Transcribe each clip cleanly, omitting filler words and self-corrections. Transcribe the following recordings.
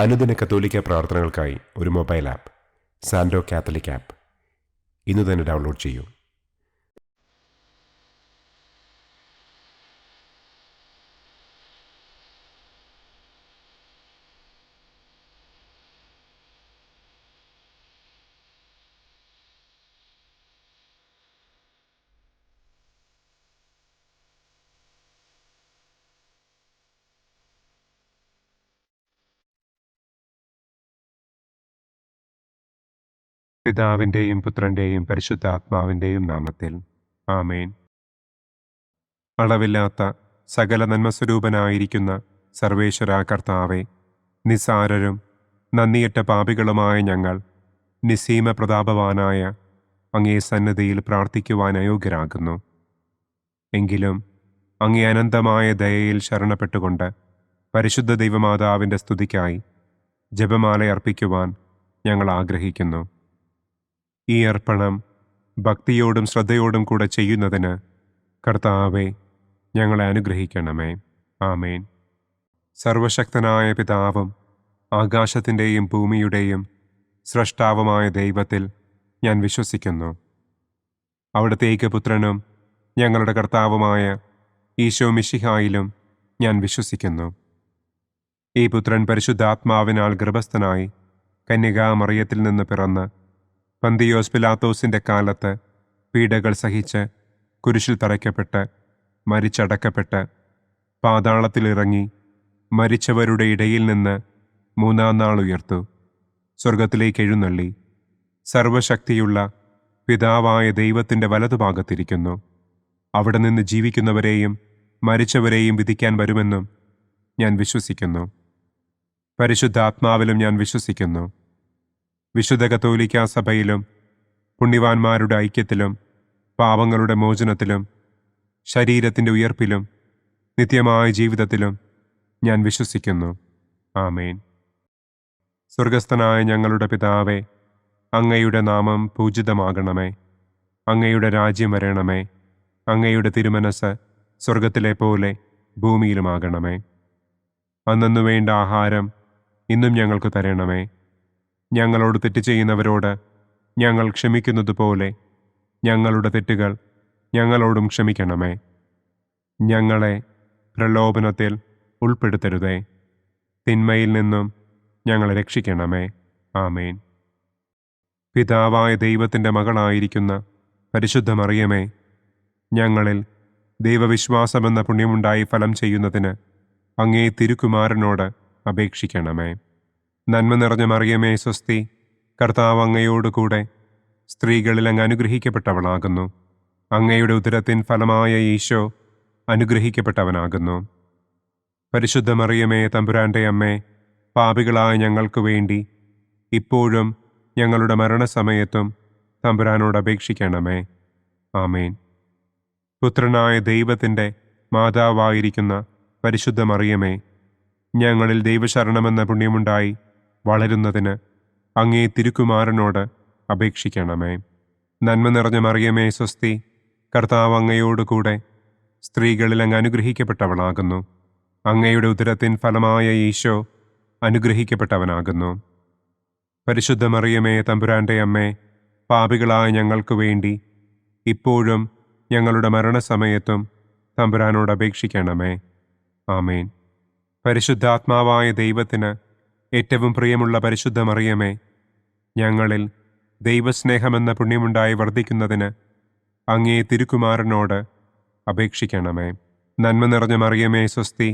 അനുദിന കത്തോലിക്ക പ്രാർത്ഥനകൾക്കായി ഒരു മൊബൈൽ ആപ്പ് സാൻഡോ കാത്തലിക് ആപ്പ് ഇന്ന് തന്നെ ഡൗൺലോഡ് ചെയ്യൂ. പിതാവിൻ്റെയും പുത്രൻ്റെയും പരിശുദ്ധാത്മാവിൻ്റെയും നാമത്തിൽ ആമേൻ. അളവില്ലാത്ത സകല നന്മസ്വരൂപനായിരിക്കുന്ന സർവേശ്വര കർത്താവെ, നിസ്സാരരും നന്ദിയറ്റ പാപികളുമായ ഞങ്ങൾ നിസ്സീമ പ്രതാപവാനായ അങ്ങേ സന്നിധിയിൽ പ്രാർത്ഥിക്കുവാൻ അയോഗ്യരാകുന്നു. എങ്കിലും അങ്ങേ അനന്തമായ ദയയിൽ ശരണപ്പെട്ടുകൊണ്ട് പരിശുദ്ധ ദൈവമാതാവിൻ്റെ സ്തുതിക്കായി ജപമാല അർപ്പിക്കുവാൻ ഞങ്ങൾ ആഗ്രഹിക്കുന്നു. ഈ അർപ്പണം ഭക്തിയോടും ശ്രദ്ധയോടും കൂടെ ചെയ്യുന്നതിന് കർത്താവെ ഞങ്ങളെ അനുഗ്രഹിക്കണമേ. ആമേൻ. സർവശക്തനായ പിതാവും ആകാശത്തിൻ്റെയും ഭൂമിയുടെയും സ്രഷ്ടാവുമായ ദൈവത്തിൽ ഞാൻ വിശ്വസിക്കുന്നു. അവിടുത്തെ ഏകപുത്രനും ഞങ്ങളുടെ കർത്താവുമായ ഈശോ മിശിഹായിലും ഞാൻ വിശ്വസിക്കുന്നു. ഈ പുത്രൻ പരിശുദ്ധാത്മാവിനാൽ ഗർഭസ്ഥനായി കന്യകാമറിയത്തിൽ നിന്ന് പിറന്ന് പന്തിയോസ് പിലാത്തോസിൻ്റെ കാലത്ത് പീഡകൾ സഹിച്ച് കുരിശിൽ തറയ്ക്കപ്പെട്ട് മരിച്ചടക്കപ്പെട്ട് പാതാളത്തിലിറങ്ങി മരിച്ചവരുടെ ഇടയിൽ നിന്ന് മൂന്നാം നാൾ ഉയർത്തു, സ്വർഗത്തിലേക്ക് എഴുന്നള്ളി, സർവശക്തിയുള്ള പിതാവായ ദൈവത്തിൻ്റെ വലതുഭാഗത്തിരിക്കുന്നു. അവിടെ നിന്ന് ജീവിക്കുന്നവരെയും മരിച്ചവരെയും വിധിക്കാൻ വരുമെന്നും ഞാൻ വിശ്വസിക്കുന്നു. പരിശുദ്ധാത്മാവിലും ഞാൻ വിശ്വസിക്കുന്നു. വിശുദ്ധ കത്തോലിക്കാ സഭയിലും പുണ്യവാന്മാരുടെ ഐക്യത്തിലും പാപങ്ങളുടെ മോചനത്തിലും ശരീരത്തിൻ്റെ ഉയർപ്പിലും നിത്യമായ ജീവിതത്തിലും ഞാൻ വിശ്വസിക്കുന്നു. ആമേൻ. സ്വർഗസ്ഥനായ ഞങ്ങളുടെ പിതാവേ, അങ്ങയുടെ നാമം പൂജിതമാകണമേ. അങ്ങയുടെ രാജ്യം വരണമേ. അങ്ങയുടെ തിരുമനസ് സ്വർഗത്തിലെ പോലെ ഭൂമിയിലുമാകണമേ. അന്നന്നു വേണ്ട ആഹാരം ഇന്നും ഞങ്ങൾക്ക് തരണമേ. ഞങ്ങളോട് തെറ്റ് ചെയ്യുന്നവരോട് ഞങ്ങൾ ക്ഷമിക്കുന്നത് പോലെ ഞങ്ങളുടെ തെറ്റുകൾ ഞങ്ങളോടും ക്ഷമിക്കണമേ. ഞങ്ങളെ പ്രലോഭനത്തിൽ ഉൾപ്പെടുത്തരുതേ, തിന്മയിൽ നിന്നും ഞങ്ങളെ രക്ഷിക്കണമേ. ആമേൻ. പിതാവായ ദൈവത്തിൻ്റെ മകളായിരിക്കുന്ന പരിശുദ്ധ മറിയമേ, ഞങ്ങളിൽ ദൈവവിശ്വാസമെന്ന പുണ്യമുണ്ടായി ഫലം ചെയ്യുന്നതിന് അങ്ങേ തിരുക്കുമാരനോട് അപേക്ഷിക്കണമേ. നന്മ നിറഞ്ഞ മറിയമേ സ്വസ്തി, കർത്താവ് അങ്ങയോടുകൂടെ സ്ത്രീകളിൽ അങ്ങ് അനുഗ്രഹിക്കപ്പെട്ടവളാകുന്നു. അങ്ങയുടെ ഉദരത്തിൻ ഫലമായ ഈശോ അനുഗ്രഹിക്കപ്പെട്ടവനാകുന്നു. പരിശുദ്ധ മറിയമേ തമ്പുരാൻ്റെ അമ്മേ, പാപികളായ ഞങ്ങൾക്ക് വേണ്ടി ഇപ്പോഴും ഞങ്ങളുടെ മരണസമയത്തും തമ്പുരാനോട് അപേക്ഷിക്കണമേ. ആമേൻ. പുത്രനായ ദൈവത്തിൻ്റെ മാതാവായിരിക്കുന്ന പരിശുദ്ധ മറിയമേ, ഞങ്ങളിൽ ദൈവശരണമെന്ന പുണ്യമുണ്ടായി വളരുന്നതിന് അങ്ങേ തിരുക്കുമാരനോട് അപേക്ഷിക്കണമേ. നന്മ നിറഞ്ഞ മറിയമേ സ്വസ്തി, കർത്താവ് അങ്ങയോടുകൂടെ സ്ത്രീകളിൽ അങ്ങ് അനുഗ്രഹിക്കപ്പെട്ടവളാകുന്നു. അങ്ങയുടെ ഉദരത്തിൻ ഫലമായ ഈശോ അനുഗ്രഹിക്കപ്പെട്ടവനാകുന്നു. പരിശുദ്ധ മറിയമേ തമ്പുരാൻ്റെ അമ്മേ, പാപികളായ ഞങ്ങൾക്ക് വേണ്ടി ഇപ്പോഴും ഞങ്ങളുടെ മരണസമയത്തും തമ്പുരാനോട് അപേക്ഷിക്കണമേ. ആമേൻ. പരിശുദ്ധാത്മാവായ ദൈവത്തിന് ഏറ്റവും പ്രിയമുള്ള പരിശുദ്ധ മറിയമേ, ഞങ്ങളിൽ ദൈവസ്നേഹമെന്ന പുണ്യമുണ്ടായി വർദ്ധിക്കുന്നതിന് അങ്ങേ തിരുക്കുമാരനോട് അപേക്ഷിക്കണമേ. നന്മ നിറഞ്ഞ മറിയമേ സ്വസ്തി,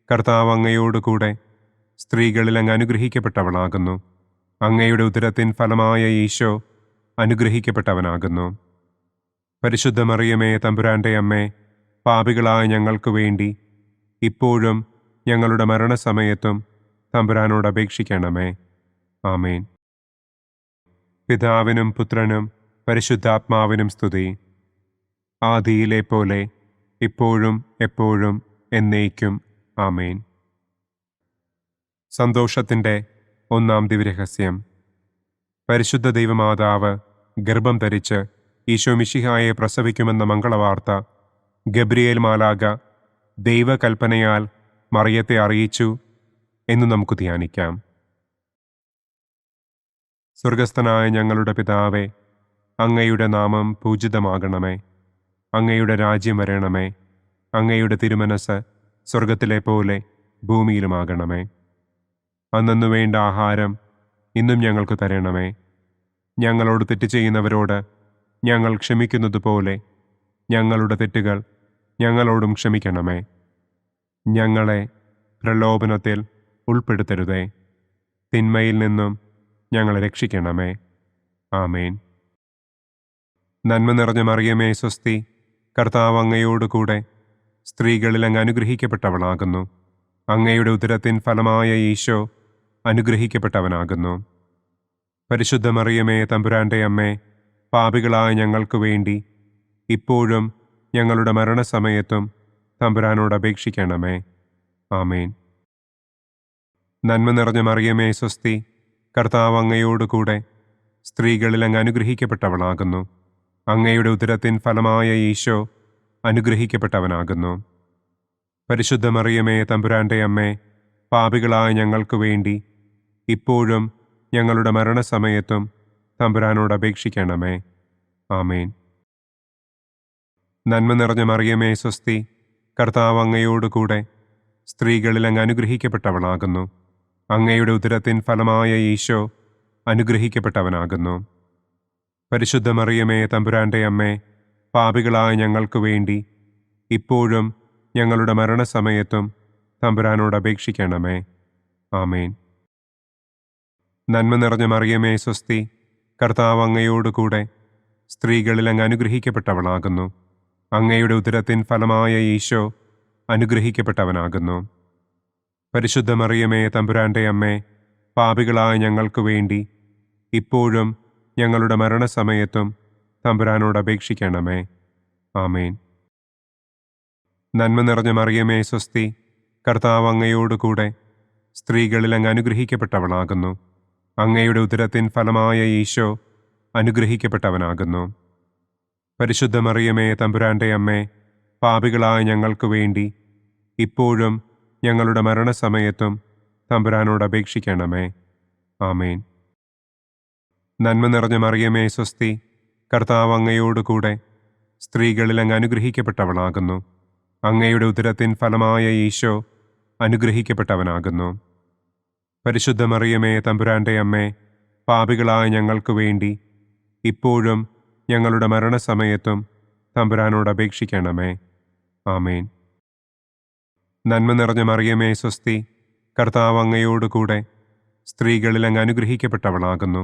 കർത്താവ് അങ്ങയോടുകൂടെ സ്ത്രീകളിൽ അങ്ങ് അനുഗ്രഹിക്കപ്പെട്ടവളാകുന്നു. അങ്ങയുടെ ഉദരത്തിൻ ഫലമായ ഈശോ അനുഗ്രഹിക്കപ്പെട്ടവനാകുന്നു. പരിശുദ്ധ മറിയമേ തമ്പുരാൻ്റെ അമ്മേ, പാപികളായ ഞങ്ങൾക്ക് വേണ്ടി ഇപ്പോഴും ഞങ്ങളുടെ മരണസമയത്തും തമ്പുരാനോട് അപേക്ഷിക്കണമേ. ആമേൻ. പിതാവിനും പുത്രനും പരിശുദ്ധാത്മാവിനും സ്തുതി, ആദിയിലെ പോലെ ഇപ്പോഴും എപ്പോഴും എന്നേക്കും. ആമേൻ. സന്തോഷത്തിൻ്റെ ഒന്നാം ദിവ്യരഹസ്യം. പരിശുദ്ധ ദൈവമാതാവ് ഗർഭം ധരിച്ച് ഈശോ മിശിഹായെ പ്രസവിക്കുമെന്ന മംഗളവാർത്ത ഗബ്രിയേൽ മാലാഖ ദൈവകൽപ്പനയാൽ മറിയത്തെ അറിയിച്ചു എന്ന് നമുക്ക് ധ്യാനിക്കാം. സ്വർഗസ്ഥനായ ഞങ്ങളുടെ പിതാവേ, അങ്ങയുടെ നാമം പൂജിതമാകണമേ. അങ്ങയുടെ രാജ്യം വരണമേ. അങ്ങയുടെ തിരുമനസ് സ്വർഗത്തിലെ പോലെ ഭൂമിയിലുമാകണമേ. അന്നന്നു വേണ്ട ആഹാരം ഇന്നും ഞങ്ങൾക്ക് തരണമേ. ഞങ്ങളോട് തെറ്റ് ചെയ്യുന്നവരോട് ഞങ്ങൾ ക്ഷമിക്കുന്നതുപോലെ ഞങ്ങളുടെ തെറ്റുകൾ ഞങ്ങളോടും ക്ഷമിക്കണമേ. ഞങ്ങളെ പ്രലോഭനത്തിൽ ഉൾപ്പെടുത്തരുതേ. തിന്മയിൽ നിന്നും ഞങ്ങളെ രക്ഷിക്കണമേ. ആമേൻ. നന്മ നിറഞ്ഞ മറിയമേ സ്വസ്തി, കർത്താവ് അങ്ങയോടുകൂടെ സ്ത്രീകളിൽ അങ്ങ് അനുഗ്രഹിക്കപ്പെട്ടവളാകുന്നു. അങ്ങയുടെ ഉദരത്തിൻ ഫലമായ ഈശോ അനുഗ്രഹിക്കപ്പെട്ടവനാകുന്നു. പരിശുദ്ധ മറിയമേ തമ്പുരാൻ്റെ അമ്മേ, പാപികളായ ഞങ്ങൾക്ക് വേണ്ടി ഇപ്പോഴും ഞങ്ങളുടെ മരണസമയത്തും തമ്പുരാനോട് അപേക്ഷിക്കണമേ. ആമേൻ. നന്മ നിറഞ്ഞ മറിയമേ സ്വസ്തി, കർത്താവ് അങ്ങയോടുകൂടെ സ്ത്രീകളിൽ അങ്ങ് അനുഗ്രഹിക്കപ്പെട്ടവളാകുന്നു. അങ്ങയുടെ ഉദരത്തിൻ ഫലമായ ഈശോ അനുഗ്രഹിക്കപ്പെട്ടവനാകുന്നു. പരിശുദ്ധ മറിയമേ തമ്പുരാൻ്റെ അമ്മേ, പാപികളായ ഞങ്ങൾക്ക് വേണ്ടി ഇപ്പോഴും ഞങ്ങളുടെ മരണസമയത്തും തമ്പുരാനോട് അപേക്ഷിക്കണമേ. ആമേൻ. നന്മ നിറഞ്ഞ മറിയമേ സ്വസ്തി, കർത്താവ് അങ്ങയോടുകൂടെ സ്ത്രീകളിൽ അങ്ങ് അനുഗ്രഹിക്കപ്പെട്ടവളാകുന്നു. അങ്ങയുടെ ഉദരത്തിൻ ഫലമായ ഈശോ അനുഗ്രഹിക്കപ്പെട്ടവനാകുന്നു. പരിശുദ്ധ മറിയമേ തമ്പുരാൻ്റെ അമ്മേ, പാപികളായ ഞങ്ങൾക്ക് വേണ്ടി ഇപ്പോഴും ഞങ്ങളുടെ മരണസമയത്തും തമ്പുരാനോട് അപേക്ഷിക്കണമേ. ആമേൻ. നന്മ നിറഞ്ഞ മറിയമേ സ്വസ്തി, കർത്താവ് അങ്ങയോടുകൂടെ സ്ത്രീകളിൽ അങ്ങ് അനുഗ്രഹിക്കപ്പെട്ടവളാകുന്നു. അങ്ങയുടെ ഉദരത്തിൻ ഫലമായ ഈശോ അനുഗ്രഹിക്കപ്പെട്ടവനാകുന്നു. പരിശുദ്ധ മറിയമേ തമ്പുരാൻ്റെ അമ്മേ, പാപികളായ ഞങ്ങൾക്ക് വേണ്ടി ഇപ്പോഴും ഞങ്ങളുടെ മരണസമയത്തും തമ്പുരാനോട് അപേക്ഷിക്കണമേ. ആമേൻ. നന്മ നിറഞ്ഞ മറിയമേ സ്വസ്തി, കർത്താവ് അങ്ങയോടുകൂടെ സ്ത്രീകളിൽ അങ്ങ് അനുഗ്രഹിക്കപ്പെട്ടവളാകുന്നു. അങ്ങയുടെ ഉദരത്തിൻ ഫലമായ ഈശോ അനുഗ്രഹിക്കപ്പെട്ടവനാകുന്നു. പരിശുദ്ധ മറിയമേ തമ്പുരാൻ്റെ അമ്മേ, പാപികളായ ഞങ്ങൾക്ക് വേണ്ടി ഇപ്പോഴും ഞങ്ങളുടെ മരണസമയത്തും തമ്പുരാനോട് അപേക്ഷിക്കണമേ. ആമേൻ. നന്മ നിറഞ്ഞ മറിയമേ സ്വസ്തി, കർത്താവ് അങ്ങയോടുകൂടെ സ്ത്രീകളിൽ അങ്ങ് അനുഗ്രഹിക്കപ്പെട്ടവളാകുന്നു. അങ്ങയുടെ ഉദരത്തിൻ ഫലമായ ഈശോ അനുഗ്രഹിക്കപ്പെട്ടവനാകുന്നു. പരിശുദ്ധ മറിയമേ തമ്പുരാൻ്റെ അമ്മേ, പാപികളായ ഞങ്ങൾക്ക് വേണ്ടി ഇപ്പോഴും ഞങ്ങളുടെ മരണസമയത്തും തമ്പുരാനോട് അപേക്ഷിക്കണമേ. ആമേൻ. നന്മ നിറഞ്ഞ മറിയമേ സ്വസ്തി, കർത്താവ് അങ്ങയോടുകൂടെ സ്ത്രീകളിൽ അങ്ങ് അനുഗ്രഹിക്കപ്പെട്ടവളാകുന്നു.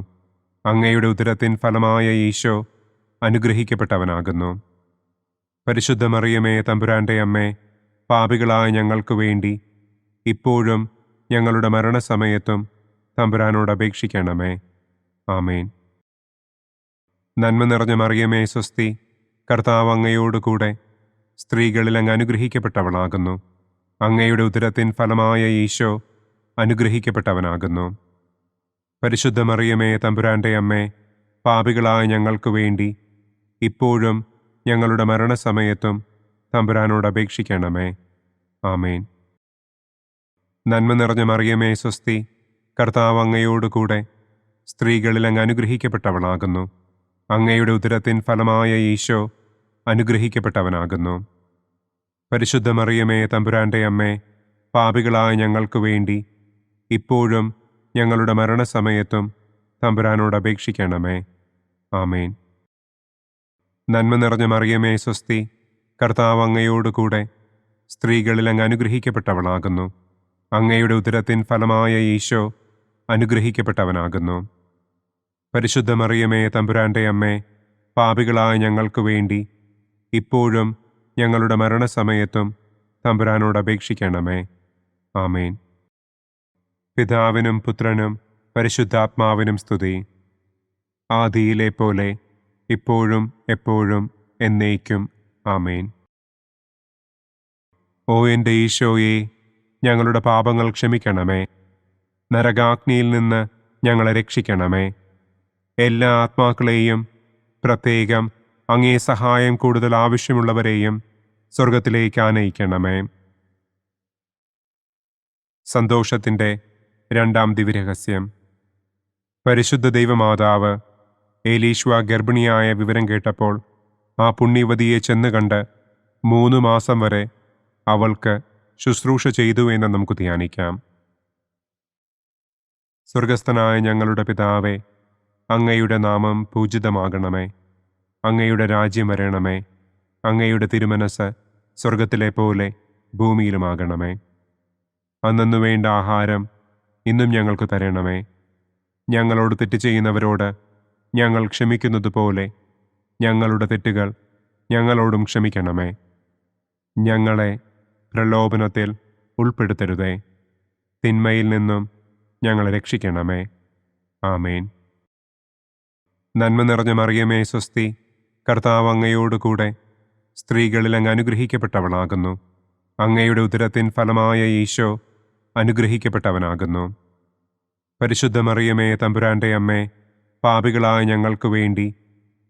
അങ്ങയുടെ ഉദരത്തിൻ ഫലമായ ഈശോ അനുഗ്രഹിക്കപ്പെട്ടവനാകുന്നു. പരിശുദ്ധ മറിയമേ തമ്പുരാൻ്റെ അമ്മേ, പാപികളായ ഞങ്ങൾക്ക് വേണ്ടി ഇപ്പോഴും ഞങ്ങളുടെ മരണസമയത്തും തമ്പുരാനോട് അപേക്ഷിക്കണമേ. ആമേൻ. നന്മ നിറഞ്ഞ മറിയമേ സ്വസ്തി, കർത്താവ് അങ്ങയോടുകൂടെ സ്ത്രീകളിൽ അങ്ങ് അനുഗ്രഹിക്കപ്പെട്ടവളാകുന്നു. അങ്ങയുടെ ഉദരത്തിൻ ഫലമായ ഈശോ അനുഗ്രഹിക്കപ്പെട്ടവനാകുന്നു. പരിശുദ്ധ മറിയമേ തമ്പുരാൻ്റെ അമ്മേ, പാപികളായ ഞങ്ങൾക്ക് വേണ്ടി ഇപ്പോഴും ഞങ്ങളുടെ മരണസമയത്തും തമ്പുരാനോട് അപേക്ഷിക്കണമേ. ആമേൻ. നന്മ നിറഞ്ഞ മറിയമേ സ്വസ്തി, കർത്താവ് അങ്ങയോടുകൂടെ സ്ത്രീകളിൽ അങ്ങ് അനുഗ്രഹിക്കപ്പെട്ടവളാകുന്നു. അങ്ങയുടെ ഉദരത്തിൻ ഫലമായ ഈശോ അനുഗ്രഹിക്കപ്പെട്ടവനാകുന്നു. പരിശുദ്ധ മറിയമേ തമ്പുരാൻ്റെ അമ്മേ, പാപികളായ ഞങ്ങൾക്ക് വേണ്ടി ഇപ്പോഴും ഞങ്ങളുടെ മരണസമയത്തും തമ്പുരാനോട് അപേക്ഷിക്കണമേ. ആമേൻ. നന്മ നിറഞ്ഞ മറിയമേ സ്വസ്തി, കർത്താവ് അങ്ങയോടുകൂടെ സ്ത്രീകളിൽ അങ്ങ് അനുഗ്രഹിക്കപ്പെട്ടവളാകുന്നു. അങ്ങയുടെ ഉദരത്തിൻ ഫലമായ ഈശോ അനുഗ്രഹിക്കപ്പെട്ടവനാകുന്നു. പരിശുദ്ധ മറിയമേ തമ്പുരാൻ്റെ അമ്മേ, പാപികളായ ഞങ്ങൾക്ക് വേണ്ടി ഇപ്പോഴും ഞങ്ങളുടെ മരണസമയത്തും തമ്പുരാനോട് അപേക്ഷിക്കണമേ. ആമേൻ. പിതാവിനും പുത്രനും പരിശുദ്ധാത്മാവിനും സ്തുതി. ആദിയിലെ പോലെ ഇപ്പോഴും എപ്പോഴും എന്നേക്കും. ആമേൻ. ഓ എൻ്റെ ഈശോയെ, ഞങ്ങളുടെ പാപങ്ങൾ ക്ഷമിക്കണമേ. നരകാഗ്നിയിൽ നിന്ന് ഞങ്ങളെ രക്ഷിക്കണമേ. എല്ലാ ആത്മാക്കളെയും, പ്രത്യേകം അങ്ങേ സഹായം കൂടുതൽ ആവശ്യമുള്ളവരെയും സ്വർഗത്തിലേക്ക് ആനയിക്കണമേ. സന്തോഷത്തിൻ്റെ രണ്ടാം ദിവ്യരഹസ്യം. പരിശുദ്ധ ദൈവമാതാവ് ഏലീശ്വ ഗർഭിണിയായ വിവരം കേട്ടപ്പോൾ ആ പുണ്യവതിയെ ചെന്ന് കണ്ട് 3 മാസം വരെ അവൾക്ക് ശുശ്രൂഷ ചെയ്തു എന്ന് നമുക്ക് ധ്യാനിക്കാം. സ്വർഗസ്ഥനായ ഞങ്ങളുടെ പിതാവേ, അങ്ങയുടെ നാമം പൂജിതമാകണമേ. അങ്ങയുടെ രാജ്യം വരണമേ. അങ്ങയുടെ തിരുമനസ് സ്വർഗത്തിലെ പോലെ ഭൂമിയിലുമാകണമേ. അന്നന്നു വേണ്ട ആഹാരം ഇന്നും ഞങ്ങൾക്ക് തരണമേ. ഞങ്ങളോട് തെറ്റ് ചെയ്യുന്നവരോട് ഞങ്ങൾ ക്ഷമിക്കുന്നത് പോലെ ഞങ്ങളുടെ തെറ്റുകൾ ഞങ്ങളോടും ക്ഷമിക്കണമേ. ഞങ്ങളെ പ്രലോഭനത്തിൽ ഉൾപ്പെടുത്തരുതേ. തിന്മയിൽ നിന്നും ഞങ്ങളെ രക്ഷിക്കണമേ. ആമേൻ. നന്മ നിറഞ്ഞ മറിയമേ സ്വസ്തി, കർത്താവ് അങ്ങയോടുകൂടെ സ്ത്രീകളിൽ അങ്ങ് അനുഗ്രഹിക്കപ്പെട്ടവളാകുന്നു. അങ്ങയുടെ ഉദരത്തിൻ ഫലമായ ഈശോ അനുഗ്രഹിക്കപ്പെട്ടവനാകുന്നു. പരിശുദ്ധ മറിയമേ തമ്പുരാൻ്റെ അമ്മേ, പാപികളായ ഞങ്ങൾക്ക് വേണ്ടി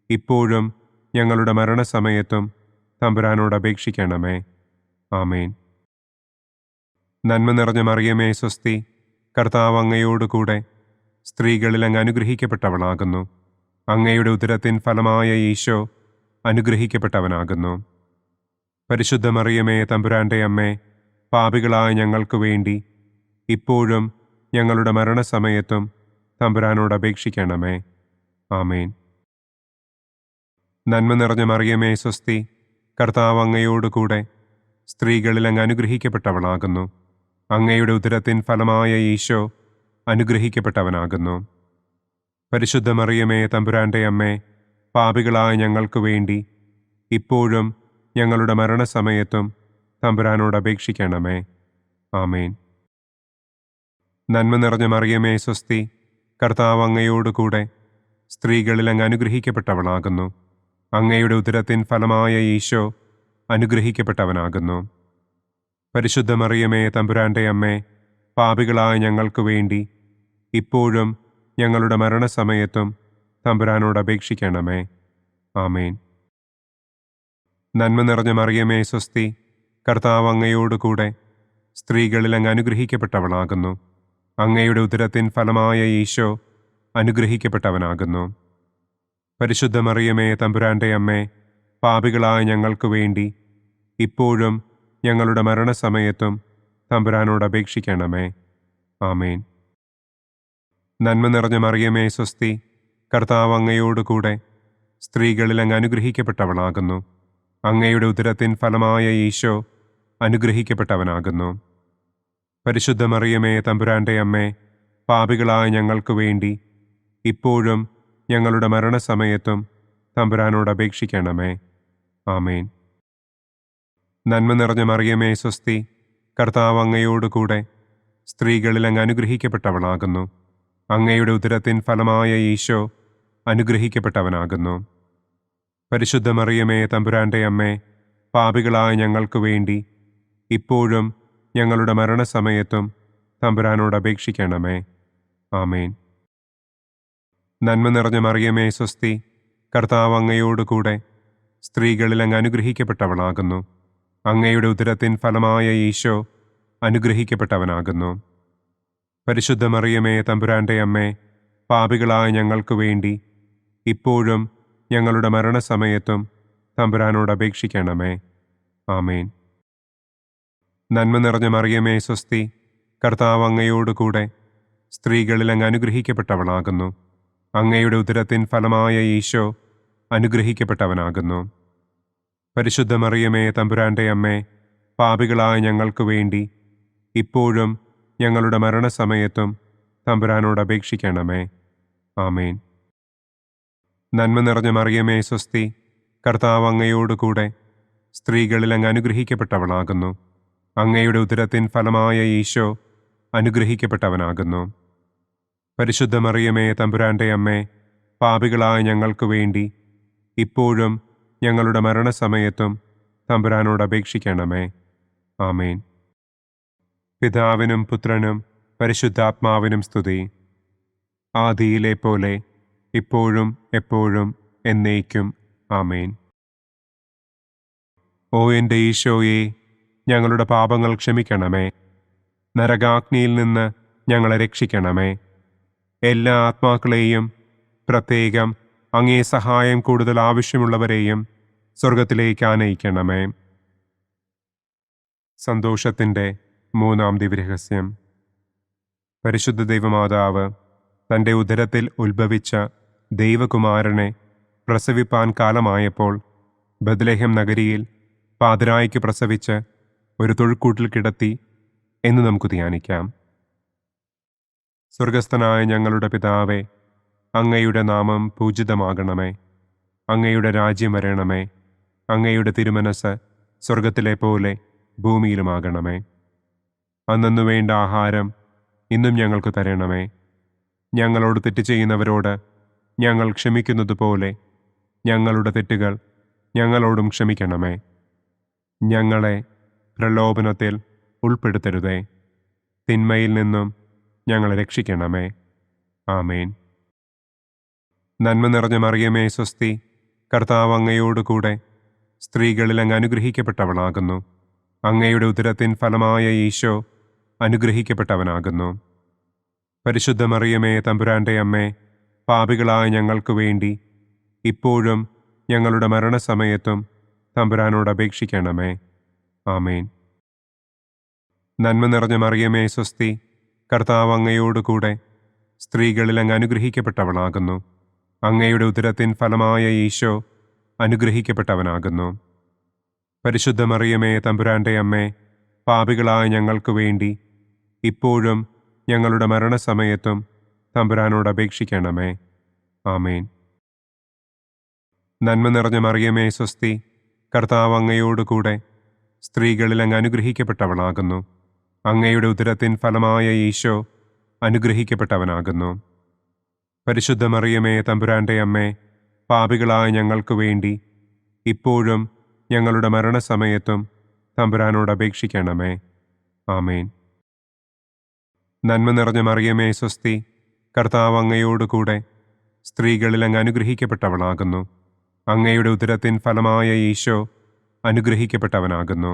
ഇപ്പോഴും ഞങ്ങളുടെ മരണസമയത്തും തമ്പുരാനോട് അപേക്ഷിക്കണമേ. ആമേൻ. നന്മ നിറഞ്ഞ മറിയമേ സ്വസ്തി, കർത്താവ് അങ്ങയോടുകൂടെ സ്ത്രീകളിൽ അങ്ങ് അനുഗ്രഹിക്കപ്പെട്ടവളാകുന്നു. അങ്ങയുടെ ഉദരത്തിൻ ഫലമായ ഈശോ അനുഗ്രഹിക്കപ്പെട്ടവനാകുന്നു. പരിശുദ്ധ മറിയമേ തമ്പുരാൻ്റെ അമ്മേ, പാപികളായ ഞങ്ങൾക്ക് വേണ്ടി ഇപ്പോഴും ഞങ്ങളുടെ മരണസമയത്തും തമ്പുരാനോട് അപേക്ഷിക്കണമേ. ആമേൻ. നന്മ നിറഞ്ഞ മറിയമേ സ്വസ്തി, കർത്താവ് അങ്ങയോടുകൂടെ സ്ത്രീകളിൽ അങ്ങ് അനുഗ്രഹിക്കപ്പെട്ടവളാകുന്നു. അങ്ങയുടെ ഉദരത്തിൻ ഫലമായ ഈശോ അനുഗ്രഹിക്കപ്പെട്ടവനാകുന്നു. പരിശുദ്ധ മറിയമേ തമ്പുരാൻ്റെ അമ്മേ, പാപികളായ ഞങ്ങൾക്ക് വേണ്ടി ഇപ്പോഴും ഞങ്ങളുടെ മരണസമയത്തും തമ്പുരാനോട് അപേക്ഷിക്കണമേ. ആമേൻ. നന്മ നിറഞ്ഞ മറിയമേ സ്വസ്തി, കർത്താവ് അങ്ങയോടുകൂടെ സ്ത്രീകളിൽ അങ്ങ് അനുഗ്രഹിക്കപ്പെട്ടവളാകുന്നു. അങ്ങയുടെ ഉദരത്തിൻ ഫലമായ ഈശോ അനുഗ്രഹിക്കപ്പെട്ടവനാകുന്നു. പരിശുദ്ധ മറിയമേ തമ്പുരാൻ്റെ അമ്മേ, പാപികളായ ഞങ്ങൾക്ക് വേണ്ടി ഇപ്പോഴും ഞങ്ങളുടെ മരണസമയത്തും തമ്പുരാനോട് അപേക്ഷിക്കണമേ. ആമേൻ. നന്മ നിറഞ്ഞ മറിയമേ സ്വസ്തി, കർത്താവ് അങ്ങയോടുകൂടെ സ്ത്രീകളിൽ അങ്ങ് അനുഗ്രഹിക്കപ്പെട്ടവളാകുന്നു. അങ്ങയുടെ ഉദരത്തിൻ ഫലമായ ഈശോ അനുഗ്രഹിക്കപ്പെട്ടവനാകുന്നു. പരിശുദ്ധ മറിയമേ തമ്പുരാൻ്റെ അമ്മേ, പാപികളായ ഞങ്ങൾക്ക് വേണ്ടി ഇപ്പോഴും ഞങ്ങളുടെ മരണസമയത്തും തമ്പുരാനോട് അപേക്ഷിക്കണമേ. ആമേൻ. നന്മ നിറഞ്ഞ മറിയമേ സ്വസ്തി, കർത്താവ് അങ്ങയോടുകൂടെ സ്ത്രീകളിൽ അങ്ങ് അനുഗ്രഹിക്കപ്പെട്ടവളാകുന്നു. അങ്ങയുടെ ഉദരത്തിൻ ഫലമായ ഈശോ അനുഗ്രഹിക്കപ്പെട്ടവനാകുന്നു. പരിശുദ്ധ മറിയമേ തമ്പുരാൻ്റെ അമ്മേ, പാപികളായ ഞങ്ങൾക്ക് വേണ്ടി ഇപ്പോഴും ഞങ്ങളുടെ മരണസമയത്തും തമ്പുരാനോട് അപേക്ഷിക്കണമേ. ആമേൻ. നന്മ നിറഞ്ഞ മറിയമേ സ്വസ്തി, കർത്താവ് അങ്ങയോടുകൂടെ സ്ത്രീകളിൽ അങ്ങ് അനുഗ്രഹിക്കപ്പെട്ടവളാകുന്നു. അങ്ങയുടെ ഉദരത്തിൻ ഫലമായ ഈശോ അനുഗ്രഹിക്കപ്പെട്ടവനാകുന്നു. പരിശുദ്ധ മറിയമേ തമ്പുരാൻ്റെ അമ്മേ, പാപികളായ ഞങ്ങൾക്ക് വേണ്ടി ഇപ്പോഴും ഞങ്ങളുടെ മരണസമയത്തും തമ്പുരാനോട് അപേക്ഷിക്കണമേ. ആമേൻ. നന്മ നിറഞ്ഞ മറിയമേ സ്വസ്തി, കർത്താവ് അങ്ങയോടുകൂടെ സ്ത്രീകളിൽ അങ്ങ് അനുഗ്രഹിക്കപ്പെട്ടവളാകുന്നു. അങ്ങയുടെ ഉദരത്തിൻ ഫലമായ ഈശോ അനുഗ്രഹിക്കപ്പെട്ടവനാകുന്നു. പരിശുദ്ധ മറിയമേ തമ്പുരാൻ്റെ അമ്മേ, പാപികളായ ഞങ്ങൾക്ക് വേണ്ടി ഇപ്പോഴും ഞങ്ങളുടെ മരണസമയത്തും തമ്പുരാനോട് അപേക്ഷിക്കണമേ. ആമേൻ. നന്മ നിറഞ്ഞ മറിയമേ സ്വസ്തി, കർത്താവ് അങ്ങയോടുകൂടെ സ്ത്രീകളിൽ അങ്ങ് അനുഗ്രഹിക്കപ്പെട്ടവളാകുന്നു. അങ്ങയുടെ ഉദരത്തിൻ ഫലമായ ഈശോ അനുഗ്രഹിക്കപ്പെട്ടവനാകുന്നു. പരിശുദ്ധ മറിയമേ തമ്പുരാൻ്റെ അമ്മേ, പാപികളായ ഞങ്ങൾക്ക് വേണ്ടി ഇപ്പോഴും ഞങ്ങളുടെ മരണസമയത്തും തമ്പുരാനോട് അപേക്ഷിക്കണമേ. ആമേൻ. നന്മ നിറഞ്ഞ മറിയമേ സ്വസ്തി, കർത്താവ് അങ്ങയോടുകൂടെ സ്ത്രീകളിൽ അങ്ങ് അനുഗ്രഹിക്കപ്പെട്ടവളാകുന്നു. അങ്ങയുടെ ഉദരത്തിൻ ഫലമായ ഈശോ അനുഗ്രഹിക്കപ്പെട്ടവനാകുന്നു. പരിശുദ്ധ മറിയമേ തമ്പുരാൻ്റെ അമ്മേ, പാപികളായ ഞങ്ങൾക്ക് വേണ്ടി ഇപ്പോഴും ഞങ്ങളുടെ മരണസമയത്തും തമ്പുരാനോട് അപേക്ഷിക്കണമേ. ആമേൻ. പിതാവിനും പുത്രനും പരിശുദ്ധാത്മാവിനും സ്തുതി. ആദിയിലെ പോലെ ഇപ്പോഴും എപ്പോഴും എന്നേക്കും. ആമേൻ. ഓ എൻ്റെ ഈശോയെ, ഞങ്ങളുടെ പാപങ്ങൾ ക്ഷമിക്കണമേ. നരകാഗ്നിയിൽ നിന്ന് ഞങ്ങളെ രക്ഷിക്കണമേ. എല്ലാ ആത്മാക്കളെയും, പ്രത്യേകം അങ്ങേ സഹായം കൂടുതൽ ആവശ്യമുള്ളവരെയും സ്വർഗത്തിലേക്ക് ആനയിക്കണമേ. സന്തോഷത്തിൻ്റെ മൂന്നാം ദിവ്യരഹസ്യം. പരിശുദ്ധ ദൈവമാതാവ് തൻ്റെ ഉദരത്തിൽ ഉത്ഭവിച്ച ദൈവകുമാരനെ പ്രസവിപ്പാൻ കാലമായപ്പോൾ ബത്ലഹേം നഗരിയിൽ പാതിരായ്ക്ക് പ്രസവിച്ച് ഒരു തൊഴുക്കൂട്ടിൽ കിടത്തി എന്ന് നമുക്ക് ധ്യാനിക്കാം. സ്വർഗസ്ഥനായ ഞങ്ങളുടെ പിതാവേ, അങ്ങയുടെ നാമം പൂജിതമാകണമേ. അങ്ങയുടെ രാജ്യം വരണമേ. അങ്ങയുടെ തിരുമനസ് സ്വർഗത്തിലെ പോലെ ഭൂമിയിലുമാകണമേ. അന്നന്നു വേണ്ട ആഹാരം ഇന്നും ഞങ്ങൾക്ക് തരണമേ. ഞങ്ങളോട് തെറ്റ് ചെയ്യുന്നവരോട് ഞങ്ങൾ ക്ഷമിക്കുന്നത് പോലെ ഞങ്ങളുടെ തെറ്റുകൾ ഞങ്ങളോടും ക്ഷമിക്കണമേ. ഞങ്ങളെ പ്രലോഭനത്തിൽ ഉൾപ്പെടുത്തരുതേ. തിന്മയിൽ നിന്നും ഞങ്ങളെ രക്ഷിക്കണമേ. ആമേൻ. നന്മ നിറഞ്ഞ മറിയമേ സ്വസ്തി, കർത്താവ് അങ്ങയോടുകൂടെ സ്ത്രീകളിൽ അങ്ങ് അനുഗ്രഹിക്കപ്പെട്ടവളാകുന്നു. അങ്ങയുടെ ഉദരത്തിൻ ഫലമായ ഈശോ അനുഗ്രഹിക്കപ്പെട്ടവനാകുന്നു. പരിശുദ്ധ മറിയമേ തമ്പുരാൻ്റെ അമ്മേ, പാപികളായ ഞങ്ങൾക്ക് വേണ്ടി ഇപ്പോഴും ഞങ്ങളുടെ മരണസമയത്തും തമ്പുരാനോട് അപേക്ഷിക്കണമേ. ആമേൻ. നന്മ നിറഞ്ഞ മറിയമേ സ്വസ്തി, കർത്താവ് അങ്ങയോടുകൂടെ സ്ത്രീകളിൽ അങ്ങ് അനുഗ്രഹിക്കപ്പെട്ടവളാകുന്നു. അങ്ങയുടെ ഉദരത്തിൻ ഫലമായ ഈശോ അനുഗ്രഹിക്കപ്പെട്ടവനാകുന്നു. പരിശുദ്ധ മറിയമേ തമ്പുരാൻ്റെ അമ്മേ, പാപികളായ ഞങ്ങൾക്ക് വേണ്ടി ഇപ്പോഴും ഞങ്ങളുടെ മരണസമയത്തും തമ്പുരാനോട് അപേക്ഷിക്കണമേ. ആമേൻ. നന്മ നിറഞ്ഞ മറിയമേ സ്വസ്തി, കർത്താവ് അങ്ങയോടുകൂടെ സ്ത്രീകളിൽ അങ്ങ് അനുഗ്രഹിക്കപ്പെട്ടവളാകുന്നു. അങ്ങയുടെ ഉദരത്തിൻ ഫലമായ ഈശോ അനുഗ്രഹിക്കപ്പെട്ടവനാകുന്നു. പരിശുദ്ധ മറിയമേ തമ്പുരാൻ്റെ അമ്മേ, പാപികളായ ഞങ്ങൾക്ക് വേണ്ടി ഇപ്പോഴും ഞങ്ങളുടെ മരണസമയത്തും തമ്പുരാനോട് അപേക്ഷിക്കണമേ. ആമേൻ. നന്മ നിറഞ്ഞ മറിയമേ സ്വസ്തി, കർത്താവ് അങ്ങയോടുകൂടെ സ്ത്രീകളിൽ അങ്ങ് അനുഗ്രഹിക്കപ്പെട്ടവളാകുന്നു. അങ്ങയുടെ ഉദരത്തിൻ ഫലമായ ഈശോ അനുഗ്രഹിക്കപ്പെട്ടവനാകുന്നു.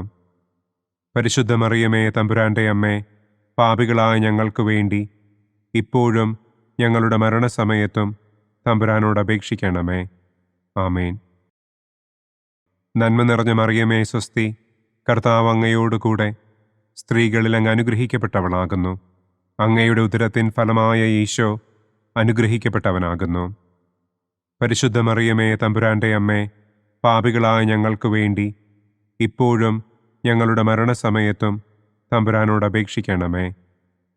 പരിശുദ്ധ മറിയമേ തമ്പുരാൻ്റെ അമ്മേ, പാപികളായ ഞങ്ങൾക്ക് വേണ്ടി ഇപ്പോഴും ഞങ്ങളുടെ മരണസമയത്തും തമ്പുരാനോട് അപേക്ഷിക്കണമേ. ആമേൻ. നന്മ നിറഞ്ഞ മറിയമേ സ്വസ്തി, കർത്താവ് അങ്ങയോടുകൂടെ സ്ത്രീകളിൽ അങ്ങ് അനുഗ്രഹിക്കപ്പെട്ടവളാകുന്നു. അങ്ങയുടെ ഉദരത്തിൻ ഫലമായ ഈശോ അനുഗ്രഹിക്കപ്പെട്ടവനാകുന്നു. പരിശുദ്ധ മറിയമേ തമ്പുരാൻ്റെ അമ്മേ, പാപികളായ ഞങ്ങൾക്ക് വേണ്ടി ഇപ്പോഴും ഞങ്ങളുടെ മരണസമയത്തും തമ്പുരാനോട് അപേക്ഷിക്കണമേ.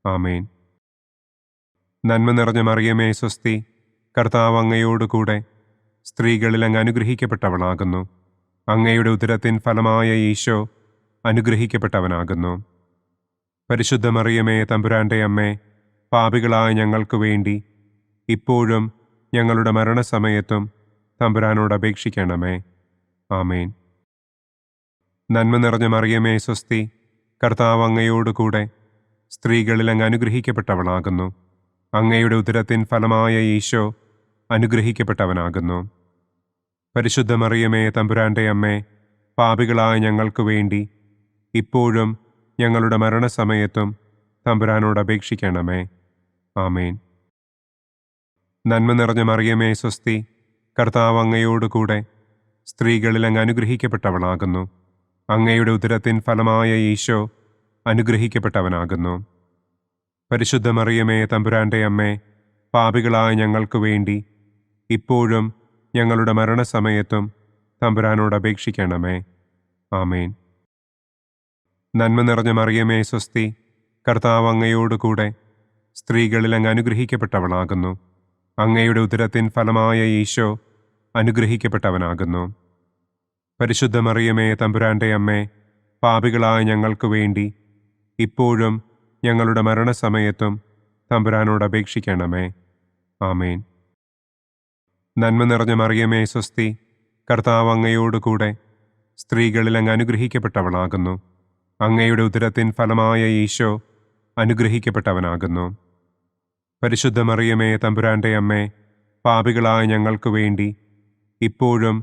ആമേൻ. നന്മ നിറഞ്ഞ മറിയമേ സ്വസ്തി, കർത്താവ് അങ്ങയോടുകൂടെ സ്ത്രീകളിൽ അങ്ങ് അനുഗ്രഹിക്കപ്പെട്ടവളാകുന്നു. അങ്ങയുടെ ഉദരത്തിൻ ഫലമായ ഈശോ അനുഗ്രഹിക്കപ്പെട്ടവനാകുന്നു. പരിശുദ്ധ മറിയമേ തമ്പുരാൻ്റെ അമ്മേ, പാപികളായ ഞങ്ങൾക്ക് വേണ്ടി ഇപ്പോഴും ഞങ്ങളുടെ മരണസമയത്തും തമ്പുരാനോട് അപേക്ഷിക്കണമേ. ആമേൻ. നന്മ നിറഞ്ഞ മറിയമേ സ്വസ്തി, കർത്താവ് അങ്ങയോടുകൂടെ സ്ത്രീകളിൽ അങ്ങ് അനുഗ്രഹിക്കപ്പെട്ടവളാകുന്നു. അങ്ങയുടെ ഉദരത്തിൻ ഫലമായ ഈശോ അനുഗ്രഹിക്കപ്പെട്ടവനാകുന്നു. പരിശുദ്ധ മറിയമേ തമ്പുരാൻ്റെ അമ്മേ, പാപികളായ ഞങ്ങൾക്ക് വേണ്ടി ഇപ്പോഴും ഞങ്ങളുടെ മരണസമയത്തും തമ്പുരാനോട് അപേക്ഷിക്കണമേ. ആമേൻ. നന്മ നിറഞ്ഞ മറിയമേ സ്വസ്തി, കർത്താവ് അങ്ങയോടുകൂടെ സ്ത്രീകളിൽ അങ്ങ് അനുഗ്രഹിക്കപ്പെട്ടവളാകുന്നു. അങ്ങയുടെ ഉദരത്തിൻ ഫലമായ ഈശോ അനുഗ്രഹിക്കപ്പെട്ടവനാകുന്നു. പരിശുദ്ധ മറിയമേ തമ്പുരാൻ്റെ അമ്മേ, പാപികളായ ഞങ്ങൾക്ക് വേണ്ടി ഇപ്പോഴും ഞങ്ങളുടെ മരണസമയത്തും തമ്പുരാനോട് അപേക്ഷിക്കണമേ. ആമേൻ. നന്മ നിറഞ്ഞ മറിയമേ സ്വസ്തി, കർത്താവ് അങ്ങയോടുകൂടെ സ്ത്രീകളിൽ അങ്ങ് അനുഗ്രഹിക്കപ്പെട്ടവളാകുന്നു. അങ്ങയുടെ ഉദരത്തിൻ ഫലമായ ഈശോ അനുഗ്രഹിക്കപ്പെട്ടവനാകുന്നു. പരിശുദ്ധ മറിയമേ തമ്പുരാൻ്റെ അമ്മേ, പാപികളായ ഞങ്ങൾക്ക് വേണ്ടി ഇപ്പോഴും ഞങ്ങളുടെ മരണസമയത്തും തമ്പുരാനോട് അപേക്ഷിക്കണമേ. ആമേൻ. നന്മ നിറഞ്ഞ മറിയമേ സ്വസ്തി, കർത്താവ് അങ്ങയോടുകൂടെ സ്ത്രീകളിൽ അങ്ങ് അനുഗ്രഹിക്കപ്പെട്ടവളാകുന്നു. അങ്ങയുടെ ഉദരത്തിൻ ഫലമായ ഈശോ അനുഗ്രഹിക്കപ്പെട്ടവനാകുന്നു. പരിശുദ്ധ മറിയമേ തമ്പുരാൻ്റെ അമ്മേ, പാപികളായ ഞങ്ങൾക്ക് വേണ്ടി ഇപ്പോഴും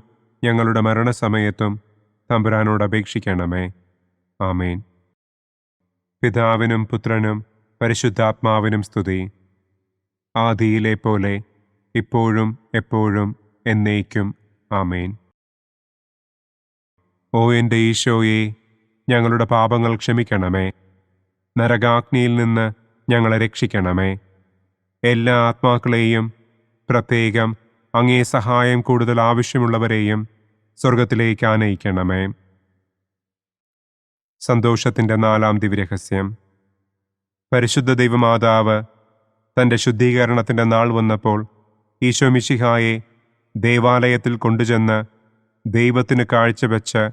ഞങ്ങളുടെ മരണസമയത്തും തമ്പുരാനോട് അപേക്ഷിക്കണമേ. ആമേൻ. പിതാവിനും പുത്രനും പരിശുദ്ധാത്മാവിനും സ്തുതി. ആദിയിലെ പോലെ ഇപ്പോഴും എപ്പോഴും എന്നേക്കും. ആമേൻ. ഓ എൻ്റെ ഈശോയെ, ഞങ്ങളുടെ പാപങ്ങൾ ക്ഷമിക്കണമേ. നരകാഗ്നിയിൽ നിന്ന് ഞങ്ങളെ രക്ഷിക്കണമേ. എല്ലാ ആത്മാക്കളെയും, പ്രത്യേകം അങ്ങേ സഹായം കൂടുതൽ ആവശ്യമുള്ളവരെയും സ്വർഗത്തിലേക്ക് ആനയിക്കണമേ. സന്തോഷത്തിൻ്റെ 4-ാം ദിവ്യരഹസ്യം. പരിശുദ്ധ ദൈവമാതാവ് തൻ്റെ ശുദ്ധീകരണത്തിൻ്റെ നാൾ വന്നപ്പോൾ ഈശോ മിശിഹായെ ദേവാലയത്തിൽ കൊണ്ടുചെന്ന് ദൈവത്തിന് കാഴ്ചവെച്ച്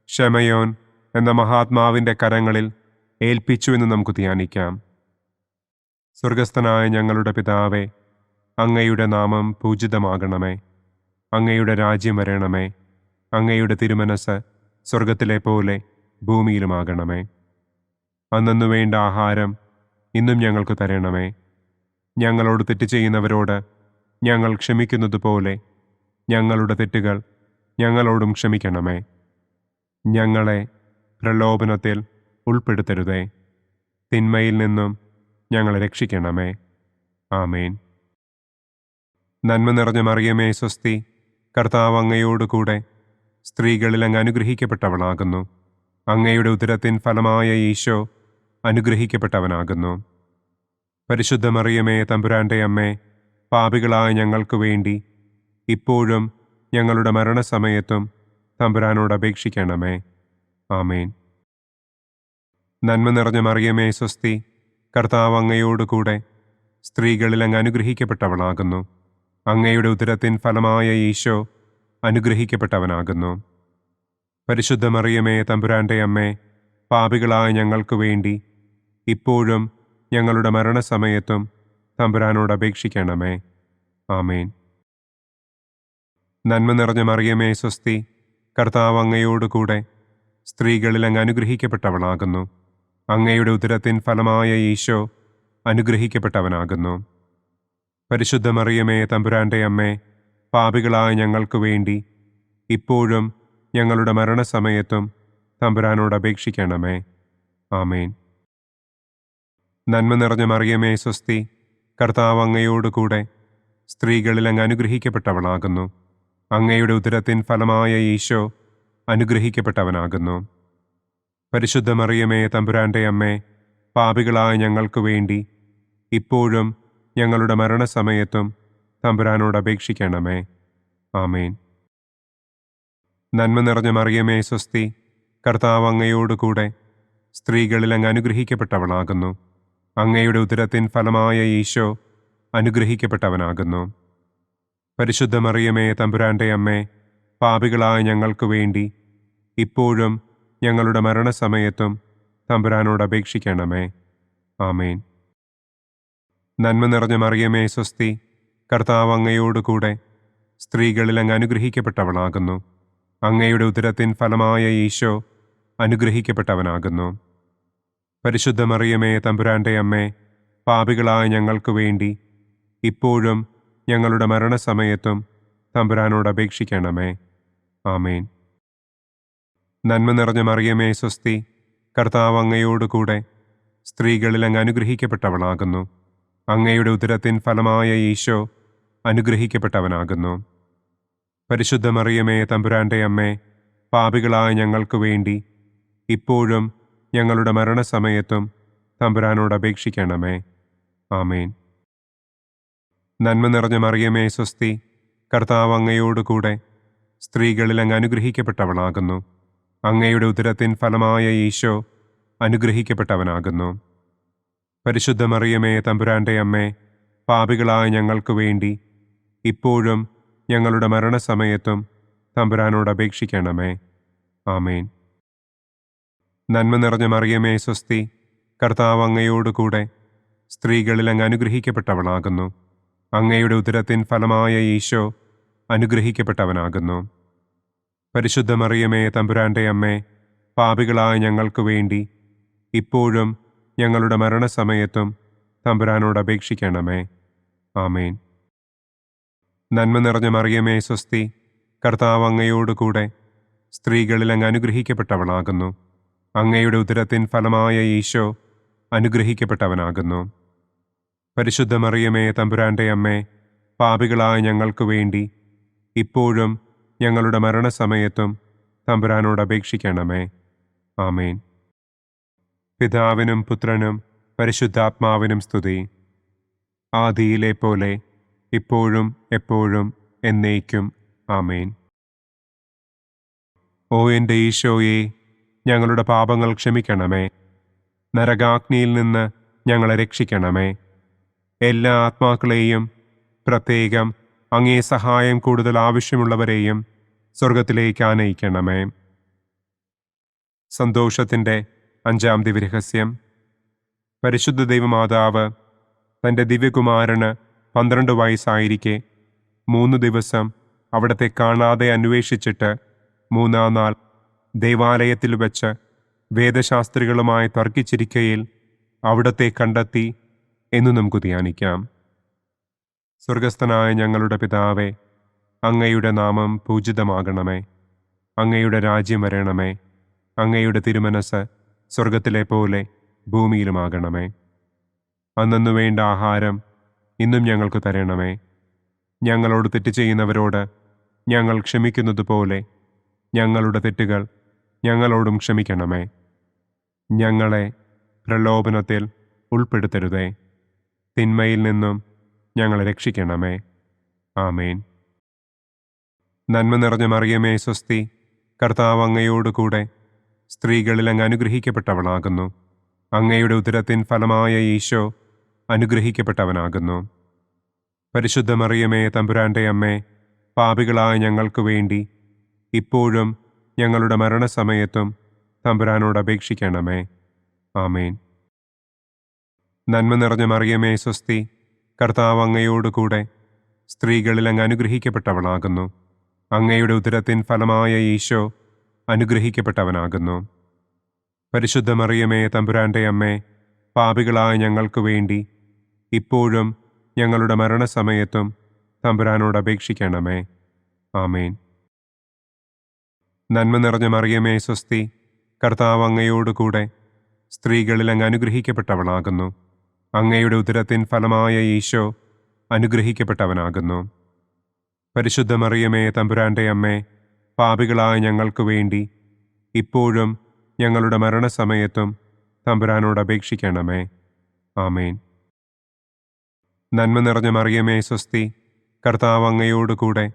ശമയോൻ എന്ന മഹാത്മാവിൻ്റെ കരങ്ങളിൽ ഏൽപ്പിച്ചു എന്ന് നമുക്ക് ധ്യാനിക്കാം. സ്വർഗസ്ഥനായ ഞങ്ങളുടെ പിതാവേ, അങ്ങയുടെ നാമം പൂജിതമാകണമേ. അങ്ങയുടെ രാജ്യം വരണമേ. അങ്ങയുടെ തിരുമനസ് സ്വർഗത്തിലെ പോലെ ഭൂമിയിലുമാകണമേ. അന്നന്നു വേണ്ട ആഹാരം ഇന്നും ഞങ്ങൾക്ക് തരണമേ. ഞങ്ങളോട് തെറ്റ് ചെയ്യുന്നവരോട് ഞങ്ങൾ ക്ഷമിക്കുന്നത് പോലെ ഞങ്ങളുടെ തെറ്റുകൾ ഞങ്ങളോടും ക്ഷമിക്കണമേ. ഞങ്ങളെ പ്രലോഭനത്തിൽ ഉൾപ്പെടുത്തരുതേ. തിന്മയിൽ നിന്നും ഞങ്ങളെ രക്ഷിക്കണമേ. ആമേൻ. നന്മ നിറഞ്ഞ മറിയമേ സ്വസ്തി, കർത്താവ് അങ്ങയോടുകൂടെ സ്ത്രീകളിൽ അങ്ങ് അനുഗ്രഹിക്കപ്പെട്ടവളാകുന്നു. അങ്ങയുടെ ഉദരത്തിൻ ഫലമായ ഈശോ അനുഗ്രഹിക്കപ്പെട്ടവനാകുന്നു. പരിശുദ്ധ മറിയമേ തമ്പുരാൻ്റെ അമ്മേ, പാപികളായ ഞങ്ങൾക്ക് വേണ്ടി ഇപ്പോഴും ഞങ്ങളുടെ മരണസമയത്തും തമ്പുരാനോട് അപേക്ഷിക്കണമേ. ആമേൻ. നന്മ നിറഞ്ഞ മറിയമേ സ്വസ്തി, കർത്താവ് അങ്ങയോടുകൂടെ സ്ത്രീകളിൽ അങ്ങ് അനുഗ്രഹിക്കപ്പെട്ടവളാകുന്നു. അങ്ങയുടെ ഉദരത്തിൻ ഫലമായ ഈശോ അനുഗ്രഹിക്കപ്പെട്ടവനാകുന്നു. പരിശുദ്ധ മറിയമേ തമ്പുരാൻ്റെ അമ്മേ, പാപികളായ ഞങ്ങൾക്ക് വേണ്ടി ഇപ്പോഴും ഞങ്ങളുടെ മരണസമയത്തും തമ്പുരാനോട് അപേക്ഷിക്കണമേ. ആമേൻ. നന്മ നിറഞ്ഞ മറിയമേ സ്വസ്തി, കർത്താവ് അങ്ങയോടുകൂടെ സ്ത്രീകളിൽ അങ്ങ് അനുഗ്രഹിക്കപ്പെട്ടവളാകുന്നു. അങ്ങയുടെ ഉദരത്തിൻ ഫലമായ ഈശോ അനുഗ്രഹിക്കപ്പെട്ടവനാകുന്നു. പരിശുദ്ധ മറിയമേ തമ്പുരാൻ്റെ അമ്മേ, പാപികളായ ഞങ്ങൾക്ക് വേണ്ടി ഇപ്പോഴും ഞങ്ങളുടെ മരണസമയത്തും തമ്പുരാനോട് അപേക്ഷിക്കണമേ. ആമേൻ. നന്മ നിറഞ്ഞ മറിയമേ സ്വസ്തി, കർത്താവ് അങ്ങയോടുകൂടെ സ്ത്രീകളിൽ അങ്ങ് അനുഗ്രഹിക്കപ്പെട്ടവളാകുന്നു. അങ്ങയുടെ ഉദരത്തിൻ ഫലമായ ഈശോ അനുഗ്രഹിക്കപ്പെട്ടവനാകുന്നു. പരിശുദ്ധ മറിയമേ തമ്പുരാൻ്റെ അമ്മേ, പാപികളായ ഞങ്ങൾക്ക് വേണ്ടി ഇപ്പോഴും ഞങ്ങളുടെ മരണസമയത്തും തമ്പുരാനോട് അപേക്ഷിക്കണമേ. ആമേൻ. നന്മ നിറഞ്ഞ മറിയമേ സ്വസ്തി, കർത്താവ് അങ്ങയോടുകൂടെ സ്ത്രീകളിൽ അങ്ങ് അനുഗ്രഹിക്കപ്പെട്ടവളാകുന്നു. അങ്ങയുടെ ഉദരത്തിൻ ഫലമായ ഈശോ അനുഗ്രഹിക്കപ്പെട്ടവനാകുന്നു. പരിശുദ്ധ മറിയമേ തമ്പുരാൻ്റെ അമ്മേ, പാപികളായ ഞങ്ങൾക്ക് വേണ്ടി ഇപ്പോഴും ഞങ്ങളുടെ മരണസമയത്തും തമ്പുരാനോട് അപേക്ഷിക്കണമേ. ആമേൻ. നന്മ നിറഞ്ഞ മറിയമേ സ്വസ്തി, കർത്താവ് അങ്ങയോടുകൂടെ സ്ത്രീകളിൽ അങ്ങ് അനുഗ്രഹിക്കപ്പെട്ടവളാകുന്നു. അങ്ങയുടെ ഉദരത്തിൻ ഫലമായ ഈശോ അനുഗ്രഹിക്കപ്പെട്ടവനാകുന്നു. പരിശുദ്ധ മറിയമേ തമ്പുരാൻ്റെ അമ്മേ, പാപികളായ ഞങ്ങൾക്ക് വേണ്ടി ഇപ്പോഴും ഞങ്ങളുടെ മരണസമയത്തും തമ്പുരാനോട് അപേക്ഷിക്കണമേ. ആമേൻ. നന്മ നിറഞ്ഞ മറിയമേ സ്വസ്തി, കർത്താവ് അങ്ങയോടുകൂടെ സ്ത്രീകളിൽ അങ്ങ് അനുഗ്രഹിക്കപ്പെട്ടവളാകുന്നു. അങ്ങയുടെ ഉദരത്തിൻ ഫലമായ ഈശോ അനുഗ്രഹിക്കപ്പെട്ടവനാകുന്നു. പരിശുദ്ധ മറിയമേ തമ്പുരാൻ്റെ അമ്മേ, പാപികളായ ഞങ്ങൾക്ക് വേണ്ടി ഇപ്പോഴും ഞങ്ങളുടെ മരണസമയത്തും തമ്പുരാനോട് അപേക്ഷിക്കണമേ. ആമേൻ. നന്മ നിറഞ്ഞ മറിയമേ സ്വസ്തി, കർത്താവ് അങ്ങയോടുകൂടെ സ്ത്രീകളിൽ അങ്ങ് അനുഗ്രഹിക്കപ്പെട്ടവളാകുന്നു. അങ്ങയുടെ ഉദരത്തിൻ ഫലമായ ഈശോ അനുഗ്രഹിക്കപ്പെട്ടവനാകുന്നു. പരിശുദ്ധ മറിയമേ തമ്പുരാൻ്റെ അമ്മേ, പാപികളായ ഞങ്ങൾക്ക് വേണ്ടി ഇപ്പോഴും ഞങ്ങളുടെ മരണസമയത്തും തമ്പുരാനോട് അപേക്ഷിക്കണമേ. ആമേൻ. നന്മ നിറഞ്ഞ മറിയമേ സ്വസ്തി, കർത്താവ് അങ്ങയോടുകൂടെ സ്ത്രീകളിൽ അങ്ങ് അനുഗ്രഹിക്കപ്പെട്ടവളാകുന്നു. അങ്ങയുടെ ഉദരത്തിൻ ഫലമായ ഈശോ അനുഗ്രഹിക്കപ്പെട്ടവനാകുന്നു. പരിശുദ്ധ മറിയമേ തമ്പുരാൻ്റെ അമ്മേ, പാപികളായ ഞങ്ങൾക്ക് വേണ്ടി ഇപ്പോഴും ഞങ്ങളുടെ മരണസമയത്തും തമ്പുരാനോട് അപേക്ഷിക്കണമേ. ആമേൻ. നന്മ നിറഞ്ഞ മറിയമേ സ്വസ്തി, കർത്താവ് അങ്ങയോടുകൂടെ സ്ത്രീകളിൽ അങ്ങ് അനുഗ്രഹിക്കപ്പെട്ടവളാകുന്നു. അങ്ങയുടെ ഉദരത്തിൻ ഫലമായ ഈശോ അനുഗ്രഹിക്കപ്പെട്ടവനാകുന്നു. പരിശുദ്ധ മറിയമേ തമ്പുരാന്റെ അമ്മേ, പാപികളായ ഞങ്ങൾക്ക് വേണ്ടി ഇപ്പോഴും ഞങ്ങളുടെ മരണസമയത്തും തമ്പുരാനോട് അപേക്ഷിക്കണമേ. ആമേൻ. പിതാവിനും പുത്രനും പരിശുദ്ധാത്മാവിനും സ്തുതി. ആദിയിലെ പോലെ ഇപ്പോഴും എപ്പോഴും എന്നേക്കും. ആമേൻ. ഓ എൻ്റെ ഈശോയെ, ഞങ്ങളുടെ പാപങ്ങൾ ക്ഷമിക്കണമേ. നരകാഗ്നിയിൽ നിന്ന് ഞങ്ങളെ രക്ഷിക്കണമേ. എല്ലാ ആത്മാക്കളെയും, പ്രത്യേകം അങ്ങേ സഹായം കൂടുതൽ ആവശ്യമുള്ളവരെയും സ്വർഗത്തിലേക്ക് ആനയിക്കണമേ. സന്തോഷത്തിൻ്റെ 5-ാം ദിവ്യരഹസ്യം. പരിശുദ്ധ ദൈവമാതാവ് തൻ്റെ ദിവ്യകുമാരന് 12 വയസ്സായിരിക്കെ 3 ദിവസം അവിടത്തെ കാണാതെ അന്വേഷിച്ചിട്ട് 3-ാം നാൾ ദേവാലയത്തിൽ വച്ച് വേദശാസ്ത്രികളുമായി തർക്കിച്ചിരിക്കയിൽ അവിടത്തെ കണ്ടെത്തി എന്ന് നമുക്ക് ധ്യാനിക്കാം. സ്വർഗസ്ഥനായ ഞങ്ങളുടെ പിതാവേ, അങ്ങയുടെ നാമം പൂജിതമാകണമേ. അങ്ങയുടെ രാജ്യം വരണമേ. അങ്ങയുടെ തിരുമനസ് സ്വർഗത്തിലെ പോലെ ഭൂമിയിലുമാകണമേ. അന്നന്നു വേണ്ട ആഹാരം ഇന്നും ഞങ്ങൾക്ക് തരണമേ. ഞങ്ങളോട് തെറ്റ് ചെയ്യുന്നവരോട് ഞങ്ങൾ ക്ഷമിക്കുന്നത് പോലെ ഞങ്ങളുടെ തെറ്റുകൾ ഞങ്ങളോടും ക്ഷമിക്കണമേ. ഞങ്ങളെ പ്രലോഭനത്തിൽ ഉൾപ്പെടുത്തരുതേ. തിന്മയിൽ നിന്നും ഞങ്ങളെ രക്ഷിക്കണമേ. ആമേൻ. നന്മ നിറഞ്ഞ മറിയമേ സ്വസ്തി, കർത്താവ് അങ്ങയോടുകൂടെ സ്ത്രീകളിൽ അങ്ങ് അനുഗ്രഹിക്കപ്പെട്ടവളാകുന്നു. അങ്ങയുടെ ഉദരത്തിൻ ഫലമായ ഈശോ അനുഗ്രഹിക്കപ്പെട്ടവനാകുന്നു. പരിശുദ്ധ മറിയമേ തമ്പുരാന്റെ അമ്മേ, പാപികളായ ഞങ്ങൾക്ക് വേണ്ടി ഇപ്പോഴും ഞങ്ങളുടെ മരണസമയത്തും തമ്പുരാനോട് അപേക്ഷിക്കണമേ. ആമേൻ. നന്മ നിറഞ്ഞ മറിയമേ സ്വസ്തി, കർത്താവ് അങ്ങയോടുകൂടെ സ്ത്രീകളിൽ അങ്ങ് അനുഗ്രഹിക്കപ്പെട്ടവളാകുന്നു. അങ്ങയുടെ ഉദരത്തിൻ ഫലമായ ഈശോ അനുഗ്രഹിക്കപ്പെട്ടവനാകുന്നു. പരിശുദ്ധ മറിയമേ തമ്പുരാന്റെ അമ്മേ, പാപികളായ ഞങ്ങൾക്ക് വേണ്ടി ഇപ്പോഴും ഞങ്ങളുടെ മരണസമയത്തും തമ്പുരാനോട് അപേക്ഷിക്കണമേ. ആമേൻ. നന്മ നിറഞ്ഞ മറിയമേ സ്വസ്തി, കർത്താവ് അങ്ങയോടുകൂടെ സ്ത്രീകളിൽ അങ്ങ് അനുഗ്രഹിക്കപ്പെട്ടവളാകുന്നു. അങ്ങയുടെ ഉദരത്തിൻ ഫലമായ ഈശോ അനുഗ്രഹിക്കപ്പെട്ടവനാകുന്നു. പരിശുദ്ധ മറിയമേ തമ്പുരാന്റെ അമ്മേ, പാപികളായ ഞങ്ങൾക്ക് വേണ്ടി ഇപ്പോഴും ഞങ്ങളുടെ മരണസമയത്തും തമ്പുരാനോട് അപേക്ഷിക്കണമേ. ആമേൻ. നന്മ നിറഞ്ഞ മറിയമേ സ്വസ്തി, കർത്താവ് അങ്ങയോടുകൂടെ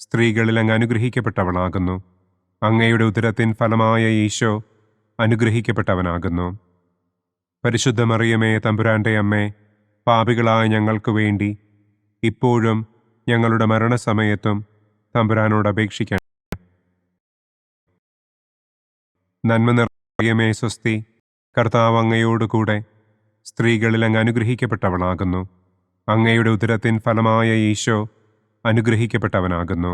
സ്ത്രീകളിൽ അങ്ങ് അനുഗ്രഹിക്കപ്പെട്ടവളാകുന്നു. അങ്ങയുടെ ഉദരത്തിൻ ഫലമായ ഈശോ അനുഗ്രഹിക്കപ്പെട്ടവനാകുന്നു. പരിശുദ്ധ മറിയമേ തമ്പുരാന്റെ അമ്മേ, പാപികളായ ഞങ്ങൾക്ക് വേണ്ടി ഇപ്പോഴും ഞങ്ങളുടെ മരണസമയത്തും തമ്പുരാനോട് അപേക്ഷിക്കണം. നന്മ നിറഞ്ഞ മറിയമേ സ്വസ്തി, കർത്താവ് അങ്ങയോടുകൂടെ സ്ത്രീകളിൽ അങ്ങ് അനുഗ്രഹിക്കപ്പെട്ടവളാകുന്നു. അങ്ങയുടെ ഉദരത്തിൻ ഫലമായ ഈശോ അനുഗ്രഹിക്കപ്പെട്ടവനാകുന്നു.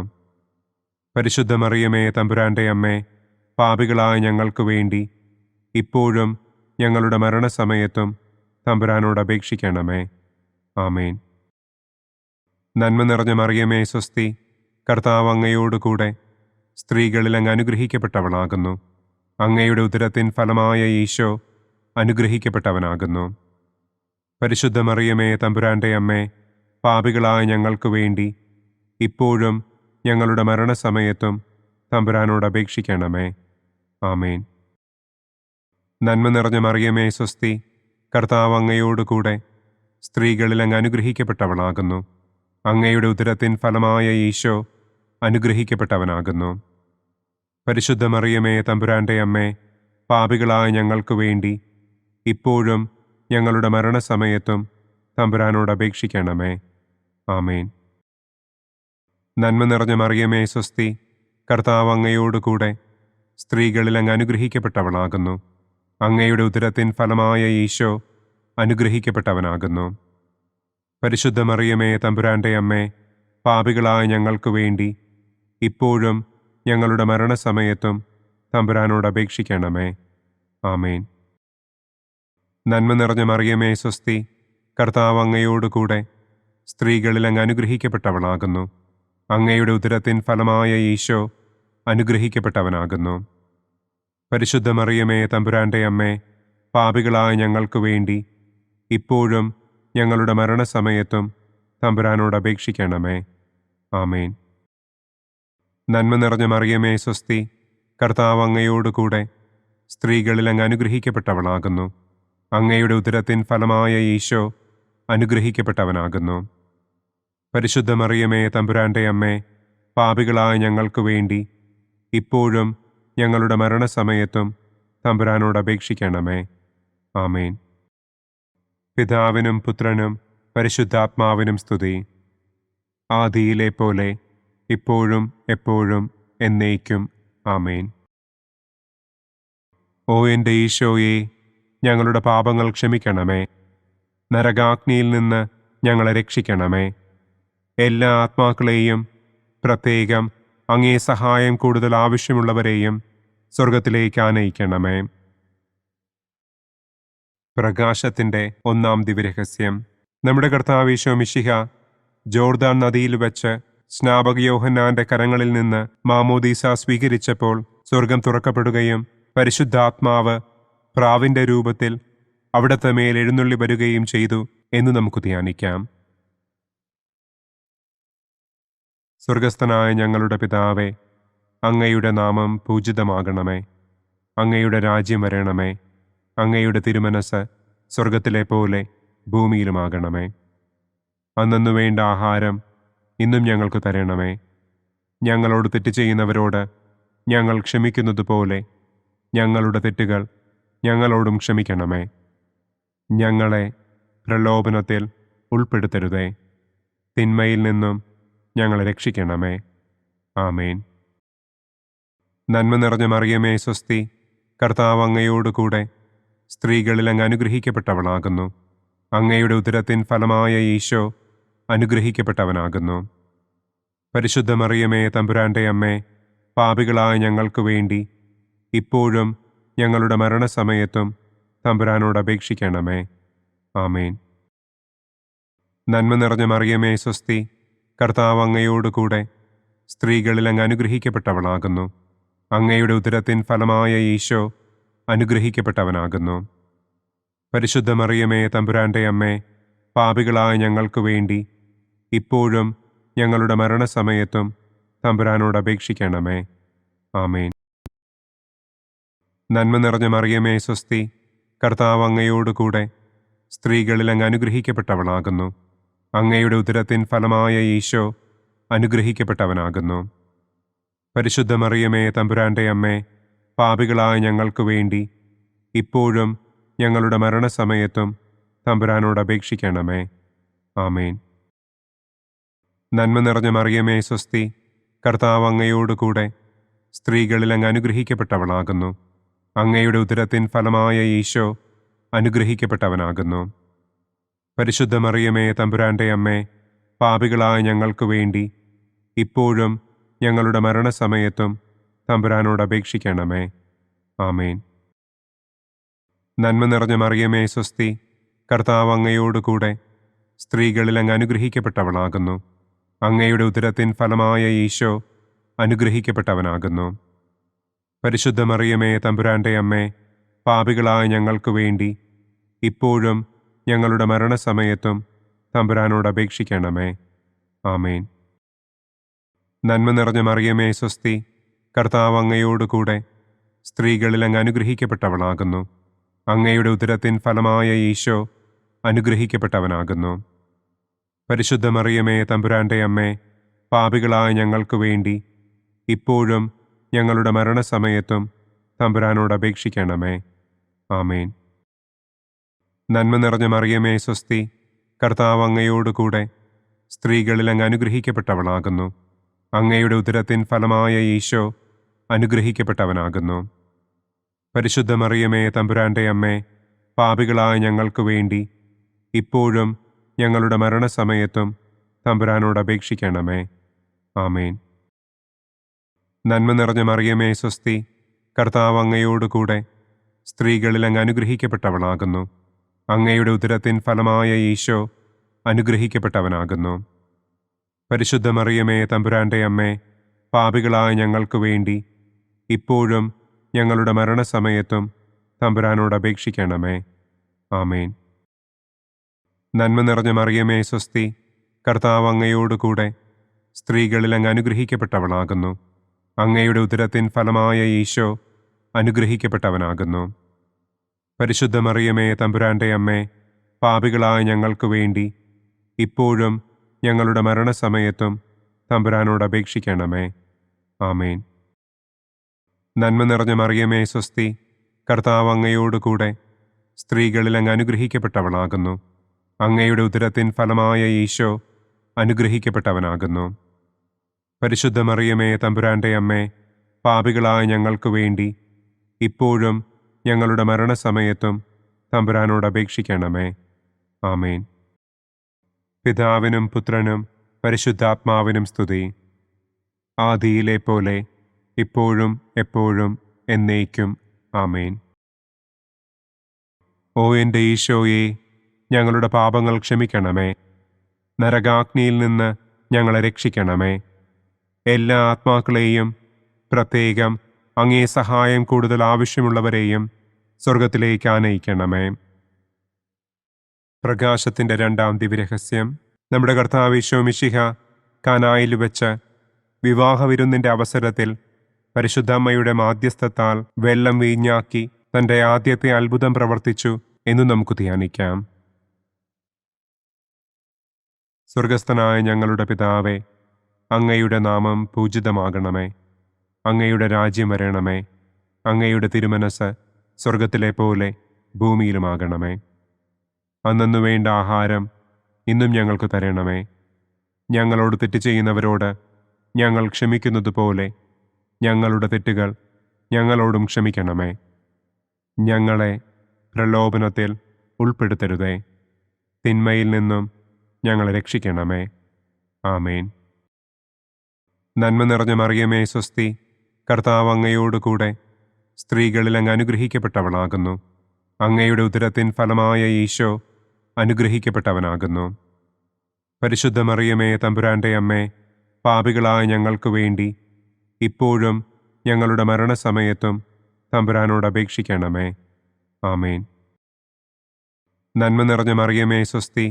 പരിശുദ്ധ മറിയമേ തമ്പുരാന്റെ അമ്മേ, പാപികളായ ഞങ്ങൾക്ക് വേണ്ടി ഇപ്പോഴും ഞങ്ങളുടെ മരണസമയത്തും തമ്പുരാനോട് അപേക്ഷിക്കണമേ. ആമേൻ. നന്മ നിറഞ്ഞ മറിയമേ സ്വസ്തി, കർത്താവ് അങ്ങയോടുകൂടെ സ്ത്രീകളിൽ അങ്ങ് അനുഗ്രഹിക്കപ്പെട്ടവളാകുന്നു. അങ്ങയുടെ ഉദരത്തിൻ ഫലമായ ഈശോ അനുഗ്രഹിക്കപ്പെട്ടവനാകുന്നു. പരിശുദ്ധ മറിയമേ തമ്പുരാന്റെ അമ്മേ, പാപികളായ ഞങ്ങൾക്ക് വേണ്ടി ഇപ്പോഴും ഞങ്ങളുടെ മരണസമയത്തും തമ്പുരാനോട് അപേക്ഷിക്കണമേ. ആമേൻ. നന്മ നിറഞ്ഞ മറിയമേ സ്വസ്തി, കർത്താവ് അങ്ങയോടുകൂടെ സ്ത്രീകളിൽ അങ്ങ് അനുഗ്രഹിക്കപ്പെട്ടവളാകുന്നു. അങ്ങയുടെ ഉദരത്തിൻ ഫലമായ ഈശോ അനുഗ്രഹിക്കപ്പെട്ടവനാകുന്നു. പരിശുദ്ധ മറിയമേ തമ്പുരാന്റെ അമ്മേ, പാപികളായ ഞങ്ങൾക്ക് വേണ്ടി ഇപ്പോഴും ഞങ്ങളുടെ മരണസമയത്തും തമ്പുരാനോട് അപേക്ഷിക്കണമേ. ആമേൻ. നന്മ നിറഞ്ഞ മറിയമേ സ്വസ്തി, കർത്താവ് അങ്ങയോടുകൂടെ സ്ത്രീകളിൽ അങ്ങ് അനുഗ്രഹിക്കപ്പെട്ടവളാകുന്നു. അങ്ങയുടെ ഉദരത്തിൻ ഫലമായ ഈശോ അനുഗ്രഹിക്കപ്പെട്ടവനാകുന്നു. പരിശുദ്ധ മറിയമേ തമ്പുരാന്റെ അമ്മേ, പാപികളായ ഞങ്ങൾക്ക് വേണ്ടി ഇപ്പോഴും ഞങ്ങളുടെ മരണസമയത്തും തമ്പുരാനോട് അപേക്ഷിക്കണമേ. ആമേൻ. നന്മ നിറഞ്ഞ മറിയമേ സ്വസ്തി, കർത്താവ് അങ്ങയോടുകൂടെ സ്ത്രീകളിൽ അങ്ങ് അനുഗ്രഹിക്കപ്പെട്ടവളാകുന്നു. അങ്ങയുടെ ഉദരത്തിൻ ഫലമായ ഈശോ അനുഗ്രഹിക്കപ്പെട്ടവനാകുന്നു. പരിശുദ്ധ മറിയമേ തമ്പുരാന്റെ അമ്മേ, പാപികളായ ഞങ്ങൾക്ക് വേണ്ടി ഇപ്പോഴും ഞങ്ങളുടെ മരണസമയത്തും തമ്പുരാനോട് അപേക്ഷിക്കണമേ. ആമേൻ. നന്മ നിറഞ്ഞ മറിയമേ സ്വസ്തി, കർത്താവ് അങ്ങയോടുകൂടെ സ്ത്രീകളിൽ അങ്ങ് അനുഗ്രഹിക്കപ്പെട്ടവളാകുന്നു. അങ്ങയുടെ ഉദരത്തിൻ ഫലമായ ഈശോ അനുഗ്രഹിക്കപ്പെട്ടവനാകുന്നു. പരിശുദ്ധ മറിയമേ തമ്പുരാൻ്റെ അമ്മേ, പാപികളായ ഞങ്ങൾക്ക് വേണ്ടി ഇപ്പോഴും ഞങ്ങളുടെ മരണസമയത്തും തമ്പുരാനോട് അപേക്ഷിക്കണമേ. ആമേൻ. പിതാവിനും പുത്രനും പരിശുദ്ധാത്മാവിനും സ്തുതി. ആദിയിലെ പോലെ ഇപ്പോഴും എപ്പോഴും എന്നേക്കും. ആമേൻ. ഓ എൻ്റെ ഈശോയെ, ഞങ്ങളുടെ പാപങ്ങൾ ക്ഷമിക്കണമേ. നരകാഗ്നിയിൽ നിന്ന് ഞങ്ങളെ രക്ഷിക്കണമേ. എല്ലാ ആത്മാക്കളെയും, പ്രത്യേകം അങ്ങേ സഹായം കൂടുതൽ ആവശ്യമുള്ളവരെയും സ്വർഗത്തിലേക്ക് ആനയിക്കണമേ. പ്രകാശത്തിൻ്റെ ഒന്നാം ദിവ്യരഹസ്യം. നമ്മുടെ കർത്താവ് ഈശോ മിശിഹ ജോർദാൻ നദിയിൽ വെച്ച് സ്നാപക യോഹന്നാന്റെ കരങ്ങളിൽ നിന്ന് മാമോദീസ സ്വീകരിച്ചപ്പോൾ സ്വർഗം തുറക്കപ്പെടുകയും പരിശുദ്ധാത്മാവ് പ്രാവിന്റെ രൂപത്തിൽ അവിടത്തെ മേൽ എഴുന്നള്ളി വരികയും ചെയ്തു എന്ന് നമുക്ക് ധ്യാനിക്കാം. സ്വർഗസ്ഥനായ ഞങ്ങളുടെ പിതാവേ, അങ്ങയുടെ നാമം പൂജിതമാകണമേ. അങ്ങയുടെ രാജ്യം വരണമേ. അങ്ങയുടെ തിരുമനസ് സ്വർഗത്തിലെ പോലെ ഭൂമിയിലുമാകണമേ. അന്നന്നു വേണ്ട ആഹാരം ഇന്നും ഞങ്ങൾക്ക് തരണമേ. ഞങ്ങളോട് തെറ്റ് ചെയ്യുന്നവരോട് ഞങ്ങൾ ക്ഷമിക്കുന്നത് പോലെ ഞങ്ങളുടെ തെറ്റുകൾ ഞങ്ങളോടും ക്ഷമിക്കണമേ. ഞങ്ങളെ പ്രലോഭനത്തിൽ ഉൾപ്പെടുത്തരുതേ, തിന്മയിൽ നിന്നും ഞങ്ങളെ രക്ഷിക്കണമേ. ആമേൻ. നന്മ നിറഞ്ഞ മറിയമേ സ്വസ്തി, കർത്താവ് അങ്ങയോടുകൂടെ സ്ത്രീകളിൽ അങ്ങ് അനുഗ്രഹിക്കപ്പെട്ടവളാകുന്നു. അങ്ങയുടെ ഉദരത്തിൻ ഫലമായ ഈശോ അനുഗ്രഹിക്കപ്പെട്ടവനാകുന്നു. പരിശുദ്ധ മറിയമേ തമ്പുരാൻ്റെ അമ്മേ, പാപികളായ ഞങ്ങൾക്ക് വേണ്ടി ഇപ്പോഴും ഞങ്ങളുടെ മരണസമയത്തും തമ്പുരാനോട് അപേക്ഷിക്കണമേ. ആമേൻ. നന്മ നിറഞ്ഞ മറിയമേ സ്വസ്തി, കർത്താവ് അങ്ങയോടുകൂടെ സ്ത്രീകളിൽ അങ്ങ് അനുഗ്രഹിക്കപ്പെട്ടവളാകുന്നു. അങ്ങയുടെ ഉദരത്തിൻ ഫലമായ ഈശോ അനുഗ്രഹിക്കപ്പെട്ടവനാകുന്നു. പരിശുദ്ധ മറിയമേ തമ്പുരാൻ്റെ അമ്മേ, പാപികളായ ഞങ്ങൾക്ക് വേണ്ടി ഇപ്പോഴും ഞങ്ങളുടെ മരണസമയത്തും തമ്പുരാനോട് അപേക്ഷിക്കണമേ. ആമേൻ. നന്മ നിറഞ്ഞ മറിയമേ സ്വസ്തി, കർത്താവ് അങ്ങയോടുകൂടെ സ്ത്രീകളിൽ അങ്ങ് അനുഗ്രഹിക്കപ്പെട്ടവളാകുന്നു. അങ്ങയുടെ ഉദരത്തിൻ ഫലമായ ഈശോ അനുഗ്രഹിക്കപ്പെട്ടവനാകുന്നു. പരിശുദ്ധ മറിയമേ തമ്പുരാൻ്റെ അമ്മേ, പാപികളായ ഞങ്ങൾക്ക് വേണ്ടി ഇപ്പോഴും ഞങ്ങളുടെ മരണസമയത്തും തമ്പുരാനോട് അപേക്ഷിക്കണമേ. ആമേൻ. നന്മ നിറഞ്ഞ മറിയമേ സ്വസ്തി, കർത്താവ് അങ്ങയോടുകൂടെ സ്ത്രീകളിൽ അങ്ങ് അനുഗ്രഹിക്കപ്പെട്ടവളാകുന്നു. അങ്ങയുടെ ഉദരത്തിൻ ഫലമായ ഈശോ അനുഗ്രഹിക്കപ്പെട്ടവനാകുന്നു. പരിശുദ്ധ മറിയമേ തമ്പുരാൻ്റെ അമ്മേ, പാപികളായ ഞങ്ങൾക്ക് വേണ്ടി ഇപ്പോഴും ഞങ്ങളുടെ മരണസമയത്തും തമ്പുരാനോട് അപേക്ഷിക്കണമേ. ആമേൻ. നന്മ നിറഞ്ഞ മറിയമേ സ്വസ്തി, കർത്താവ് അങ്ങയോടുകൂടെ സ്ത്രീകളിൽ അങ്ങ് അനുഗ്രഹിക്കപ്പെട്ടവളാകുന്നു. അങ്ങയുടെ ഉദരത്തിൻ ഫലമായ ഈശോ അനുഗ്രഹിക്കപ്പെട്ടവനാകുന്നു. പരിശുദ്ധ മറിയമേ തമ്പുരാൻ്റെ അമ്മേ, പാപികളായ ഞങ്ങൾക്ക് വേണ്ടി ഇപ്പോഴും ഞങ്ങളുടെ മരണസമയത്തും തമ്പുരാനോട് അപേക്ഷിക്കണമേ. ആമേൻ. നന്മ നിറഞ്ഞ മറിയമേ സ്വസ്തി, കർത്താവ് അങ്ങയോടുകൂടെ സ്ത്രീകളിൽ അങ്ങ് അനുഗ്രഹിക്കപ്പെട്ടവളാകുന്നു. അങ്ങയുടെ ഉദരത്തിൻ ഫലമായ ഈശോ അനുഗ്രഹിക്കപ്പെട്ടവനാകുന്നു. പരിശുദ്ധ മറിയമേ തമ്പുരാൻ്റെ അമ്മേ, പാപികളായ ഞങ്ങൾക്ക് വേണ്ടി ഇപ്പോഴും ഞങ്ങളുടെ മരണസമയത്തും തമ്പുരാനോട് അപേക്ഷിക്കണമേ. ആമേൻ. നന്മ നിറഞ്ഞ മറിയമേ സ്വസ്തി, കർത്താവ് അങ്ങയോടുകൂടെ സ്ത്രീകളിൽ അങ്ങ് അനുഗ്രഹിക്കപ്പെട്ടവളാകുന്നു. അങ്ങയുടെ ഉദരത്തിൻ ഫലമായ ഈശോ അനുഗ്രഹിക്കപ്പെട്ടവനാകുന്നു. പരിശുദ്ധ മറിയമേ തമ്പുരാൻ്റെ അമ്മേ, പാപികളായ ഞങ്ങൾക്ക് വേണ്ടി ഇപ്പോഴും ഞങ്ങളുടെ മരണസമയത്തും തമ്പുരാനോട് അപേക്ഷിക്കണമേ. ആമേൻ. നന്മ നിറഞ്ഞ മറിയമേ സ്വസ്തി, കർത്താവ് അങ്ങയോടുകൂടെ സ്ത്രീകളിൽ അങ്ങ് അനുഗ്രഹിക്കപ്പെട്ടവളാകുന്നു. അങ്ങയുടെ ഉദരത്തിൻ ഫലമായ ഈശോ അനുഗ്രഹിക്കപ്പെട്ടവനാകുന്നു. പരിശുദ്ധ മറിയമേ തമ്പുരാൻ്റെ അമ്മേ, പാപികളായ ഞങ്ങൾക്ക് വേണ്ടി ഇപ്പോഴും ഞങ്ങളുടെ മരണസമയത്തും തമ്പുരാനോട് അപേക്ഷിക്കണമേ. ആമേൻ. നന്മ നിറഞ്ഞ മറിയമേ സ്വസ്തി, കർത്താവ് അങ്ങയോടുകൂടെ സ്ത്രീകളിൽ അങ്ങ് അനുഗ്രഹിക്കപ്പെട്ടവളാകുന്നു. അങ്ങയുടെ ഉദരത്തിൻ ഫലമായ ഈശോ അനുഗ്രഹിക്കപ്പെട്ടവനാകുന്നു. പരിശുദ്ധ മറിയമേ തമ്പുരാന്റെ അമ്മേ, പാപികളായ ഞങ്ങൾക്ക് വേണ്ടി ഇപ്പോഴും ഞങ്ങളുടെ മരണസമയത്തും തമ്പുരാനോട് അപേക്ഷിക്കണമേ. ആമേൻ. നന്മ നിറഞ്ഞ മറിയമേ സ്വസ്തി, കർത്താവ് അങ്ങയോടുകൂടെ സ്ത്രീകളിൽ അങ്ങ് അനുഗ്രഹിക്കപ്പെട്ടവളാകുന്നു. അങ്ങയുടെ ഉദരത്തിൻ ഫലമായ ഈശോ അനുഗ്രഹിക്കപ്പെട്ടവനാകുന്നു. പരിശുദ്ധ മറിയമേ തമ്പുരാന്റെ അമ്മേ, പാപികളായ ഞങ്ങൾക്ക് വേണ്ടി ഇപ്പോഴും ഞങ്ങളുടെ മരണസമയത്തും തമ്പുരാനോട് അപേക്ഷിക്കണമേ. ആമേൻ. പിതാവിനും പുത്രനും പരിശുദ്ധാത്മാവിനും സ്തുതി. ആദിയിലെ പോലെ ഇപ്പോഴും എപ്പോഴും എന്നേക്കും. ആമേൻ. ഓ എൻ്റെ ഈശോയെ, ഞങ്ങളുടെ പാപങ്ങൾ ക്ഷമിക്കണമേ. നരകാഗ്നിയിൽ നിന്ന് ഞങ്ങളെ രക്ഷിക്കണമേ. എല്ലാ ആത്മാക്കളെയും, പ്രത്യേകം അങ്ങേ സഹായം കൂടുതൽ ആവശ്യമുള്ളവരെയും സ്വർഗത്തിലേക്ക് ആനയിക്കണമേ. പ്രകാശത്തിൻ്റെ രണ്ടാം ദിവ്യരഹസ്യം. നമ്മുടെ കർത്താവ് ഈശോ മിശിഹ കാനായിൽ വെച്ച് വിവാഹവിരുന്നിൻ്റെ അവസരത്തിൽ പരിശുദ്ധമ്മയുടെ മാധ്യസ്ഥത്താൽ വെള്ളം വീഞ്ഞാക്കി തൻ്റെ ആദ്യത്തെ അത്ഭുതം പ്രവർത്തിച്ചു എന്ന് നമുക്ക് ധ്യാനിക്കാം. സ്വർഗസ്ഥനായ ഞങ്ങളുടെ പിതാവേ, അങ്ങയുടെ നാമം പൂജിതമാകണമേ. അങ്ങയുടെ രാജ്യം വരണമേ. അങ്ങയുടെ തിരുമനസ് സ്വർഗത്തിലെ പോലെ ഭൂമിയിലുമാകണമേ. അന്നന്നു വേണ്ട ആഹാരം ഇന്നും ഞങ്ങൾക്ക് തരണമേ. ഞങ്ങളോട് തെറ്റ് ചെയ്യുന്നവരോട് ഞങ്ങൾ ക്ഷമിക്കുന്നത് പോലെ ഞങ്ങളുടെ തെറ്റുകൾ ഞങ്ങളോടും ക്ഷമിക്കണമേ. ഞങ്ങളെ പ്രലോഭനത്തിൽ ഉൾപ്പെടുത്തരുതേ. തിന്മയിൽ നിന്നും ഞങ്ങളെ രക്ഷിക്കണമേ. ആമേൻ. നന്മ നിറഞ്ഞ മറിയമേ സ്വസ്തി, കർത്താവ് അങ്ങയോടുകൂടെ സ്ത്രീകളിൽ അങ്ങ് അനുഗ്രഹിക്കപ്പെട്ടവളാകുന്നു. അങ്ങയുടെ ഉദരത്തിൻ ഫലമായ ഈശോ അനുഗ്രഹിക്കപ്പെട്ടവനാകുന്നു. പരിശുദ്ധ മറിയമേ തമ്പുരാന്റെ അമ്മേ, പാപികളായ ഞങ്ങൾക്ക് വേണ്ടി ഇപ്പോഴും ഞങ്ങളുടെ മരണസമയത്തും തമ്പുരാനോട് അപേക്ഷിക്കണമേ. ആമേൻ. നന്മ നിറഞ്ഞ മറിയമേ സ്വസ്തി,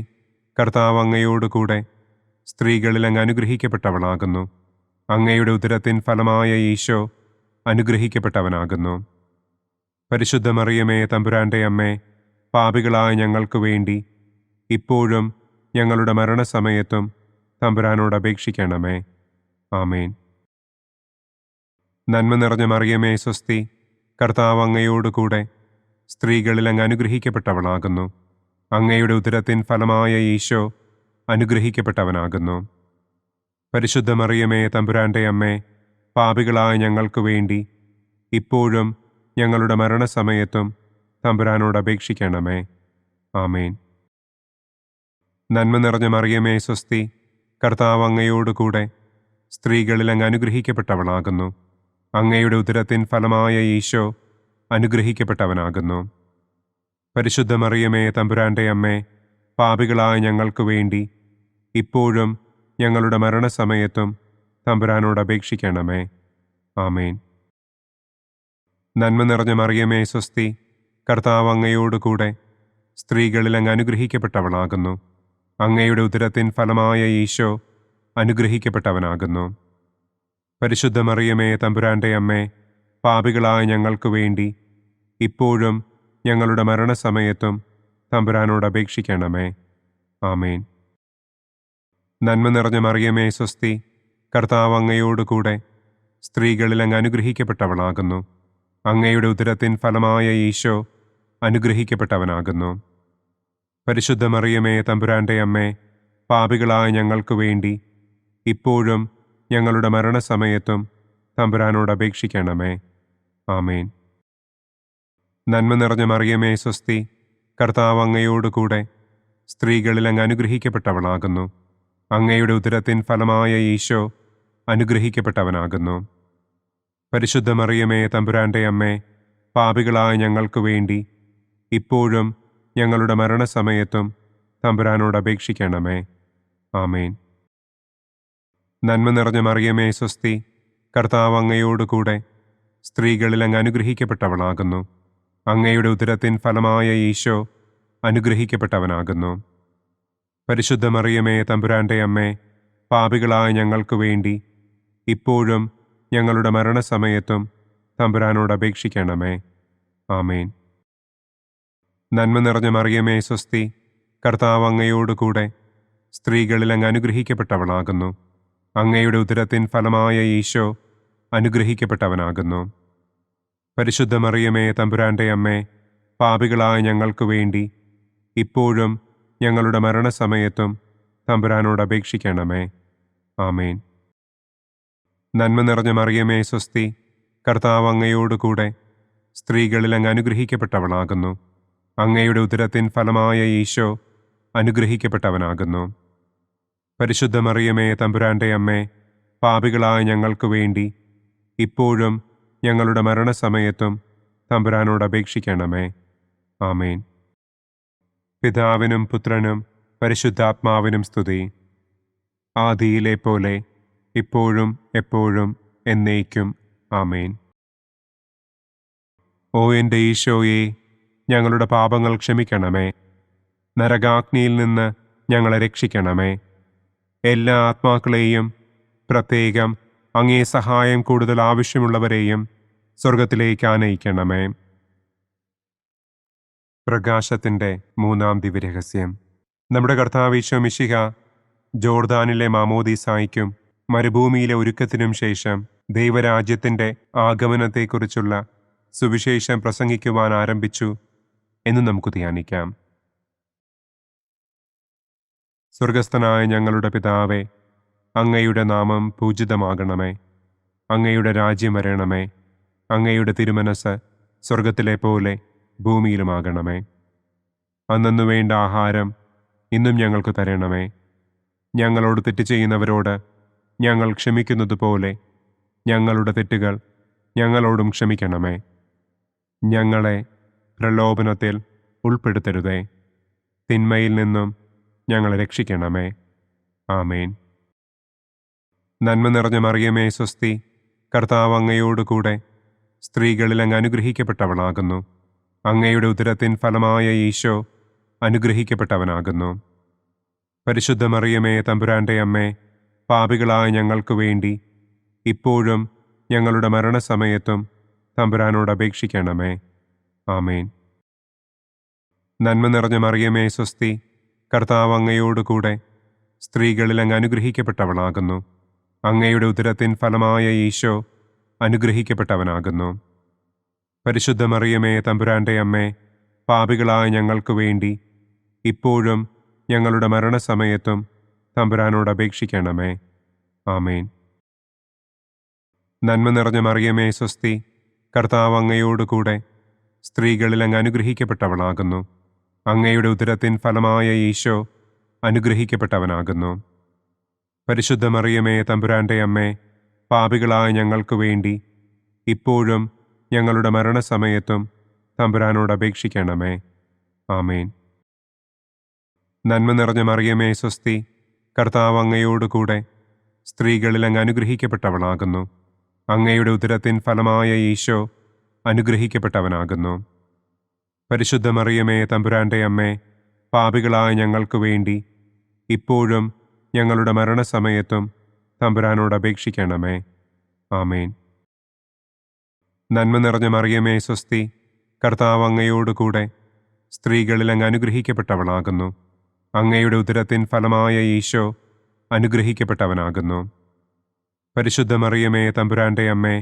കർത്താവ് അങ്ങയോടുകൂടെ സ്ത്രീകളിൽ അങ്ങ് അനുഗ്രഹിക്കപ്പെട്ടവളാകുന്നു. അങ്ങയുടെ ഉദരത്തിൻ ഫലമായ ഈശോ അനുഗ്രഹിക്കപ്പെട്ടവനാകുന്നു. പരിശുദ്ധ മറിയമേ തമ്പുരാന്റെ അമ്മേ, പാപികളായ ഞങ്ങൾക്ക് വേണ്ടി ഇപ്പോഴും ഞങ്ങളുടെ മരണസമയത്തും തമ്പുരാനോട് അപേക്ഷിക്കണമേ. ആമേൻ. നന്മ നിറഞ്ഞ മറിയമേ സ്വസ്തി, കർത്താവ് അങ്ങയോടുകൂടെ സ്ത്രീകളിൽ അങ്ങ് അനുഗ്രഹിക്കപ്പെട്ടവളാകുന്നു. അങ്ങയുടെ ഉദരത്തിൻ ഫലമായ ഈശോ അനുഗ്രഹിക്കപ്പെട്ടവനാകുന്നു. പരിശുദ്ധ മറിയമേ തമ്പുരാന്റെ അമ്മേ, പാപികളായ ഞങ്ങൾക്ക് വേണ്ടി ഇപ്പോഴും ഞങ്ങളുടെ മരണസമയത്തും തമ്പുരാനോട് അപേക്ഷിക്കണമേ. ആമേൻ. നന്മ നിറഞ്ഞ മറിയമേ സ്വസ്തി, കർത്താവ് അങ്ങയോടുകൂടെ സ്ത്രീകളിൽ അങ്ങ് അനുഗ്രഹിക്കപ്പെട്ടവളാകുന്നു. അങ്ങയുടെ ഉദരത്തിൻ ഫലമായ ഈശോ അനുഗ്രഹിക്കപ്പെട്ടവനാകുന്നു. പരിശുദ്ധ മറിയമേ തമ്പുരാന്റെ അമ്മേ, പാപികളായ ഞങ്ങൾക്ക് വേണ്ടി ഇപ്പോഴും ഞങ്ങളുടെ മരണസമയത്തും തമ്പുരാനോട് അപേക്ഷിക്കണമേ. ആമേൻ. നന്മ നിറഞ്ഞ മറിയമേ സ്വസ്തി, കർത്താവ് അങ്ങയോടുകൂടെ സ്ത്രീകളിൽ അങ്ങ് അനുഗ്രഹിക്കപ്പെട്ടവളാകുന്നു. അങ്ങയുടെ ഉദരത്തിൻ ഫലമായ ഈശോ അനുഗ്രഹിക്കപ്പെട്ടവനാകുന്നു. പരിശുദ്ധ മറിയമേ തമ്പുരാന്റെ അമ്മേ, പാപികളായ ഞങ്ങൾക്ക് വേണ്ടി ഇപ്പോഴും ഞങ്ങളുടെ മരണസമയത്തും തമ്പുരാനോട് അപേക്ഷിക്കണമേ. ആമേൻ. നന്മ നിറഞ്ഞ മറിയമേ സ്വസ്തി, കർത്താവ് അങ്ങയോടുകൂടെ സ്ത്രീകളിൽ അങ്ങ് അനുഗ്രഹിക്കപ്പെട്ടവളാകുന്നു. അങ്ങയുടെ ഉദരത്തിൻ ഫലമായ ഈശോ അനുഗ്രഹിക്കപ്പെട്ടവനാകുന്നു. പരിശുദ്ധ മറിയമേ തമ്പുരാന്റെ അമ്മേ, പാപികളായ ഞങ്ങൾക്ക് വേണ്ടി ഇപ്പോഴും ഞങ്ങളുടെ മരണസമയത്തും തമ്പുരാനോട് അപേക്ഷിക്കണമേ. ആമേൻ. നന്മ നിറഞ്ഞ മറിയമേ സ്വസ്തി, കർത്താവ് അങ്ങയോടുകൂടെ സ്ത്രീകളിൽ അങ്ങ് അനുഗ്രഹിക്കപ്പെട്ടവളാകുന്നു. അങ്ങയുടെ ഉദരത്തിൻ ഫലമായ ഈശോ അനുഗ്രഹിക്കപ്പെട്ടവനാകുന്നു. പരിശുദ്ധ മറിയമേ തമ്പുരാന്റെ അമ്മേ, പാപികളായ ഞങ്ങൾക്ക് വേണ്ടി ഇപ്പോഴും ഞങ്ങളുടെ മരണസമയത്തും തമ്പുരാനോട് അപേക്ഷിക്കണമേ. ആമേൻ. നന്മ നിറഞ്ഞ മറിയമേ സ്വസ്തി, കർത്താവ് അങ്ങയോടുകൂടെ സ്ത്രീകളിൽ അങ്ങ് അനുഗ്രഹിക്കപ്പെട്ടവളാകുന്നു. അങ്ങയുടെ ഉദരത്തിൻ ഫലമായ ഈശോ അനുഗ്രഹിക്കപ്പെട്ടവനാകുന്നു. പരിശുദ്ധ മറിയമേ തമ്പുരാന്റെ അമ്മേ, പാപികളായ ഞങ്ങൾക്ക് വേണ്ടി ഇപ്പോഴും ഞങ്ങളുടെ മരണസമയത്തും തമ്പുരാനോട് അപേക്ഷിക്കണമേ. ആമേൻ. നന്മ നിറഞ്ഞ മറിയമേ സ്വസ്തി, കർത്താവ് അങ്ങയോടുകൂടെ സ്ത്രീകളിൽ അങ്ങ് അനുഗ്രഹിക്കപ്പെട്ടവളാകുന്നു. അങ്ങയുടെ ഉദരത്തിൻ ഫലമായ ഈശോ അനുഗ്രഹിക്കപ്പെട്ടവനാകുന്നു. പരിശുദ്ധ മറിയമേ തമ്പുരാന്റെ അമ്മേ, പാപികളായ ഞങ്ങൾക്ക് വേണ്ടി ഇപ്പോഴും ഞങ്ങളുടെ മരണസമയത്തും തമ്പുരാനോട് അപേക്ഷിക്കണമേ. ആമേൻ. നന്മ നിറഞ്ഞ മറിയമേ സ്വസ്തി, കർത്താവ് അങ്ങയോടുകൂടെ സ്ത്രീകളിൽ അങ്ങ് അനുഗ്രഹിക്കപ്പെട്ടവളാകുന്നു. അങ്ങയുടെ ഉദരത്തിൻ ഫലമായ ഈശോ അനുഗ്രഹിക്കപ്പെട്ടവനാകുന്നു. പരിശുദ്ധ മറിയമേ തമ്പുരാന്റെ അമ്മേ, പാപികളായ ഞങ്ങൾക്ക് വേണ്ടി ഇപ്പോഴും ഞങ്ങളുടെ മരണസമയത്തും തമ്പുരാനോട് അപേക്ഷിക്കണമേ. ആമേൻ. പിതാവിനും പുത്രനും പരിശുദ്ധാത്മാവിനും സ്തുതി. ആദിയിലെ പോലെ ഇപ്പോഴും എപ്പോഴും എന്നേക്കും. ആമേൻ. ഓ എൻ്റെ ഈശോയെ, ഞങ്ങളുടെ പാപങ്ങൾ ക്ഷമിക്കണമേ. നരകാഗ്നിയിൽ നിന്ന് ഞങ്ങളെ രക്ഷിക്കണമേ. എല്ലാ ആത്മാക്കളെയും, പ്രത്യേകം അങ്ങേ സഹായം കൂടുതൽ ആവശ്യമുള്ളവരെയും സ്വർഗത്തിലേക്ക് ആനയിക്കണമേ. പ്രകാശത്തിൻ്റെ മൂന്നാം ദിവ്യരഹസ്യം. നമ്മുടെ കർത്താവ് ഈശോ മിശിഹ ജോർദാനിലെ മാമോദീസായ്ക്കും മരുഭൂമിയിലെ ഒരുക്കത്തിനും ശേഷം ദൈവരാജ്യത്തിൻ്റെ ആഗമനത്തെക്കുറിച്ചുള്ള സുവിശേഷം പ്രസംഗിക്കുവാൻ ആരംഭിച്ചു എന്ന് നമുക്ക് ധ്യാനിക്കാം. സ്വർഗസ്ഥനായ ഞങ്ങളുടെ പിതാവേ, അങ്ങയുടെ നാമം പൂജിതമാകണമേ. അങ്ങയുടെ രാജ്യം വരണമേ. അങ്ങയുടെ തിരുമനസ് സ്വർഗത്തിലെ പോലെ ഭൂമിയിലുമാകണമേ. അന്നന്നു വേണ്ട ആഹാരം ഇന്നും ഞങ്ങൾക്ക് തരണമേ. ഞങ്ങളോട് തെറ്റ് ചെയ്യുന്നവരോട് ഞങ്ങൾ ക്ഷമിക്കുന്നതുപോലെ ഞങ്ങളുടെ തെറ്റുകൾ ഞങ്ങളോടും ക്ഷമിക്കണമേ. ഞങ്ങളെ പ്രലോഭനത്തിൽ ഉൾപ്പെടുത്തരുതേ. തിന്മയിൽ നിന്നും ഞങ്ങളെ രക്ഷിക്കണമേ. ആമേൻ. നന്മ നിറഞ്ഞ മറിയമേ സ്വസ്തി, കർത്താവ് അങ്ങയോടുകൂടെ സ്ത്രീകളിൽ അങ്ങ് അനുഗ്രഹിക്കപ്പെട്ടവളാകുന്നു. അങ്ങയുടെ ഉദരത്തിൻ ഫലമായ ഈശോ അനുഗ്രഹിക്കപ്പെട്ടവനാകുന്നു. പരിശുദ്ധ മറിയമേ തമ്പുരാന്റെ അമ്മേ, പാപികളായ ഞങ്ങൾക്ക് വേണ്ടി ഇപ്പോഴും ഞങ്ങളുടെ മരണസമയത്തും തമ്പുരാനോട് അപേക്ഷിക്കണമേ. ആമേൻ. നന്മ നിറഞ്ഞ മറിയമേ സ്വസ്തി, കർത്താവ് അങ്ങയോടുകൂടെ സ്ത്രീകളിൽ അങ്ങ് അനുഗ്രഹിക്കപ്പെട്ടവളാകുന്നു. അങ്ങയുടെ ഉദരത്തിൻ ഫലമായ ഈശോ അനുഗ്രഹിക്കപ്പെട്ടവനാകുന്നു. പരിശുദ്ധ മറിയമേ തമ്പുരാന്റെ അമ്മേ, പാപികളായ ഞങ്ങൾക്ക് വേണ്ടി ഇപ്പോഴും ഞങ്ങളുടെ മരണസമയത്തും തമ്പുരാനോട് അപേക്ഷിക്കണമേ. ആമേൻ. നന്മ നിറഞ്ഞ മറിയമേ സ്വസ്തി, കർത്താവ് അങ്ങയോടുകൂടെ സ്ത്രീകളിൽ അങ്ങ് അനുഗ്രഹിക്കപ്പെട്ടവളാകുന്നു. അങ്ങയുടെ ഉദരത്തിൻ ഫലമായ ഈശോ അനുഗ്രഹിക്കപ്പെട്ടവനാകുന്നു. പരിശുദ്ധ മറിയമേ തമ്പുരാന്റെ അമ്മേ, പാപികളായ ഞങ്ങൾക്ക് വേണ്ടി ഇപ്പോഴും ഞങ്ങളുടെ മരണസമയത്തും തമ്പുരാനോട് അപേക്ഷിക്കണമേ. ആമേൻ. നന്മ നിറഞ്ഞ മറിയമേ സ്വസ്തി, കർത്താവ് അങ്ങയോടുകൂടെ സ്ത്രീകളിൽ അങ്ങ് അനുഗ്രഹിക്കപ്പെട്ടവളാകുന്നു. അങ്ങയുടെ ഉദരത്തിൻ ഫലമായ ഈശോ അനുഗ്രഹിക്കപ്പെട്ടവനാകുന്നു. പരിശുദ്ധ മറിയമേ തമ്പുരാന്റെ അമ്മേ, പാപികളായ ഞങ്ങൾക്ക് വേണ്ടി ഇപ്പോഴും ഞങ്ങളുടെ മരണസമയത്തും തമ്പുരാനോട് അപേക്ഷിക്കണമേ. ആമേൻ. നന്മ നിറഞ്ഞ മറിയമേ സ്വസ്തി, കർത്താവ് അങ്ങയോടുകൂടെ സ്ത്രീകളിൽ അങ്ങ് അനുഗ്രഹിക്കപ്പെട്ടവളാകുന്നു. അങ്ങയുടെ ഉദരത്തിൻ ഫലമായ ഈശോ അനുഗ്രഹിക്കപ്പെട്ടവനാകുന്നു. പരിശുദ്ധ മറിയമേ തമ്പുരാന്റെ അമ്മേ,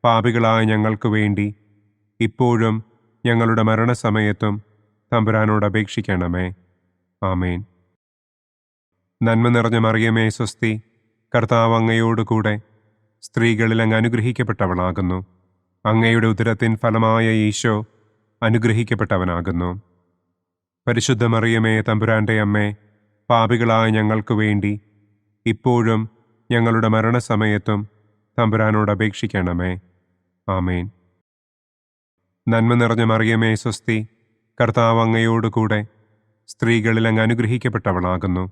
പാപികളായ ഞങ്ങൾക്ക് വേണ്ടി ഇപ്പോഴും ഞങ്ങളുടെ മരണസമയത്തും തമ്പുരാനോട് അപേക്ഷിക്കണമേ. ആമേൻ. നന്മ നിറഞ്ഞ മറിയമേ സ്വസ്തി, കർത്താവ് അങ്ങയോടുകൂടെ സ്ത്രീകളിൽ അങ്ങ് അനുഗ്രഹിക്കപ്പെട്ടവളാകുന്നു. അങ്ങയുടെ ഉദരത്തിൻ ഫലമായ ഈശോ അനുഗ്രഹിക്കപ്പെട്ടവനാകുന്നു. പരിശുദ്ധ മറിയമേ തമ്പുരാന്റെ അമ്മേ, പാപികളായ ഞങ്ങൾക്ക് വേണ്ടി ഇപ്പോഴും ഞങ്ങളുടെ മരണസമയത്തും തമ്പുരാനോട് അപേക്ഷിക്കണമേ. ആമേൻ. നന്മ നിറഞ്ഞ മറിയമേ സ്വസ്തി, കർത്താവ് അങ്ങയോടുകൂടെ സ്ത്രീകളിൽ അങ്ങ് അനുഗ്രഹിക്കപ്പെട്ടവളാകുന്നു.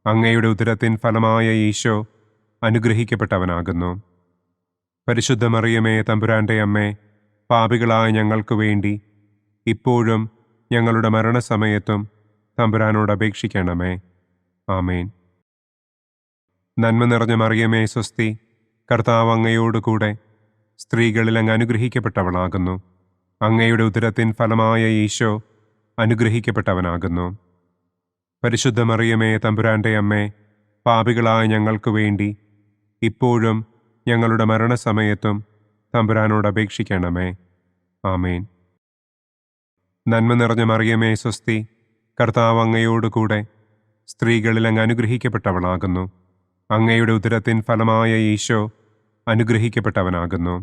അങ്ങയുടെ ഉദരത്തിൻ ഫലമായ ഈശോ അനുഗ്രഹിക്കപ്പെട്ടവനാകുന്നു. പരിശുദ്ധ മറിയമേ തമ്പുരാന്റെ അമ്മേ, പാപികളായ ഞങ്ങൾക്ക് വേണ്ടി ഇപ്പോഴും ഞങ്ങളുടെ മരണസമയത്തും തമ്പുരാനോട് അപേക്ഷിക്കണമേ. ആമേൻ. നന്മ നിറഞ്ഞ മറിയമേ സ്വസ്തി, കർത്താവ് അങ്ങയോടുകൂടെ സ്ത്രീകളിൽ അങ്ങ് അനുഗ്രഹിക്കപ്പെട്ടവളാകുന്നു. അങ്ങയുടെ ഉദരത്തിൻ ഫലമായ ഈശോ അനുഗ്രഹിക്കപ്പെട്ടവനാകുന്നു. പരിശുദ്ധ മറിയമേ തമ്പുരാന്റെ അമ്മേ, പാപികളായ ഞങ്ങൾക്ക് വേണ്ടി ഇപ്പോഴും ഞങ്ങളുടെ മരണസമയത്തും തമ്പുരാനോട് അപേക്ഷിക്കണമേ. ആമേൻ. നന്മ നിറഞ്ഞ മറിയമേ സ്വസ്തി, കർത്താവ് അങ്ങയോടുകൂടെ സ്ത്രീകളിൽ അങ്ങ് അനുഗ്രഹിക്കപ്പെട്ടവളാകുന്നു. അങ്ങയുടെ ഉദരത്തിൻ ഫലമായ ഈശോ അനുഗ്രഹിക്കപ്പെട്ടവനാകുന്നു.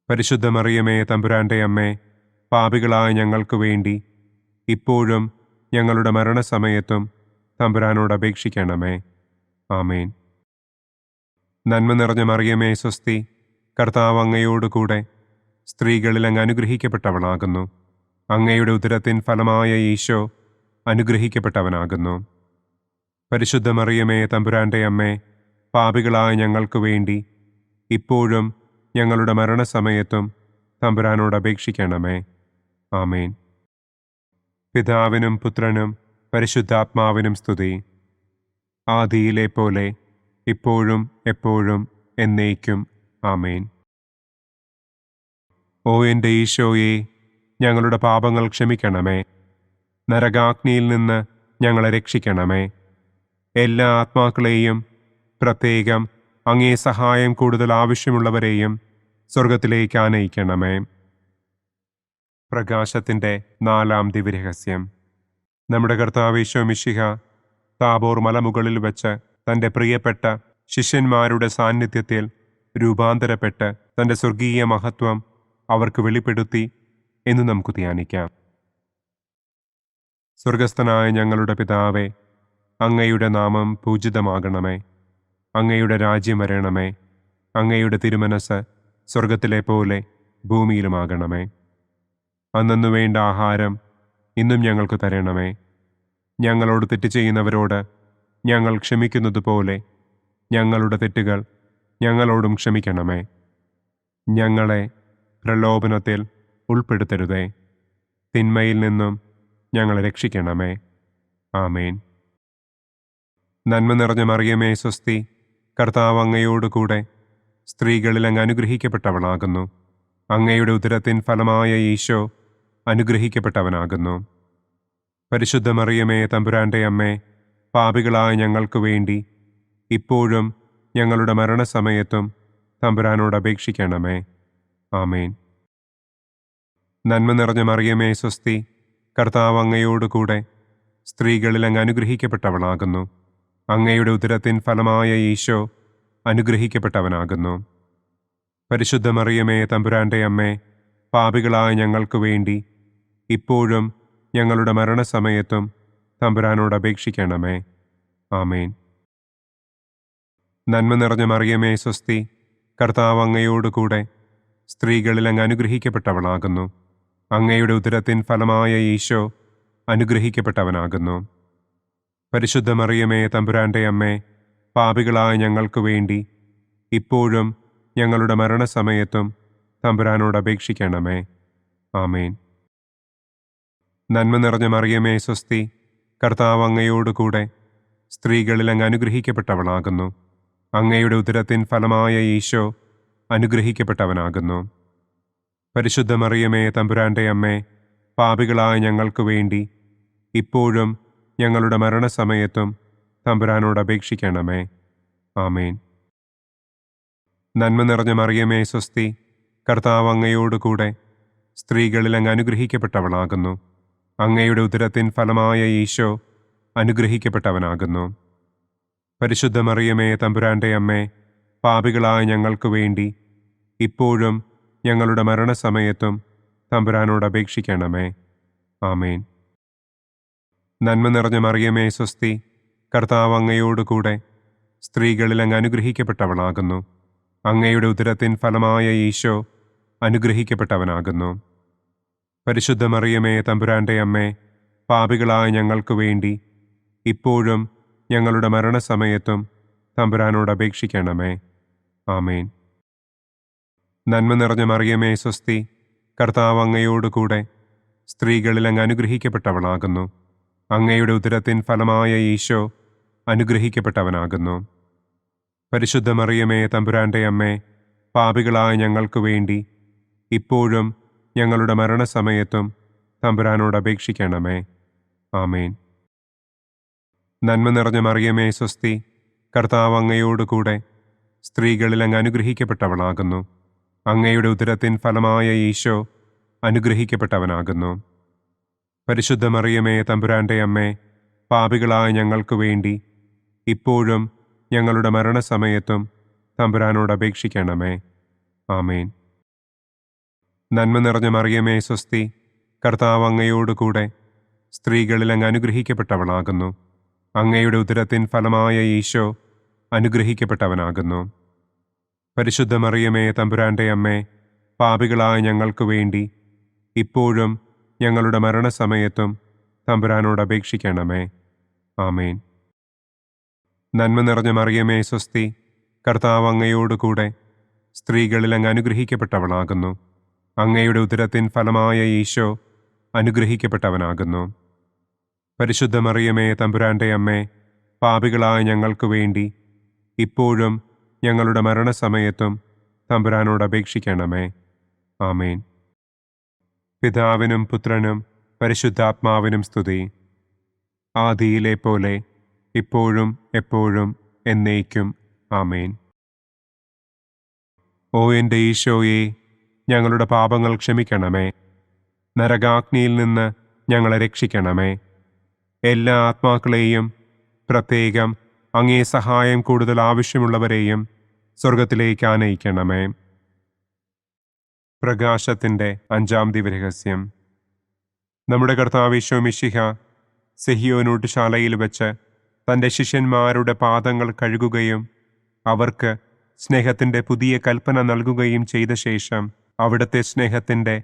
പരിശുദ്ധ മറിയമേ തമ്പുരാന്റെ അമ്മേ, പാപികളായ ഞങ്ങൾക്ക് വേണ്ടി ഇപ്പോഴും ഞങ്ങളുടെ മരണസമയത്തും തമ്പുരാനോട് അപേക്ഷിക്കണമേ. ആമേൻ. നന്മ നിറഞ്ഞ മറിയമേ സ്വസ്തി, കർത്താവ് അങ്ങയോടുകൂടെ സ്ത്രീകളിൽ അങ്ങ് അനുഗ്രഹിക്കപ്പെട്ടവളാകുന്നു. അങ്ങയുടെ ഉദരത്തിൻ ഫലമായ ഈശോ അനുഗ്രഹിക്കപ്പെട്ടവനാകുന്നു. പരിശുദ്ധ മറിയമേ തമ്പുരാന്റെ അമ്മേ, പാപികളായ ഞങ്ങൾക്ക് വേണ്ടി ഇപ്പോഴും ഞങ്ങളുടെ മരണസമയത്തും തമ്പുരാനോട് അപേക്ഷിക്കണമേ. ആമേൻ. പിതാവിനും പുത്രനും പരിശുദ്ധാത്മാവിനും സ്തുതി. ആദിയിലെ പോലെ ഇപ്പോഴും എപ്പോഴും എന്നേക്കും. ആമേൻ. ഓ എൻ്റെ ഈശോയെ, ഞങ്ങളുടെ പാപങ്ങൾ ക്ഷമിക്കണമേ. നരകാഗ്നിയിൽ നിന്ന് ഞങ്ങളെ രക്ഷിക്കണമേ. എല്ലാ ആത്മാക്കളെയും, പ്രത്യേകം അങ്ങേ സഹായം കൂടുതൽ ആവശ്യമുള്ളവരെയും സ്വർഗത്തിലേക്ക് ആനയിക്കണമേ. പ്രകാശത്തിൻ്റെ 4-ാം ദിവ്യരഹസ്യം. നമ്മുടെ കർത്താവ് ഈശോ മിശിഹ താബോർ മലമുകളിൽ വെച്ച് തൻ്റെ പ്രിയപ്പെട്ട ശിഷ്യന്മാരുടെ സാന്നിധ്യത്തിൽ രൂപാന്തരപ്പെട്ട് തൻ്റെ സ്വർഗീയ മഹത്വം അവർക്ക് വെളിപ്പെടുത്തി എന്ന് നമുക്ക് ധ്യാനിക്കാം. സ്വർഗസ്ഥനായ ഞങ്ങളുടെ പിതാവേ, അങ്ങയുടെ നാമം പൂജിതമാകണമേ. അങ്ങയുടെ രാജ്യം വരണമേ. അങ്ങയുടെ തിരുമനസ് സ്വർഗത്തിലെ പോലെ ഭൂമിയിലുമാകണമേ. അന്നു വേണ്ട ആഹാരം ഇന്നും ഞങ്ങൾക്ക് തരണമേ. ഞങ്ങളോട് തെറ്റ് ചെയ്യുന്നവരോട് ഞങ്ങൾ ക്ഷമിക്കുന്നത് പോലെ ഞങ്ങളുടെ തെറ്റുകൾ ഞങ്ങളോടും ക്ഷമിക്കണമേ. ഞങ്ങളെ പ്രലോഭനത്തിൽ ഉൾപ്പെടുത്തരുതേ. തിന്മയിൽ നിന്നും ഞങ്ങളെ രക്ഷിക്കണമേ. ആമേൻ. നന്മ നിറഞ്ഞ മറിയമേ സ്വസ്തി, കർത്താവ് അങ്ങയോടുകൂടെ സ്ത്രീകളിൽ അങ്ങ് അനുഗ്രഹിക്കപ്പെട്ടവളാകുന്നു. അങ്ങയുടെ ഉദരത്തിൻ ഫലമായ ഈശോ അനുഗ്രഹിക്കപ്പെട്ടവനാകുന്നു. പരിശുദ്ധ മറിയമേ തമ്പുരാന്റെ അമ്മേ, പാപികളായ ഞങ്ങൾക്ക് വേണ്ടി ഇപ്പോഴും ഞങ്ങളുടെ മരണസമയത്തും തമ്പുരാനോട് അപേക്ഷിക്കണമേ. ആമേൻ. നന്മ നിറഞ്ഞ മറിയമേ സ്വസ്തി, കർത്താവ് അങ്ങയോടുകൂടെ സ്ത്രീകളിൽ അങ്ങ് അനുഗ്രഹിക്കപ്പെട്ടവളാകുന്നു. അങ്ങയുടെ ഉദരത്തിൻ ഫലമായ ഈശോ അനുഗ്രഹിക്കപ്പെട്ടവനാകുന്നു. പരിശുദ്ധ മറിയമേ തമ്പുരാന്റെ അമ്മേ, പാപികളായ ഞങ്ങൾക്ക് വേണ്ടി ഇപ്പോഴും ഞങ്ങളുടെ മരണസമയത്തും തമ്പുരാനോട് അപേക്ഷിക്കണമേ. ആമേൻ. നന്മ നിറഞ്ഞ മറിയമേ സ്വസ്തി, കർത്താവ് അങ്ങയോടുകൂടെ സ്ത്രീകളിൽ അങ്ങ് അനുഗ്രഹിക്കപ്പെട്ടവളാകുന്നു. അങ്ങയുടെ ഉദരത്തിൻ ഫലമായ ഈശോ അനുഗ്രഹിക്കപ്പെട്ടവനാകുന്നു. പരിശുദ്ധ മറിയമേ തമ്പുരാന്റെ അമ്മേ, പാപികളായ ഞങ്ങൾക്ക് വേണ്ടി ഇപ്പോഴും ഞങ്ങളുടെ മരണസമയത്തും തമ്പുരാനോട് അപേക്ഷിക്കണമേ. ആമേൻ. നന്മ നിറഞ്ഞ മറിയമേ സ്വസ്തി, കർത്താവ് അങ്ങയോടുകൂടെ സ്ത്രീകളിൽ അങ്ങ് അനുഗ്രഹിക്കപ്പെട്ടവളാകുന്നു. അങ്ങയുടെ ഉദരത്തിൻ ഫലമായ ഈശോ അനുഗ്രഹിക്കപ്പെട്ടവനാകുന്നു. പരിശുദ്ധ മറിയമേ തമ്പുരാന്റെ അമ്മേ, പാപികളായ ഞങ്ങൾക്ക് വേണ്ടി ഇപ്പോഴും ഞങ്ങളുടെ മരണസമയത്തും തമ്പുരാനോട് അപേക്ഷിക്കണമേ. ആമേൻ. നന്മ നിറഞ്ഞ മറിയമേ സ്വസ്തി, കർത്താവ് അങ്ങയോടുകൂടെ സ്ത്രീകളിൽ അങ്ങ് അനുഗ്രഹിക്കപ്പെട്ടവളാകുന്നു. അങ്ങയുടെ ഉദരത്തിൻ ഫലമായ ഈശോ അനുഗ്രഹിക്കപ്പെട്ടവനാകുന്നു. പരിശുദ്ധ മറിയമേ തമ്പുരാന്റെ അമ്മേ, പാപികളായ ഞങ്ങൾക്ക് വേണ്ടി ഇപ്പോഴും ഞങ്ങളുടെ മരണസമയത്തും തമ്പുരാനോട് അപേക്ഷിക്കണമേ. ആമേൻ. നന്മ നിറഞ്ഞ മറിയമേ സ്വസ്തി, കർത്താവ് അങ്ങയോടുകൂടെ സ്ത്രീകളിൽ അങ്ങ് അനുഗ്രഹിക്കപ്പെട്ടവളാകുന്നു. അങ്ങയുടെ ഉദരത്തിൻ ഫലമായ ഈശോ അനുഗ്രഹിക്കപ്പെട്ടവനാകുന്നു. പരിശുദ്ധ മറിയമേ തമ്പുരാന്റെ അമ്മേ, പാപികളായ ഞങ്ങൾക്ക് വേണ്ടി ഇപ്പോഴും ഞങ്ങളുടെ മരണസമയത്തും തമ്പുരാനോട് അപേക്ഷിക്കണമേ. ആമേൻ. നന്മ നിറഞ്ഞ മറിയമേ സ്വസ്തി, കർത്താവ് അങ്ങയോടുകൂടെ സ്ത്രീകളിൽ അങ്ങ് അനുഗ്രഹിക്കപ്പെട്ടവളാകുന്നു. അങ്ങയുടെ ഉദരത്തിൻ ഫലമായ ഈശോ അനുഗ്രഹിക്കപ്പെട്ടവനാകുന്നു. പരിശുദ്ധ മറിയമേ തമ്പുരാന്റെ അമ്മേ, പാപികളായ ഞങ്ങൾക്ക് വേണ്ടി ഇപ്പോഴും ഞങ്ങളുടെ മരണസമയത്തും തമ്പുരാനോട് അപേക്ഷിക്കണമേ. ആമേൻ. നന്മ നിറഞ്ഞ മറിയമേ സ്വസ്തി, കർത്താവ് അങ്ങയോടുകൂടെ സ്ത്രീകളിൽ അങ്ങ് അനുഗ്രഹിക്കപ്പെട്ടവളാകുന്നു. അങ്ങയുടെ ഉദരത്തിൻ ഫലമായ ഈശോ അനുഗ്രഹിക്കപ്പെട്ടവനാകുന്നു. പരിശുദ്ധ മറിയമേ തമ്പുരാന്റെ അമ്മേ, പാപികളായ ഞങ്ങൾക്ക് വേണ്ടി ഇപ്പോഴും ഞങ്ങളുടെ മരണസമയത്തും തമ്പുരാനോട് അപേക്ഷിക്കണമേ. ആമേൻ. നന്മ നിറഞ്ഞ മറിയമേ സ്വസ്തി, കർത്താവ് അങ്ങയോടുകൂടെ സ്ത്രീകളിൽ അങ്ങ് അനുഗ്രഹിക്കപ്പെട്ടവളാകുന്നു. അങ്ങയുടെ ഉദരത്തിൻ ഫലമായ ഈശോ അനുഗ്രഹിക്കപ്പെട്ടവനാകുന്നു. പരിശുദ്ധ മറിയമേ തമ്പുരാന്റെ അമ്മേ, പാപികളായ ഞങ്ങൾക്ക് വേണ്ടി ഇപ്പോഴും ഞങ്ങളുടെ മരണസമയത്തും തമ്പുരാനോട് അപേക്ഷിക്കണമേ. ആമേൻ. നന്മ നിറഞ്ഞ മറിയമേ സ്വസ്തി, കർത്താവ് അങ്ങയോടുകൂടെ സ്ത്രീകളിൽ അങ്ങ് അനുഗ്രഹിക്കപ്പെട്ടവളാകുന്നു. അങ്ങയുടെ ഉദരത്തിൻ ഫലമായ ഈശോ അനുഗ്രഹിക്കപ്പെട്ടവനാകുന്നു. പരിശുദ്ധ മറിയമേ തമ്പുരാന്റെ അമ്മേ, പാപികളായ ഞങ്ങൾക്ക് വേണ്ടി ഇപ്പോഴും ഞങ്ങളുടെ മരണസമയത്തും തമ്പുരാനോട് അപേക്ഷിക്കണമേ. ആമേൻ. പിതാവിനും പുത്രനും പരിശുദ്ധാത്മാവിനും സ്തുതി. ആദിയിലെ പോലെ ഇപ്പോഴും എപ്പോഴും എന്നേക്കും. ആമേൻ. ഓ എൻ്റെ ഈശോയെ, ഞങ്ങളുടെ പാപങ്ങൾ ക്ഷമിക്കണമേ. നരകാഗ്നിയിൽ നിന്ന് ഞങ്ങളെ രക്ഷിക്കണമേ. എല്ലാ ആത്മാക്കളെയും, പ്രത്യേകം അങ്ങേ സഹായം കൂടുതൽ ആവശ്യമുള്ളവരെയും സ്വർഗത്തിലേക്ക് ആനയിക്കണമേ. പ്രകാശത്തിൻ്റെ 5-ാം ദിവ്യരഹസ്യം. നമ്മുടെ കർത്താവ് ഈശോ മിശിഹ സെഹിയോനൂട്ടുശാലയിൽ വെച്ച് തൻ്റെ ശിഷ്യന്മാരുടെ പാദങ്ങൾ കഴുകുകയും അവർക്ക് സ്നേഹത്തിൻ്റെ പുതിയ കൽപ്പന നൽകുകയും ചെയ്ത ശേഷം അവിടുത്തെ സ്നേഹത്തിൻ്റെ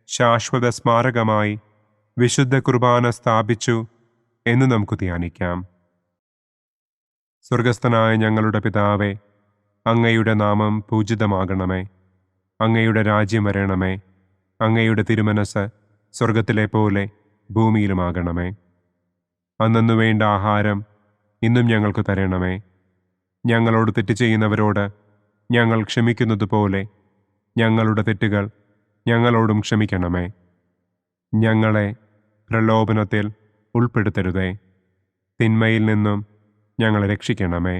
ശാശ്വത സ്മാരകമായി വിശുദ്ധ കുർബാന സ്ഥാപിച്ചു എന്ന് നമുക്ക് ധ്യാനിക്കാം. സ്വർഗസ്ഥനായ ഞങ്ങളുടെ പിതാവേ, അങ്ങയുടെ നാമം പൂജിതമാകണമേ. അങ്ങയുടെ രാജ്യം വരണമേ. അങ്ങയുടെ തിരുമനസ് സ്വർഗത്തിലെ പോലെ ഭൂമിയിലുമാകണമേ. അന്നന്നു വേണ്ട ആഹാരം ഇന്നും ഞങ്ങൾക്ക് തരണമേ. ഞങ്ങളോട് തെറ്റ് ചെയ്യുന്നവരോട് ഞങ്ങൾ ക്ഷമിക്കുന്നത് പോലെ ഞങ്ങളുടെ തെറ്റുകൾ ഞങ്ങളോടും ക്ഷമിക്കണമേ. ഞങ്ങളെ പ്രലോഭനത്തിൽ ഉൾപ്പെടുത്തരുതേ. തിന്മയിൽ നിന്നും ഞങ്ങളെ രക്ഷിക്കണമേ.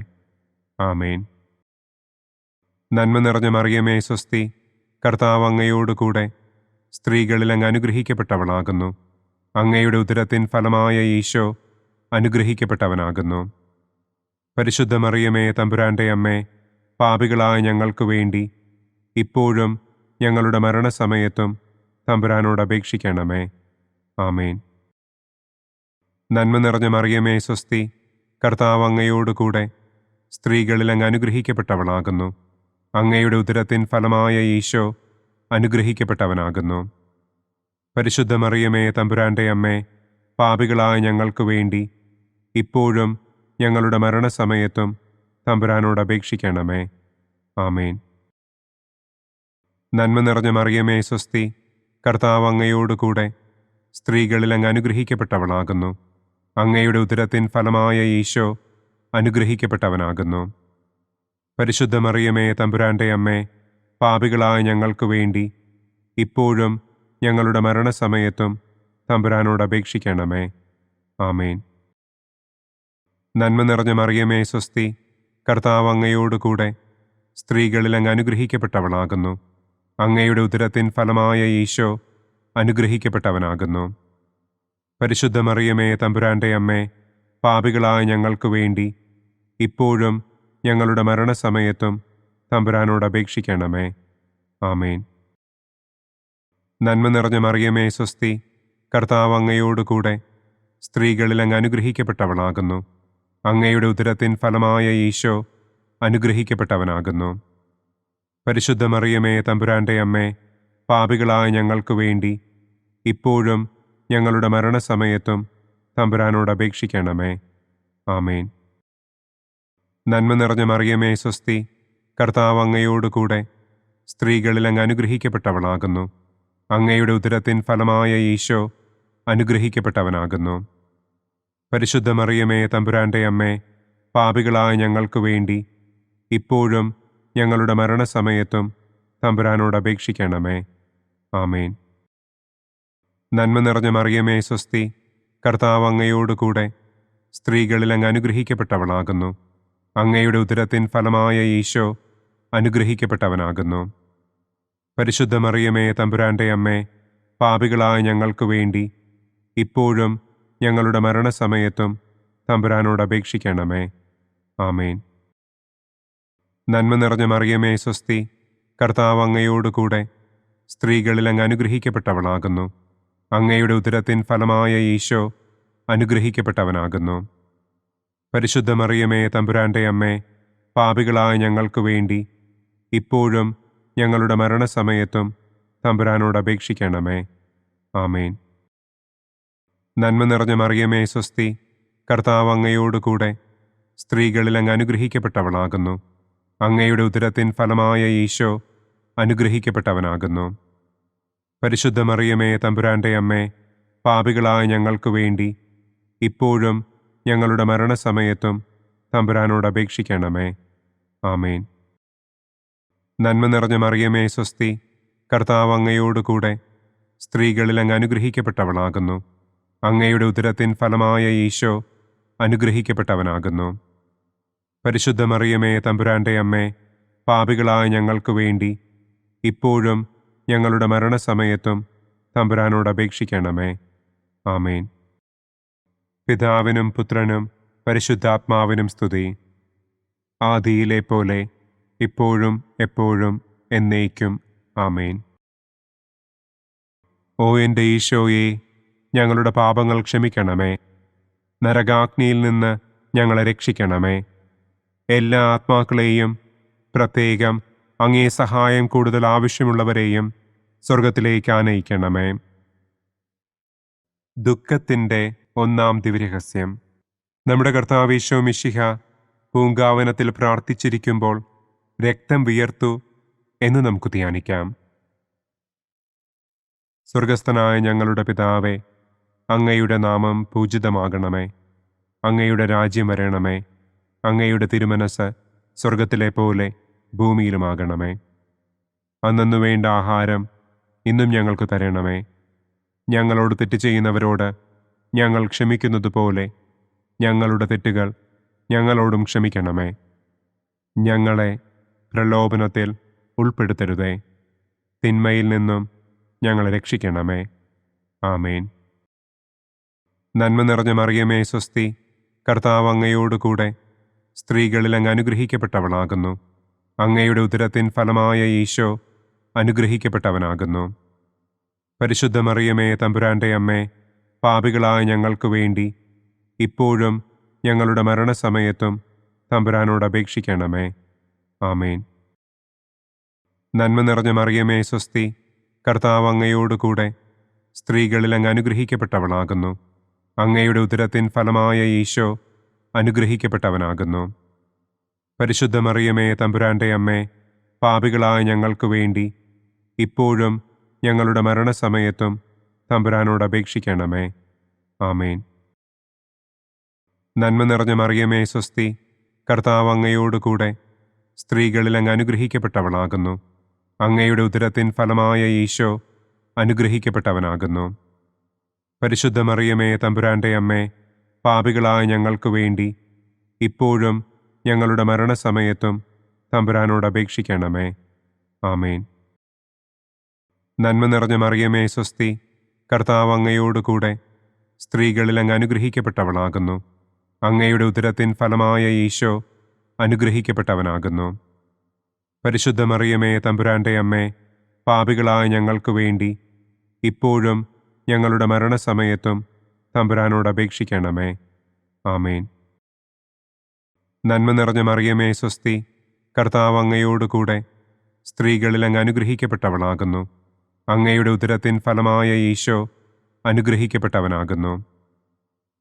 ആമേൻ. നന്മ നിറഞ്ഞ മറിയമേ സ്വസ്തി, കർത്താവ് അങ്ങയോടുകൂടെ സ്ത്രീകളിൽ അങ്ങ് അനുഗ്രഹിക്കപ്പെട്ടവളാകുന്നു. അങ്ങയുടെ ഉദരത്തിൻ ഫലമായ ഈശോ അനുഗ്രഹിക്കപ്പെട്ടവനാകുന്നു. പരിശുദ്ധ മറിയമേ തമ്പുരാന്റെ അമ്മേ, പാപികളായ ഞങ്ങൾക്ക് വേണ്ടി ഇപ്പോഴും ഞങ്ങളുടെ മരണസമയത്തും തമ്പുരാനോട് അപേക്ഷിക്കണമേ. ആമേൻ. നന്മ നിറഞ്ഞ മറിയമേ സ്വസ്തി, കർത്താവ് അങ്ങയോടുകൂടെ സ്ത്രീകളിൽ അങ്ങ് അനുഗ്രഹിക്കപ്പെട്ടവളാകുന്നു. അങ്ങയുടെ ഉദരത്തിൻ ഫലമായ ഈശോ അനുഗ്രഹിക്കപ്പെട്ടവനാകുന്നു. പരിശുദ്ധ മറിയമേ തമ്പുരാന്റെ അമ്മേ, പാപികളായ ഞങ്ങൾക്ക് വേണ്ടി ഇപ്പോഴും ഞങ്ങളുടെ മരണസമയത്തും തമ്പുരാനോട് അപേക്ഷിക്കണമേ. ആമേൻ. നന്മ നിറഞ്ഞ മറിയമേ സ്വസ്തി, കർത്താവ് അങ്ങയോടുകൂടെ സ്ത്രീകളിൽ അങ്ങ് അനുഗ്രഹിക്കപ്പെട്ടവളാകുന്നു. അങ്ങയുടെ ഉദരത്തിൻ ഫലമായ ഈശോ അനുഗ്രഹിക്കപ്പെട്ടവനാകുന്നു. പരിശുദ്ധ മറിയമേ തമ്പുരാന്റെ അമ്മേ, പാപികളായ ഞങ്ങൾക്ക് വേണ്ടി ഇപ്പോഴും ഞങ്ങളുടെ മരണസമയത്തും തമ്പുരാനോട് അപേക്ഷിക്കണമേ. ആമേൻ. നന്മ നിറഞ്ഞ മറിയമേ സ്വസ്തി, കർത്താവ് അങ്ങയോടുകൂടെ സ്ത്രീകളിൽ അങ്ങ് അനുഗ്രഹിക്കപ്പെട്ടവളാകുന്നു. അങ്ങയുടെ ഉദരത്തിൻ ഫലമായ ഈശോ അനുഗ്രഹിക്കപ്പെട്ടവനാകുന്നു. പരിശുദ്ധ മറിയമേ തമ്പുരാന്റെ അമ്മേ, പാപികളായ ഞങ്ങൾക്ക് വേണ്ടി ഇപ്പോഴും ഞങ്ങളുടെ മരണസമയത്തും തമ്പുരാനോട് അപേക്ഷിക്കണമേ. ആമേൻ. നന്മ നിറഞ്ഞ മറിയമേ സ്വസ്തി, കർത്താവ് അങ്ങയോടുകൂടെ സ്ത്രീകളിൽ അങ്ങ് അനുഗ്രഹിക്കപ്പെട്ടവളാകുന്നു. അങ്ങയുടെ ഉദരത്തിൻ ഫലമായ ഈശോ അനുഗ്രഹിക്കപ്പെട്ടവനാകുന്നു. പരിശുദ്ധ മറിയമേ തമ്പുരാന്റെ അമ്മേ, പാപികളായ ഞങ്ങൾക്ക് വേണ്ടി ഇപ്പോഴും ഞങ്ങളുടെ മരണസമയത്തും തമ്പുരാനോട് അപേക്ഷിക്കണമേ. ആമേൻ. നന്മ നിറഞ്ഞ മറിയമേ സ്വസ്തി, കർത്താവ് അങ്ങയോടുകൂടെ സ്ത്രീകളിൽ അങ്ങ് അനുഗ്രഹിക്കപ്പെട്ടവളാകുന്നു. അങ്ങയുടെ ഉദരത്തിൻ ഫലമായ ഈശോ അനുഗ്രഹിക്കപ്പെട്ടവനാകുന്നു. പരിശുദ്ധ മറിയമേ തമ്പുരാന്റെ അമ്മേ, പാപികളായ ഞങ്ങൾക്ക് വേണ്ടി ഇപ്പോഴും ഞങ്ങളുടെ മരണസമയത്തും തമ്പുരാനോട് അപേക്ഷിക്കണമേ. ആമേൻ. നന്മ നിറഞ്ഞ മറിയമേ സ്വസ്തി, കർത്താവ് അങ്ങയോട് കൂടെ സ്ത്രീകളിൽ അങ്ങ് അനുഗ്രഹിക്കപ്പെട്ടവളാകുന്നു. അങ്ങയുടെ ഉദരത്തിൻ ഫലമായ ഈശോ അനുഗ്രഹിക്കപ്പെട്ടവനാകുന്നു. പരിശുദ്ധ മറിയമേ തമ്പുരാൻ്റെ അമ്മേ, പാപികളായ ഞങ്ങൾക്ക് വേണ്ടി ഇപ്പോഴും ഞങ്ങളുടെ മരണസമയത്തും തമ്പുരാനോട് അപേക്ഷിക്കണമേ. ആമേൻ. നന്മ നിറഞ്ഞ മറിയമേ സ്വസ്തി, കർത്താവ് അങ്ങയോട് കൂടെ സ്ത്രീകളിൽ അങ്ങ് അനുഗ്രഹിക്കപ്പെട്ടവളാകുന്നു. അങ്ങയുടെ ഉദരത്തിൻ ഫലമായ ഈശോ അനുഗ്രഹിക്കപ്പെട്ടവനാകുന്നു. പരിശുദ്ധ മറിയമേ തമ്പുരാൻ്റെ അമ്മേ, പാപികളായ ഞങ്ങൾക്ക് വേണ്ടി ഇപ്പോഴും ഞങ്ങളുടെ മരണസമയത്തും തമ്പുരാനോട് അപേക്ഷിക്കണമേ. ആമേൻ. നന്മ നിറഞ്ഞ മറിയമേ സ്വസ്തി, കർത്താവ് അങ്ങയോട് കൂടെ സ്ത്രീകളിൽ അങ്ങ് അനുഗ്രഹിക്കപ്പെട്ടവളാകുന്നു. അങ്ങയുടെ ഉദരത്തിൻ ഫലമായ ഈശോ അനുഗ്രഹിക്കപ്പെട്ടവനാകുന്നു. പരിശുദ്ധ മറിയമേ തമ്പുരാൻ്റെ അമ്മേ, പാപികളായ ഞങ്ങൾക്ക് വേണ്ടി ഇപ്പോഴും ഞങ്ങളുടെ മരണസമയത്തും തമ്പുരാനോട് അപേക്ഷിക്കണമേ. ആമേൻ. നന്മ നിറഞ്ഞ മറിയമേ സ്വസ്തി, കർത്താവ് അങ്ങയോട് കൂടെ സ്ത്രീകളിൽ അങ്ങ് അനുഗ്രഹിക്കപ്പെട്ടവളാകുന്നു. അങ്ങയുടെ ഉദരത്തിൻ ഫലമായ ഈശോ അനുഗ്രഹിക്കപ്പെട്ടവനാകുന്നു. പരിശുദ്ധ മറിയമേ തമ്പുരാൻ്റെ അമ്മേ, പാപികളായ ഞങ്ങൾക്ക് വേണ്ടി ഇപ്പോഴും ഞങ്ങളുടെ മരണസമയത്തും തമ്പുരാനോട് അപേക്ഷിക്കണമേ. ആമേൻ. പിതാവിനും പുത്രനും പരിശുദ്ധാത്മാവിനും സ്തുതി. ആദിയിലെ പോലെ ഇപ്പോഴും എപ്പോഴും എന്നേക്കും. ആമേൻ. ഓ എൻ്റെ ഈശോയെ, ഞങ്ങളുടെ പാപങ്ങൾ ക്ഷമിക്കണമേ. നരകാഗ്നിയിൽ നിന്ന് ഞങ്ങളെ രക്ഷിക്കണമേ. എല്ലാ ആത്മാക്കളെയും, പ്രത്യേകം അങ്ങേ സഹായം കൂടുതൽ ആവശ്യമുള്ളവരെയും സ്വർഗത്തിലേക്ക് ആനയിക്കണമേ. ദുഃഖത്തിൻ്റെ ഒന്നാം ദിവ്യരഹസ്യം. നമ്മുടെ കർത്താവ് ഈശോ മിശിഹ പൂങ്കാവനത്തിൽ പ്രാർത്ഥിച്ചിരിക്കുമ്പോൾ രക്തം വിയർത്തു എന്ന് നമുക്ക് ധ്യാനിക്കാം. സ്വർഗസ്ഥനായ ഞങ്ങളുടെ പിതാവേ, അങ്ങയുടെ നാമം പൂജിതമാകണമേ. അങ്ങയുടെ രാജ്യം വരണമേ. അങ്ങയുടെ തിരുമനസ് സ്വർഗത്തിലെ പോലെ ഭൂമിയിലുമാകണമേ. അന്നന്നു വേണ്ട ആഹാരം ഇന്നും ഞങ്ങൾക്ക് തരണമേ. ഞങ്ങളോട് തെറ്റ് ചെയ്യുന്നവരോട് ഞങ്ങൾ ക്ഷമിക്കുന്നതുപോലെ ഞങ്ങളുടെ തെറ്റുകൾ ഞങ്ങളോടും ക്ഷമിക്കണമേ. ഞങ്ങളെ പ്രലോഭനത്തിൽ ഉൾപ്പെടുത്തരുതേ. തിന്മയിൽ നിന്നും ഞങ്ങളെ രക്ഷിക്കണമേ. ആമേൻ. നന്മ നിറഞ്ഞ മറിയമേ സ്വസ്തി, കർത്താവ് അങ്ങയോട് കൂടെ സ്ത്രീകളിൽ അങ്ങ് അനുഗ്രഹിക്കപ്പെട്ടവളാകുന്നു. അങ്ങയുടെ ഉദരത്തിൻ ഫലമായ ഈശോ അനുഗ്രഹിക്കപ്പെട്ടവനാകുന്നു. പരിശുദ്ധ മറിയമേ തമ്പുരാൻ്റെ അമ്മേ, പാപികളായ ഞങ്ങൾക്ക് വേണ്ടി ഇപ്പോഴും ഞങ്ങളുടെ മരണസമയത്തും തമ്പുരാനോട് അപേക്ഷിക്കണമേ. ആമേൻ. നന്മ നിറഞ്ഞ മറിയമേ സ്വസ്തി, കർത്താവ് അങ്ങയോട് കൂടെ സ്ത്രീകളിൽ അങ്ങ് അനുഗ്രഹിക്കപ്പെട്ടവളാകുന്നു. അങ്ങയുടെ ഉദരത്തിൻ ഫലമായ ഈശോ അനുഗ്രഹിക്കപ്പെട്ടവനാകുന്നു. പരിശുദ്ധ മറിയമേ തമ്പുരാൻ്റെ അമ്മേ, പാപികളായ ഞങ്ങൾക്ക് വേണ്ടി ഇപ്പോഴും ഞങ്ങളുടെ മരണസമയത്തും തമ്പുരാനോട് അപേക്ഷിക്കണമേ. ആമേൻ. നന്മ നിറഞ്ഞ മറിയമേ സ്വസ്തി, കർത്താവ് അങ്ങയോട് കൂടെ സ്ത്രീകളിൽ അങ്ങ് അനുഗ്രഹിക്കപ്പെട്ടവളാകുന്നു. അങ്ങയുടെ ഉദരത്തിൻ ഫലമായ ഈശോ അനുഗ്രഹിക്കപ്പെട്ടവനാകുന്നു. പരിശുദ്ധ മറിയമേ തമ്പുരാൻ്റെ അമ്മേ, പാപികളായ ഞങ്ങൾക്ക് വേണ്ടി ഇപ്പോഴും ഞങ്ങളുടെ മരണസമയത്തും തമ്പുരാനോട് അപേക്ഷിക്കണമേ. ആമേൻ. നന്മ നിറഞ്ഞ മറിയമേ സ്വസ്തി, കർത്താവ് അങ്ങയോട് കൂടെ സ്ത്രീകളിൽ അങ്ങ് അനുഗ്രഹിക്കപ്പെട്ടവളാകുന്നു. അങ്ങയുടെ ഉദരത്തിൻ ഫലമായ ഈശോ അനുഗ്രഹിക്കപ്പെട്ടവനാകുന്നു. പരിശുദ്ധ മറിയമേ തമ്പുരാൻ്റെ അമ്മേ, പാപികളായ ഞങ്ങൾക്ക് വേണ്ടി ഇപ്പോഴും ഞങ്ങളുടെ മരണസമയത്തും തമ്പുരാനോട് അപേക്ഷിക്കണമേ. ആമേൻ. നന്മ നിറഞ്ഞ മറിയമേ സ്വസ്തി, കർത്താവ് അങ്ങയോട് കൂടെ സ്ത്രീകളിൽ അങ്ങ് അനുഗ്രഹിക്കപ്പെട്ടവളാകുന്നു. അങ്ങയുടെ ഉദരത്തിൻ ഫലമായ ഈശോ അനുഗ്രഹിക്കപ്പെട്ടവനാകുന്നു.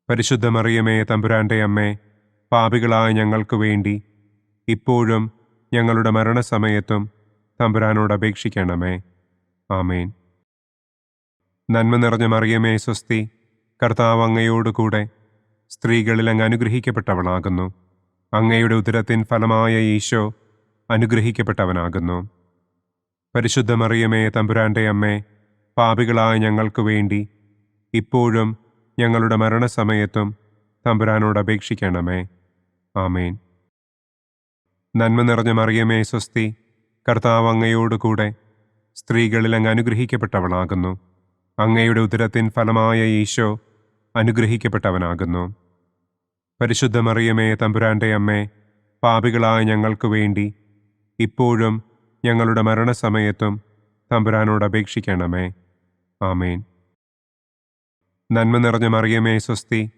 പരിശുദ്ധ മറിയമേ തമ്പുരാൻ്റെ അമ്മേ, പാപികളായ ഞങ്ങൾക്ക് വേണ്ടി ഇപ്പോഴും ഞങ്ങളുടെ മരണസമയത്തും തമ്പുരാനോട് അപേക്ഷിക്കണമേ. ആമേൻ. നന്മ നിറഞ്ഞ മറിയമേ സ്വസ്തി, കർത്താവ് അങ്ങയോട് കൂടെ സ്ത്രീകളിൽ അങ്ങ് അനുഗ്രഹിക്കപ്പെട്ടവളാകുന്നു. അങ്ങയുടെ ഉദരത്തിൻ ഫലമായ ഈശോ അനുഗ്രഹിക്കപ്പെട്ടവനാകുന്നു. പരിശുദ്ധ മറിയമേ, തമ്പുരാന്റെ അമ്മേ, പാപികളായ ഞങ്ങൾക്ക് വേണ്ടി ഇപ്പോഴും ഞങ്ങളുടെ മരണസമയത്തും തമ്പുരാനോട് അപേക്ഷിക്കണമേ. ആമേൻ. നന്മ നിറഞ്ഞ മറിയമേ, സ്വസ്തി, കർത്താവ് അങ്ങയോടുകൂടെ സ്ത്രീകളിൽ അങ്ങ് അനുഗ്രഹിക്കപ്പെട്ടവളാകുന്നു. അങ്ങയുടെ ഉദരത്തിൻ ഫലമായ ഈശോ അനുഗ്രഹിക്കപ്പെട്ടവനാകുന്നു. പരിശുദ്ധ മറിയമേ, തമ്പുരാന്റെ അമ്മേ, പാപികളായ ഞങ്ങൾക്ക് വേണ്ടി ഇപ്പോഴും ഞങ്ങളുടെ മരണസമയത്തും തമ്പുരാനോട് അപേക്ഷിക്കണമേ. ആമേൻ. നന്മ നിറഞ്ഞ മറിയമേ, സ്വസ്തി,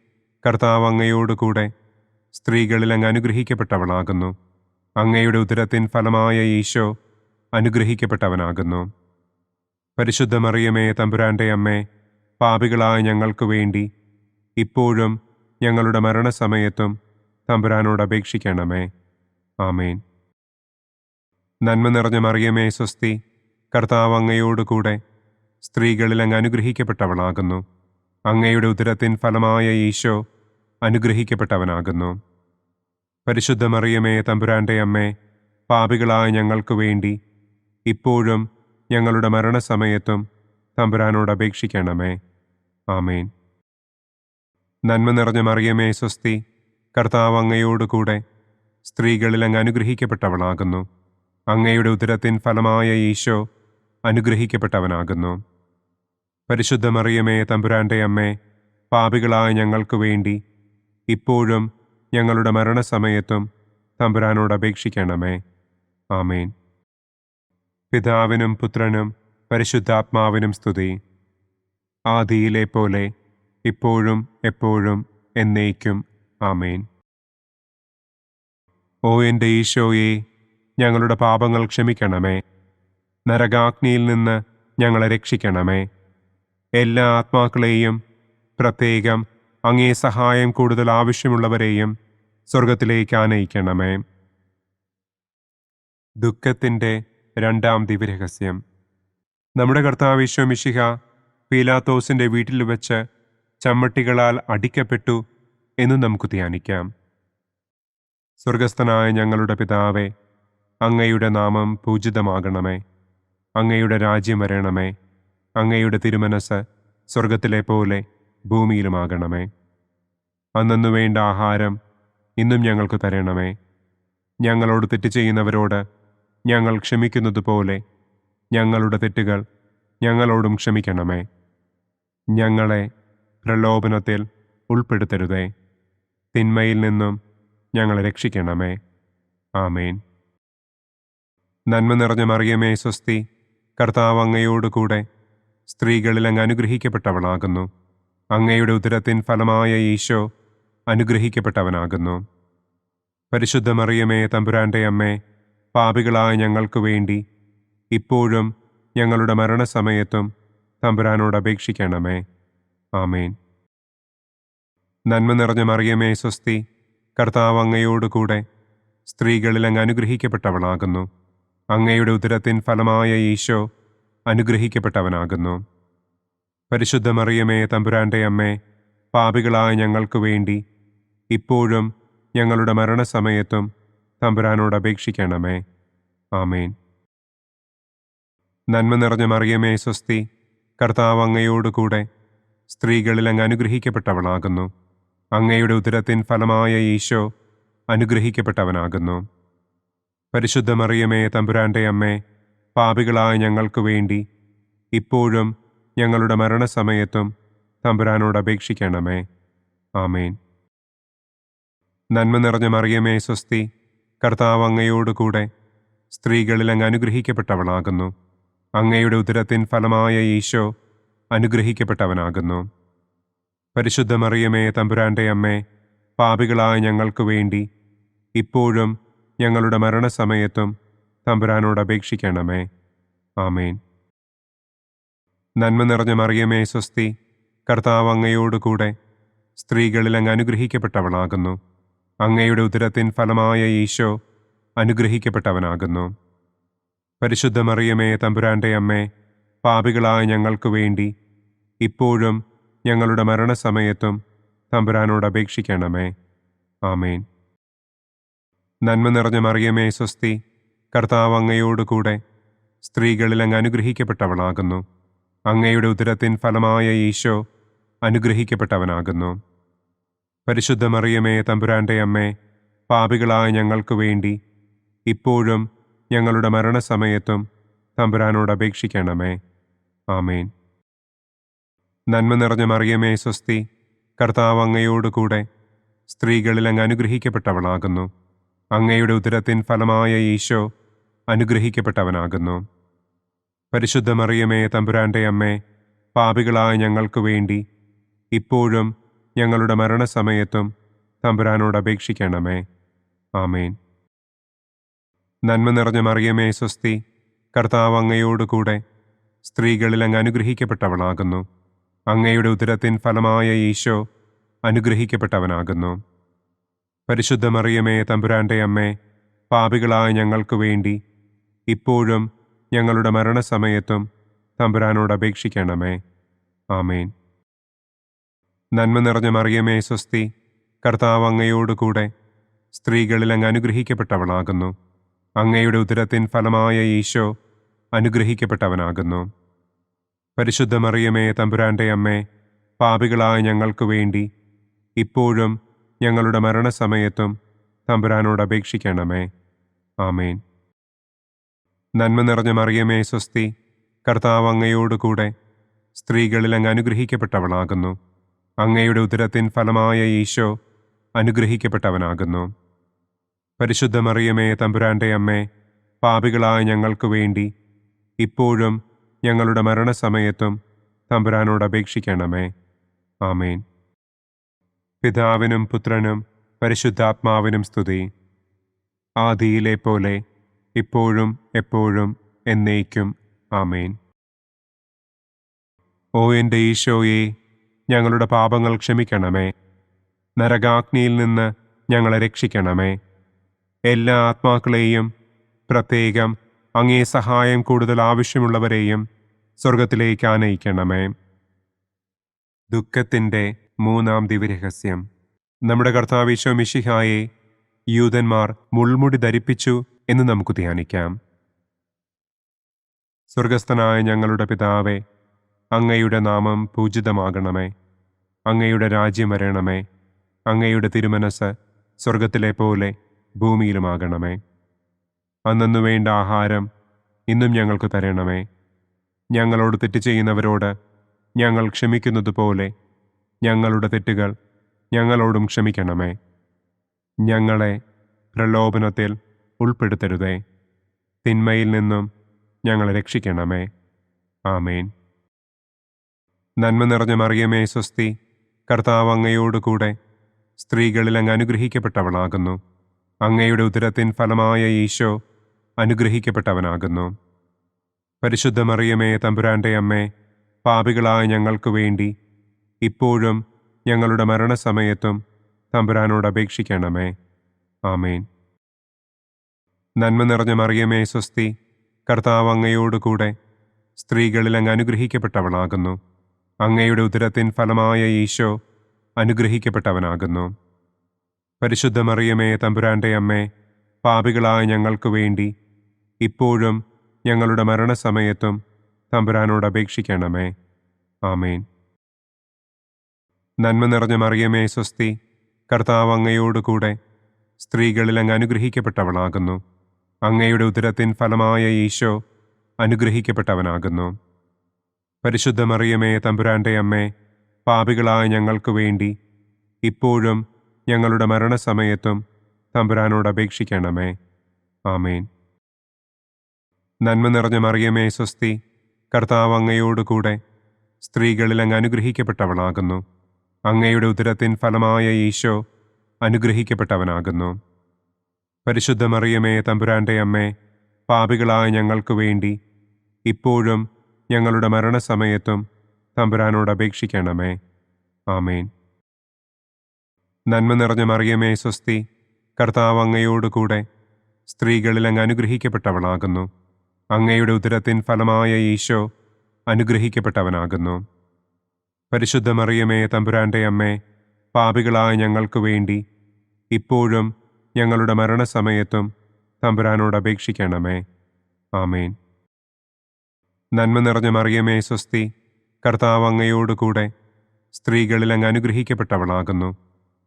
കർത്താവ് അങ്ങയോടുകൂടെ സ്ത്രീകളിൽ അങ്ങ് അനുഗ്രഹിക്കപ്പെട്ടവളാകുന്നു. അങ്ങയുടെ ഉദരത്തിൻ ഫലമായ ഈശോ അനുഗ്രഹിക്കപ്പെട്ടവനാകുന്നു. പരിശുദ്ധ മറിയമേ, തമ്പുരാന്റെ അമ്മേ, പാപികളായ ഞങ്ങൾക്ക് വേണ്ടി ഇപ്പോഴും ഞങ്ങളുടെ മരണസമയത്തും തമ്പുരാനോട് അപേക്ഷിക്കണമേ. ആമേൻ. നന്മ നിറഞ്ഞ മറിയമേ, സ്വസ്തി, കർത്താവ് അങ്ങയോടുകൂടെ സ്ത്രീകളിൽ അങ്ങ് അനുഗ്രഹിക്കപ്പെട്ടവളാകുന്നു. അങ്ങയുടെ ഉദരത്തിൻ ഫലമായ ഈശോ അനുഗ്രഹിക്കപ്പെട്ടവനാകുന്നു. പരിശുദ്ധ മറിയമേ, തമ്പുരാന്റെ അമ്മേ, പാപികളായ ഞങ്ങൾക്ക് വേണ്ടി ഇപ്പോഴും ഞങ്ങളുടെ മരണസമയത്തും തമ്പുരാനോട് അപേക്ഷിക്കണമേ. ആമേൻ. നന്മ നിറഞ്ഞ മറിയമേ, സ്വസ്തി, കർത്താവ് അങ്ങയോടുകൂടെ സ്ത്രീകളിൽ അങ്ങ് അനുഗ്രഹിക്കപ്പെട്ടവളാകുന്നു. അങ്ങയുടെ ഉദരത്തിൻ ഫലമായ ഈശോ അനുഗ്രഹിക്കപ്പെട്ടവനാകുന്നു. പരിശുദ്ധ മറിയമേ, തമ്പുരാന്റെ അമ്മേ, പാപികളായ ഞങ്ങൾക്ക് വേണ്ടി ഇപ്പോഴും ഞങ്ങളുടെ മരണസമയത്തും തമ്പുരാനോട് അപേക്ഷിക്കണമേ. ആമേൻ. പിതാവിനും പുത്രനും പരിശുദ്ധാത്മാവിനും സ്തുതി. ആദിയിലെ പോലെ ഇപ്പോഴും എപ്പോഴും എന്നേക്കും. ആമേൻ. ഓ എൻ്റെ ഈശോയെ, ഞങ്ങളുടെ പാപങ്ങൾ ക്ഷമിക്കണമേ. നരകാഗ്നിയിൽ നിന്ന് ഞങ്ങളെ രക്ഷിക്കണമേ. എല്ലാ ആത്മാക്കളെയും, പ്രത്യേകം അങ്ങേ സഹായം കൂടുതൽ ആവശ്യമുള്ളവരെയും സ്വർഗത്തിലേക്ക് ആനയിക്കണമേ. ദുഃഖത്തിൻ്റെ രണ്ടാം ദിവ്യരഹസ്യം. നമ്മുടെ കർത്താവ് ഈശോ മിശിഹ പീലാത്തോസിൻ്റെ വീട്ടിൽ വെച്ച് ചമ്മട്ടികളാൽ അടിക്കപ്പെട്ടു എന്ന് നമുക്ക് ധ്യാനിക്കാം. സ്വർഗസ്ഥനായ ഞങ്ങളുടെ പിതാവേ, അങ്ങയുടെ നാമം പൂജിതമാകണമേ. അങ്ങയുടെ രാജ്യം വരണമേ. അങ്ങയുടെ തിരുമനസ് സ്വർഗത്തിലെ പോലെ ഭൂമിയിലുമാകണമേ. അന്നന്നു വേണ്ട ആഹാരം ഇന്നും ഞങ്ങൾക്ക് തരണമേ. ഞങ്ങളോട് തെറ്റ് ചെയ്യുന്നവരോട് ഞങ്ങൾ ക്ഷമിക്കുന്നത് പോലെ ഞങ്ങളുടെ തെറ്റുകൾ ഞങ്ങളോടും ക്ഷമിക്കണമേ. ഞങ്ങളെ പ്രലോഭനത്തിൽ ഉൾപ്പെടുത്തരുതേ. തിന്മയിൽ നിന്നും ഞങ്ങളെ രക്ഷിക്കണമേ. ആമേൻ. നന്മ നിറഞ്ഞ മറിയമേ, സ്വസ്തി, കർത്താവ് അങ്ങയോടുകൂടെ സ്ത്രീകളിൽ അങ്ങ് അനുഗ്രഹിക്കപ്പെട്ടവളാകുന്നു. അങ്ങയുടെ ഉദരത്തിൻ ഫലമായ ഈശോ അനുഗ്രഹിക്കപ്പെട്ടവനാകുന്നു. പരിശുദ്ധ മറിയമേ, തമ്പുരാന്റെ അമ്മേ, പാപികളായ ഞങ്ങൾക്ക് വേണ്ടി ഇപ്പോഴും ഞങ്ങളുടെ മരണസമയത്തും തമ്പുരാനോട് അപേക്ഷിക്കണമേ. ആമേൻ. നന്മ നിറഞ്ഞ മറിയമേ, സ്വസ്തി, കർത്താവ് അങ്ങയോടുകൂടെ സ്ത്രീകളിൽ അങ്ങ് അനുഗ്രഹിക്കപ്പെട്ടവളാകുന്നു. അങ്ങയുടെ ഉദരത്തിൻ ഫലമായ ഈശോ അനുഗ്രഹിക്കപ്പെട്ടവനാകുന്നു. പരിശുദ്ധ മറിയമേ, തമ്പുരാന്റെ അമ്മേ, പാപികളായ ഞങ്ങൾക്ക് വേണ്ടി ഇപ്പോഴും ഞങ്ങളുടെ മരണസമയത്തും തമ്പുരാനോട് അപേക്ഷിക്കണമേ. ആമേൻ. നന്മ നിറഞ്ഞ മറിയമേ, സ്വസ്തി, കർത്താവ് അങ്ങയോടുകൂടെ സ്ത്രീകളിൽ അങ്ങ് അനുഗ്രഹിക്കപ്പെട്ടവളാകുന്നു. അങ്ങയുടെ ഉദരത്തിൻ ഫലമായ ഈശോ അനുഗ്രഹിക്കപ്പെട്ടവനാകുന്നു. പരിശുദ്ധ മറിയമേ, തമ്പുരാന്റെ അമ്മേ, പാപികളായ ഞങ്ങൾക്ക് വേണ്ടി ഇപ്പോഴും ഞങ്ങളുടെ മരണസമയത്തും തമ്പുരാനോട് അപേക്ഷിക്കണമേ. ആമേൻ. നന്മ നിറഞ്ഞ മറിയമേ, സ്വസ്തി, കർത്താവ് അങ്ങയോടുകൂടെ സ്ത്രീകളിൽ അങ്ങ് അനുഗ്രഹിക്കപ്പെട്ടവളാകുന്നു. അങ്ങയുടെ ഉദരത്തിൻ ഫലമായ ഈശോ അനുഗ്രഹിക്കപ്പെട്ടവനാകുന്നു. പരിശുദ്ധ മറിയമേ, തമ്പുരാന്റെ അമ്മേ, പാപികളായ ഞങ്ങൾക്ക് വേണ്ടി ഇപ്പോഴും ഞങ്ങളുടെ മരണസമയത്തും തമ്പുരാനോട് അപേക്ഷിക്കണമേ. ആമേൻ. നന്മ നിറഞ്ഞ മറിയമേ, സ്വസ്തി, കർത്താവ് അങ്ങയോടുകൂടെ സ്ത്രീകളിൽ അങ്ങ് അനുഗ്രഹിക്കപ്പെട്ടവളാകുന്നു. അങ്ങയുടെ ഉദരത്തിൻ ഫലമായ ഈശോ അനുഗ്രഹിക്കപ്പെട്ടവനാകുന്നു. പരിശുദ്ധ മറിയമേ, തമ്പുരാന്റെ അമ്മേ, പാപികളായ ഞങ്ങൾക്ക് വേണ്ടി ഇപ്പോഴും ഞങ്ങളുടെ മരണസമയത്തും തമ്പുരാനോട് അപേക്ഷിക്കണമേ. ആമേൻ. നന്മ നിറഞ്ഞ മറിയമേ സ്വസ്തി, കർത്താവ് അങ്ങയോടുകൂടെ സ്ത്രീകളിൽ അങ്ങ് അനുഗ്രഹിക്കപ്പെട്ടവളാകുന്നു. അങ്ങയുടെ ഉദരത്തിൻ ഫലമായ ഈശോ അനുഗ്രഹിക്കപ്പെട്ടവനാകുന്നു. പരിശുദ്ധ മറിയമേ തമ്പുരാന്റെ അമ്മേ, പാപികളായ ഞങ്ങൾക്ക് വേണ്ടി ഇപ്പോഴും ഞങ്ങളുടെ മരണസമയത്തും തമ്പുരാനോട് അപേക്ഷിക്കണമേ. ആമേൻ. നന്മ നിറഞ്ഞ മറിയമേ സ്വസ്തി, കർത്താവ് അങ്ങയോടുകൂടെ സ്ത്രീകളിൽ അങ്ങ് അനുഗ്രഹിക്കപ്പെട്ടവളാകുന്നു. അങ്ങയുടെ ഉദരത്തിൻ ഫലമായ ഈശോ അനുഗ്രഹിക്കപ്പെട്ടവനാകുന്നു. പരിശുദ്ധ മറിയമേ തമ്പുരാന്റെ അമ്മേ, പാപികളായ ഞങ്ങൾക്ക് വേണ്ടി ഇപ്പോഴും ഞങ്ങളുടെ മരണസമയത്തും തമ്പുരാനോട് അപേക്ഷിക്കണമേ. ആമേൻ. നന്മ നിറഞ്ഞ മറിയമേ സ്വസ്തി, കർത്താവ് അങ്ങയോടുകൂടെ സ്ത്രീകളിൽ അങ്ങ് അനുഗ്രഹിക്കപ്പെട്ടവളാകുന്നു. അങ്ങയുടെ ഉദരത്തിൻ ഫലമായ ഈശോ അനുഗ്രഹിക്കപ്പെട്ടവനാകുന്നു. പരിശുദ്ധ മറിയമേ തമ്പുരാന്റെ അമ്മേ, പാപികളായ ഞങ്ങൾക്ക് വേണ്ടി ഇപ്പോഴും ഞങ്ങളുടെ മരണസമയത്തും തമ്പുരാനോട് അപേക്ഷിക്കണമേ. ആമേൻ. നന്മ നിറഞ്ഞ മറിയമേ സ്വസ്തി, കർത്താവ് അങ്ങയോടുകൂടെ സ്ത്രീകളിൽ അങ്ങ് അനുഗ്രഹിക്കപ്പെട്ടവളാകുന്നു. അങ്ങയുടെ ഉദരത്തിൻ ഫലമായ ഈശോ അനുഗ്രഹിക്കപ്പെട്ടവനാകുന്നു. പരിശുദ്ധ മറിയമേ തമ്പുരാന്റെ അമ്മേ, പാപികളായ ഞങ്ങൾക്ക് വേണ്ടി ഇപ്പോഴും ഞങ്ങളുടെ മരണസമയത്തും തമ്പുരാനോട് അപേക്ഷിക്കണമേ. ആമേൻ. നന്മ നിറഞ്ഞ മറിയമേ സ്വസ്തി, കർത്താവ് അങ്ങയോടുകൂടെ സ്ത്രീകളിൽ അങ്ങ് അനുഗ്രഹിക്കപ്പെട്ടവളാകുന്നു. അങ്ങയുടെ ഉദരത്തിൻ ഫലമായ ഈശോ അനുഗ്രഹിക്കപ്പെട്ടവനാകുന്നു. പരിശുദ്ധ മറിയമേ തമ്പുരാന്റെ അമ്മേ, പാപികളായ ഞങ്ങൾക്ക് വേണ്ടി ഇപ്പോഴും ഞങ്ങളുടെ മരണസമയത്തും തമ്പുരാനോട് അപേക്ഷിക്കണമേ. ആമേൻ. പിതാവിനും പുത്രനും പരിശുദ്ധാത്മാവിനും സ്തുതി. ആദിയിലെ പോലെ ഇപ്പോഴും എപ്പോഴും എന്നേക്കും. ആമേൻ. ഓ എൻ്റെ ഈശോയെ, ഞങ്ങളുടെ പാപങ്ങൾ ക്ഷമിക്കണമേ. നരകാഗ്നിയിൽ നിന്ന് ഞങ്ങളെ രക്ഷിക്കണമേ. എല്ലാ ആത്മാക്കളെയും, പ്രത്യേകം അങ്ങേ സഹായം കൂടുതൽ ആവശ്യമുള്ളവരെയും സ്വർഗത്തിലേക്ക് ആനയിക്കണമേ. ദുഃഖത്തിൻ്റെ മൂന്നാം ദിവ്യരഹസ്യം. നമ്മുടെ കർത്താവ് ഈശോ മിശിഹായെ യൂദന്മാർ മുൾമുടി ധരിപ്പിച്ചു എന്ന് നമുക്ക് ധ്യാനിക്കാം. സ്വർഗസ്ഥനായ ഞങ്ങളുടെ പിതാവേ, അങ്ങയുടെ നാമം പൂജിതമാകണമേ. അങ്ങയുടെ രാജ്യം വരണമേ. അങ്ങയുടെ തിരുമനസ് സ്വർഗത്തിലെ പോലെ ഭൂമിയിലുമാകണമേ. അന്നന്നു വേണ്ട ആഹാരം ഇന്നും ഞങ്ങൾക്ക് തരണമേ. ഞങ്ങളോട് തെറ്റ് ചെയ്യുന്നവരോട് ഞങ്ങൾ ക്ഷമിക്കുന്നത് പോലെ ഞങ്ങളുടെ തെറ്റുകൾ ഞങ്ങളോടും ക്ഷമിക്കണമേ. ഞങ്ങളെ പ്രലോഭനത്തിൽ ഉൾപ്പെടുത്തരുതേ. തിന്മയിൽ നിന്നും ഞങ്ങളെ രക്ഷിക്കണമേ. ആമേൻ. നന്മ നിറഞ്ഞ മറിയമേ സ്വസ്തി, കർത്താവ് അങ്ങയോടുകൂടെ സ്ത്രീകളിൽ അങ്ങ് അനുഗ്രഹിക്കപ്പെട്ടവളാകുന്നു. അങ്ങയുടെ ഉദരത്തിൻ ഫലമായ ഈശോ അനുഗ്രഹിക്കപ്പെട്ടവനാകുന്നു. പരിശുദ്ധ മറിയമേ തമ്പുരാന്റെ അമ്മേ, പാപികളായ ഞങ്ങൾക്ക് വേണ്ടി ഇപ്പോഴും ഞങ്ങളുടെ മരണസമയത്തും തമ്പുരാനോട് അപേക്ഷിക്കണമേ. ആമേൻ. നന്മ നിറഞ്ഞ മറിയമേ സ്വസ്തി, കർത്താവ് അങ്ങയോടുകൂടെ സ്ത്രീകളിൽ അങ്ങ് അനുഗ്രഹിക്കപ്പെട്ടവളാകുന്നു. അങ്ങയുടെ ഉദരത്തിൻ ഫലമായ ഈശോ അനുഗ്രഹിക്കപ്പെട്ടവനാകുന്നു. പരിശുദ്ധ മറിയമേ തമ്പുരാന്റെ അമ്മേ, പാപികളായ ഞങ്ങൾക്ക് വേണ്ടി ഇപ്പോഴും ഞങ്ങളുടെ മരണസമയത്തും തമ്പുരാനോട് അപേക്ഷിക്കണമേ. ആമേൻ. നന്മ നിറഞ്ഞ മറിയമേ സ്വസ്തി, കർത്താവ് അങ്ങയോടുകൂടെ സ്ത്രീകളിൽ അങ്ങ് അനുഗ്രഹിക്കപ്പെട്ടവളാകുന്നു. അങ്ങയുടെ ഉദരത്തിൻ ഫലമായ ഈശോ അനുഗ്രഹിക്കപ്പെട്ടവനാകുന്നു. പരിശുദ്ധ മറിയമേ തമ്പുരാന്റെ അമ്മേ, പാപികളായ ഞങ്ങൾക്ക് വേണ്ടി ഇപ്പോഴും ഞങ്ങളുടെ മരണസമയത്തും തമ്പുരാനോട് അപേക്ഷിക്കണമേ. ആമേൻ. നന്മ നിറഞ്ഞ മറിയമേ സ്വസ്തി, കർത്താവ് അങ്ങയോടുകൂടെ സ്ത്രീകളിൽ അങ്ങ് അനുഗ്രഹിക്കപ്പെട്ടവളാകുന്നു. അങ്ങയുടെ ഉദരത്തിൻ ഫലമായ ഈശോ അനുഗ്രഹിക്കപ്പെട്ടവനാകുന്നു. പരിശുദ്ധ മറിയമേ തമ്പുരാന്റെ അമ്മേ, പാപികളായ ഞങ്ങൾക്ക് വേണ്ടി ഇപ്പോഴും ഞങ്ങളുടെ മരണസമയത്തും തമ്പുരാനോട് അപേക്ഷിക്കണമേ. ആമേൻ. നന്മ നിറഞ്ഞ മറിയമേ സ്വസ്തി, കർത്താവ് അങ്ങയോടുകൂടെ സ്ത്രീകളിൽ അങ്ങ് അനുഗ്രഹിക്കപ്പെട്ടവളാകുന്നു. അങ്ങയുടെ ഉദരത്തിൻ ഫലമായ ഈശോ അനുഗ്രഹിക്കപ്പെട്ടവനാകുന്നു. പരിശുദ്ധ മറിയമേ തമ്പുരാന്റെ അമ്മേ, പാപികളായ ഞങ്ങൾക്ക് വേണ്ടി ഇപ്പോഴും ഞങ്ങളുടെ മരണസമയത്തും തമ്പുരാനോട് അപേക്ഷിക്കണമേ. ആമേൻ. നന്മ നിറഞ്ഞ മറിയമേ സ്വസ്തി, കർത്താവ് അങ്ങയോട് കൂടെ സ്ത്രീകളിൽ അങ്ങ് അനുഗ്രഹിക്കപ്പെട്ടവളാകുന്നു.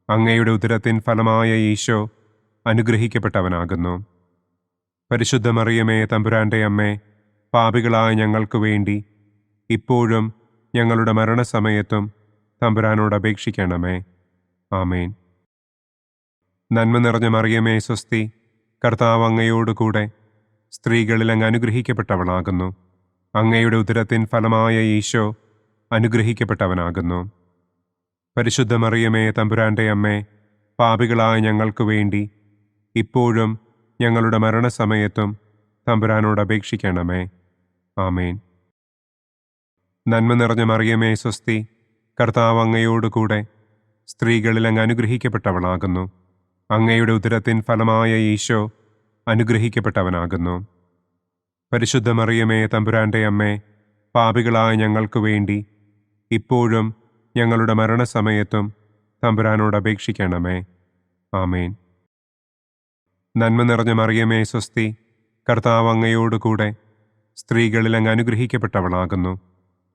അങ്ങയുടെ ഉദരത്തിൻ ഫലമായ ഈശോ അനുഗ്രഹിക്കപ്പെട്ടവനാകുന്നു. പരിശുദ്ധ മറിയമേ തമ്പുരാന്റെ അമ്മേ, പാപികളായ ഞങ്ങൾക്ക് വേണ്ടി ഇപ്പോഴും ഞങ്ങളുടെ മരണസമയത്തും തമ്പുരാനോട് അപേക്ഷിക്കണമേ. ആമേൻ. നന്മ നിറഞ്ഞ മറിയമേ സ്വസ്തി, കർത്താവ് അങ്ങയോട് കൂടെ സ്ത്രീകളിൽ അങ്ങ് അനുഗ്രഹിക്കപ്പെട്ടവളാകുന്നു. അങ്ങയുടെ ഉദരത്തിൻ ഫലമായ ഈശോ അനുഗ്രഹിക്കപ്പെട്ടവനാകുന്നു. പരിശുദ്ധ മറിയമേ തമ്പുരാന്റെ അമ്മേ, പാപികളായ ഞങ്ങൾക്ക് വേണ്ടി ഇപ്പോഴും ഞങ്ങളുടെ മരണസമയത്തും തമ്പുരാനോട് അപേക്ഷിക്കണമേ. ആമേൻ. നന്മ നിറഞ്ഞ മറിയമേ സ്വസ്തി, കർത്താവ് അങ്ങയോട് കൂടെ സ്ത്രീകളിൽ അങ്ങ് അനുഗ്രഹിക്കപ്പെട്ടവളാകുന്നു. അങ്ങയുടെ ഉദരത്തിൻ ഫലമായ ഈശോ അനുഗ്രഹിക്കപ്പെട്ടവനാകുന്നു. പരിശുദ്ധ മറിയമേ തമ്പുരാന്റെ അമ്മേ, പാപികളായ ഞങ്ങൾക്ക് വേണ്ടി ഇപ്പോഴും ഞങ്ങളുടെ മരണസമയത്തും തമ്പുരാനോട് അപേക്ഷിക്കണമേ. ആമേൻ. നന്മ നിറഞ്ഞ മറിയമേ സ്വസ്തി, കർത്താവ് അങ്ങയോട് കൂടെ സ്ത്രീകളിൽ അങ്ങ് അനുഗ്രഹിക്കപ്പെട്ടവളാകുന്നു.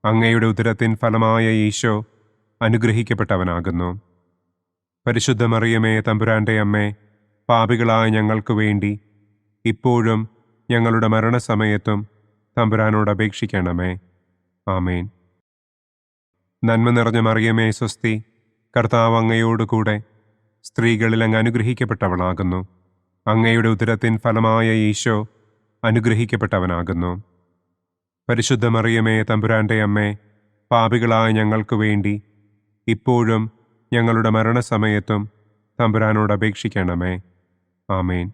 അങ്ങയുടെ ഉദരത്തിൻ ഫലമായ ഈശോ അനുഗ്രഹിക്കപ്പെട്ടവനാകുന്നു. പരിശുദ്ധ മറിയമേ തമ്പുരാന്റെ അമ്മേ, പാപികളായ ഞങ്ങൾക്ക് വേണ്ടി ഇപ്പോഴും ഞങ്ങളുടെ മരണസമയത്തും തമ്പുരാനോട് അപേക്ഷിക്കണമേ. ആമേൻ. നന്മ നിറഞ്ഞ മറിയമേ സ്വസ്തി, കർത്താവ് അങ്ങയോട് കൂടെ സ്ത്രീകളിൽ അങ്ങ് അനുഗ്രഹിക്കപ്പെട്ടവളാകുന്നു. അങ്ങയുടെ ഉദരത്തിൻ ഫലമായ ഈശോ അനുഗ്രഹിക്കപ്പെട്ടവനാകുന്നു. പരിശുദ്ധ മറിയമേ തമ്പുരാന്റെ അമ്മേ, പാപികളായ ഞങ്ങൾക്ക് വേണ്ടി ഇപ്പോഴും ഞങ്ങളുടെ മരണസമയത്തും തമ്പുരാനോട് അപേക്ഷിക്കണമേ. ആമേൻ.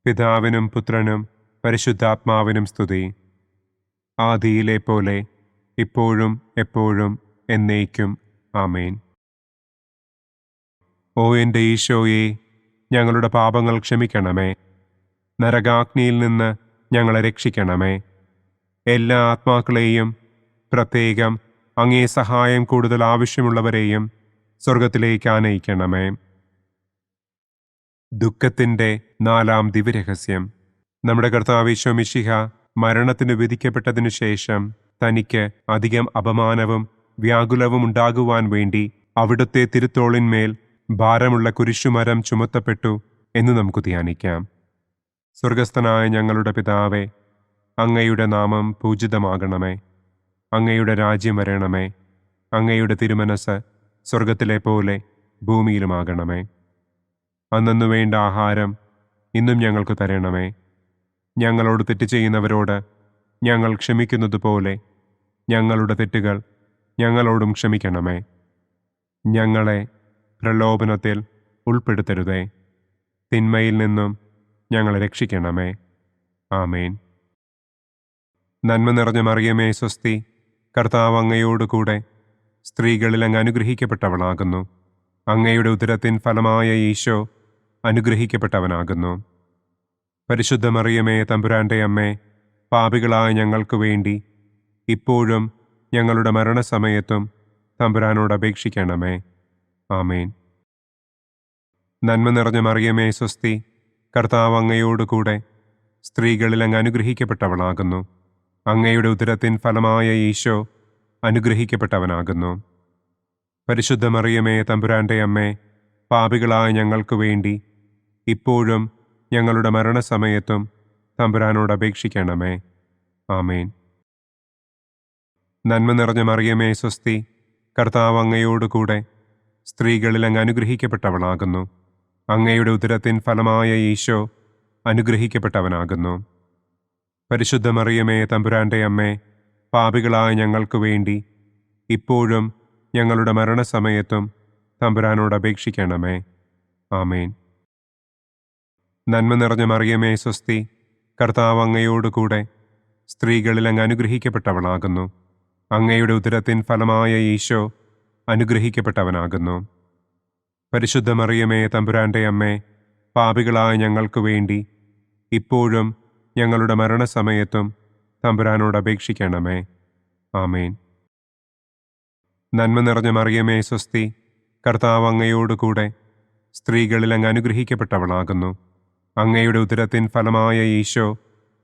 പിതാവിനും പുത്രനും പരിശുദ്ധാത്മാവിനും സ്തുതി. ആദിയിലെ പോലെ ഇപ്പോഴും എപ്പോഴും എന്നേക്കും. ആമേൻ. ഓ എൻ്റെ ഈശോയെ, ഞങ്ങളുടെ പാപങ്ങൾ ക്ഷമിക്കണമേ. നരകാഗ്നിയിൽ നിന്ന് ഞങ്ങളെ രക്ഷിക്കണമേ. എല്ലാ ആത്മാക്കളെയും, പ്രത്യേകം അങ്ങേ സഹായം കൂടുതൽ ആവശ്യമുള്ളവരെയും സ്വർഗത്തിലേക്ക് ആനയിക്കണമേ. ദുഃഖത്തിൻ്റെ 4-ാം ദിവ്യരഹസ്യം. നമ്മുടെ കർത്താവ് ഈശോ മിശിഹ മരണത്തിന് വിധിക്കപ്പെട്ടതിനു ശേഷം തനിക്ക് അധികം അപമാനവും വ്യാകുലവും ഉണ്ടാകുവാൻ വേണ്ടി അവിടുത്തെ തിരുത്തോളിന്മേൽ ഭാരമുള്ള കുരിശുമരം ചുമത്തപ്പെട്ടു എന്ന് നമുക്ക് ധ്യാനിക്കാം. സ്വർഗസ്ഥനായ ഞങ്ങളുടെ പിതാവേ, അങ്ങയുടെ നാമം പൂജിതമാകണമേ. അങ്ങയുടെ രാജ്യം വരണമേ. അങ്ങയുടെ തിരുമനസ് സ്വർഗത്തിലെ പോലെ ഭൂമിയിലുമാകണമേ. അന്നന്നു വേണ്ട ആഹാരം ഇന്നും ഞങ്ങൾക്ക് തരണമേ. ഞങ്ങളോട് തെറ്റ് ചെയ്യുന്നവരോട് ഞങ്ങൾ ക്ഷമിക്കുന്നത് പോലെ ഞങ്ങളുടെ തെറ്റുകൾ ഞങ്ങളോടും ക്ഷമിക്കണമേ. ഞങ്ങളെ പ്രലോഭനത്തിൽ ഉൾപ്പെടുത്തരുതേ. തിന്മയിൽ നിന്നും ഞങ്ങളെ രക്ഷിക്കണമേ. ആമേൻ. നന്മ നിറഞ്ഞ മറിയമേ സ്വസ്തി, കർത്താവ് അങ്ങയോട് കൂടെ സ്ത്രീകളിൽ അങ്ങ് അനുഗ്രഹിക്കപ്പെട്ടവളാകുന്നു. അങ്ങയുടെ ഉദരത്തിൻ ഫലമായ ഈശോ അനുഗ്രഹിക്കപ്പെട്ടവനാകുന്നു. പരിശുദ്ധ മറിയമേ തമ്പുരാന്റെ അമ്മേ, പാപികളായ ഞങ്ങൾക്ക് വേണ്ടി ഇപ്പോഴും ഞങ്ങളുടെ മരണസമയത്തും തമ്പുരാനോട് അപേക്ഷിക്കണമേ. ആമേൻ. നന്മ നിറഞ്ഞ മറിയമേ സ്വസ്തി, കർത്താവ് അങ്ങയോട് കൂടെ സ്ത്രീകളിൽ അങ്ങ് അനുഗ്രഹിക്കപ്പെട്ടവളാകുന്നു. അങ്ങയുടെ ഉദരത്തിൻ ഫലമായ ഈശോ അനുഗ്രഹിക്കപ്പെട്ടവനാകുന്നു. പരിശുദ്ധ മറിയമേ തമ്പുരാന്റെ അമ്മേ, പാപികളായ ഞങ്ങൾക്ക് വേണ്ടി ഇപ്പോഴും ഞങ്ങളുടെ മരണസമയത്തും തമ്പുരാനോട് അപേക്ഷിക്കണമേ. ആമേൻ. നന്മ നിറഞ്ഞ മറിയമേ സ്വസ്തി, കർത്താവ് അങ്ങയോട് കൂടെ സ്ത്രീകളിൽ അങ്ങ് അനുഗ്രഹിക്കപ്പെട്ടവളാകുന്നു. അങ്ങയുടെ ഉദരത്തിൻ ഫലമായ ഈശോ അനുഗ്രഹിക്കപ്പെട്ടവനാകുന്നു. പരിശുദ്ധ മറിയമേ തമ്പുരാന്റെ അമ്മേ, പാപികളായ ഞങ്ങൾക്ക് വേണ്ടി ഇപ്പോഴും ഞങ്ങളുടെ മരണസമയത്തും തമ്പുരാനോട് അപേക്ഷിക്കണമേ. ആമേൻ. നന്മ നിറഞ്ഞ മറിയമേ സ്വസ്തി, കർത്താവ് അങ്ങയോട് കൂടെ സ്ത്രീകളിൽ അങ്ങ് അനുഗ്രഹിക്കപ്പെട്ടവളാകുന്നു. അങ്ങയുടെ ഉദരത്തിൻ ഫലമായ ഈശോ അനുഗ്രഹിക്കപ്പെട്ടവനാകുന്നു. പരിശുദ്ധ മറിയമേ തമ്പുരാന്റെ അമ്മേ, പാപികളായ ഞങ്ങൾക്ക് വേണ്ടി ഇപ്പോഴും ഞങ്ങളുടെ മരണസമയത്തും തമ്പുരാനോട് അപേക്ഷിക്കണമേ. ആമേൻ. നന്മ നിറഞ്ഞ മറിയമേ സ്വസ്തി, കർത്താവ് അങ്ങയോട് കൂടെ സ്ത്രീകളിൽ അങ്ങ് അനുഗ്രഹിക്കപ്പെട്ടവളാകുന്നു. അങ്ങയുടെ ഉദരത്തിൻ ഫലമായ ഈശോ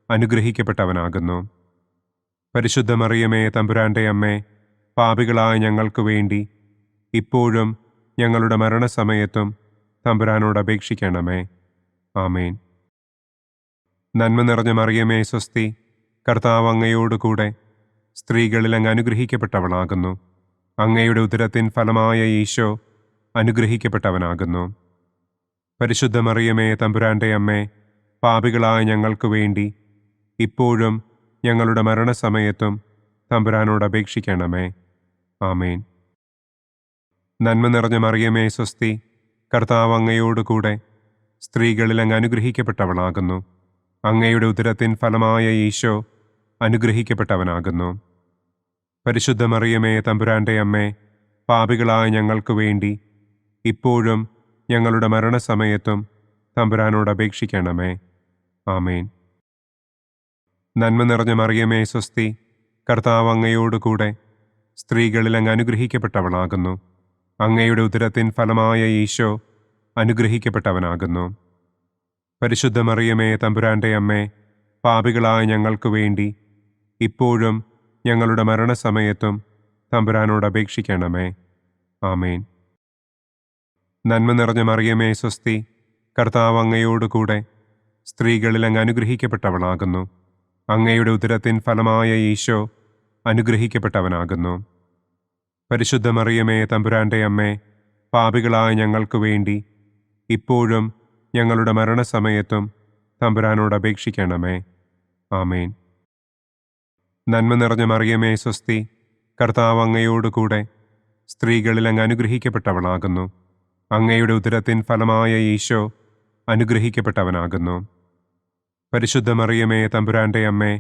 അനുഗ്രഹിക്കപ്പെട്ടവനാകുന്നു. പരിശുദ്ധ മറിയമേ, തമ്പുരാന്റെ അമ്മേ, പാപികളായ ഞങ്ങൾക്ക് വേണ്ടി ഇപ്പോഴും ഞങ്ങളുടെ മരണസമയത്തും തമ്പുരാനോട് അപേക്ഷിക്കണമേ. ആമേൻ. നന്മ നിറഞ്ഞ മറിയമേ, സ്വസ്തി. കർത്താവ് അങ്ങയോടുകൂടെ സ്ത്രീകളിൽ അങ്ങ് അനുഗ്രഹിക്കപ്പെട്ടവളാകുന്നു. അങ്ങയുടെ ഉദരത്തിൻ ഫലമായ ഈശോ അനുഗ്രഹിക്കപ്പെട്ടവനാകുന്നു. പരിശുദ്ധ മറിയമേ, തമ്പുരാന്റെ അമ്മേ, പാപികളായ ഞങ്ങൾക്ക് വേണ്ടി ഇപ്പോഴും ഞങ്ങളുടെ മരണസമയത്തും തമ്പുരാനോട് അപേക്ഷിക്കണമേ. ആമേൻ. നന്മ നിറഞ്ഞ മറിയമേ, സ്വസ്തി. കർത്താവ് അങ്ങയോടുകൂടെ സ്ത്രീകളിൽ അങ്ങ് അനുഗ്രഹിക്കപ്പെട്ടവളാകുന്നു. അങ്ങയുടെ ഉദരത്തിൻ ഫലമായ ഈശോ അനുഗ്രഹിക്കപ്പെട്ടവനാകുന്നു. പരിശുദ്ധ മറിയമേ, തമ്പുരാന്റെ അമ്മേ, പാപികളായ ഞങ്ങൾക്ക് വേണ്ടി ഇപ്പോഴും ഞങ്ങളുടെ മരണസമയത്തും തമ്പുരാനോട് അപേക്ഷിക്കണമേ. ആമേൻ. നന്മ നിറഞ്ഞ മറിയമേ, സ്വസ്തി. കർത്താവ് അങ്ങയോടുകൂടെ സ്ത്രീകളിൽ അങ്ങ് അനുഗ്രഹിക്കപ്പെട്ടവളാകുന്നു. അങ്ങയുടെ ഉദരത്തിൻ ഫലമായ ഈശോ അനുഗ്രഹിക്കപ്പെട്ടവനാകുന്നു. പരിശുദ്ധ മറിയമേ, തമ്പുരാന്റെ അമ്മേ, പാപികളായ ഞങ്ങൾക്ക് വേണ്ടി ഇപ്പോഴും ഞങ്ങളുടെ മരണസമയത്തും തമ്പുരാനോട് അപേക്ഷിക്കണമേ. ആമേൻ. നന്മ നിറഞ്ഞ മറിയമേ, സ്വസ്തി. കർത്താവ് അങ്ങയോടുകൂടെ സ്ത്രീകളിൽ അങ്ങ് അനുഗ്രഹിക്കപ്പെട്ടവളാകുന്നു. അങ്ങയുടെ ഉദരത്തിൻ ഫലമായ ഈശോ അനുഗ്രഹിക്കപ്പെട്ടവനാകുന്നു. പരിശുദ്ധ മറിയമേ, തമ്പുരാന്റെ അമ്മേ, പാപികളായ ഞങ്ങൾക്ക് വേണ്ടി ഇപ്പോഴും ഞങ്ങളുടെ മരണസമയത്തും തമ്പുരാനോട് അപേക്ഷിക്കണമേ. ആമേൻ. നന്മ നിറഞ്ഞ മറിയമേ, സ്വസ്തി. കർത്താവ് അങ്ങയോടുകൂടെ സ്ത്രീകളിൽ അങ്ങ് അനുഗ്രഹിക്കപ്പെട്ടവളാകുന്നു. അങ്ങയുടെ ഉദരത്തിൻ ഫലമായ ഈശോ അനുഗ്രഹിക്കപ്പെട്ടവനാകുന്നു. പരിശുദ്ധ മറിയമേ, തമ്പുരാന്റെ അമ്മേ,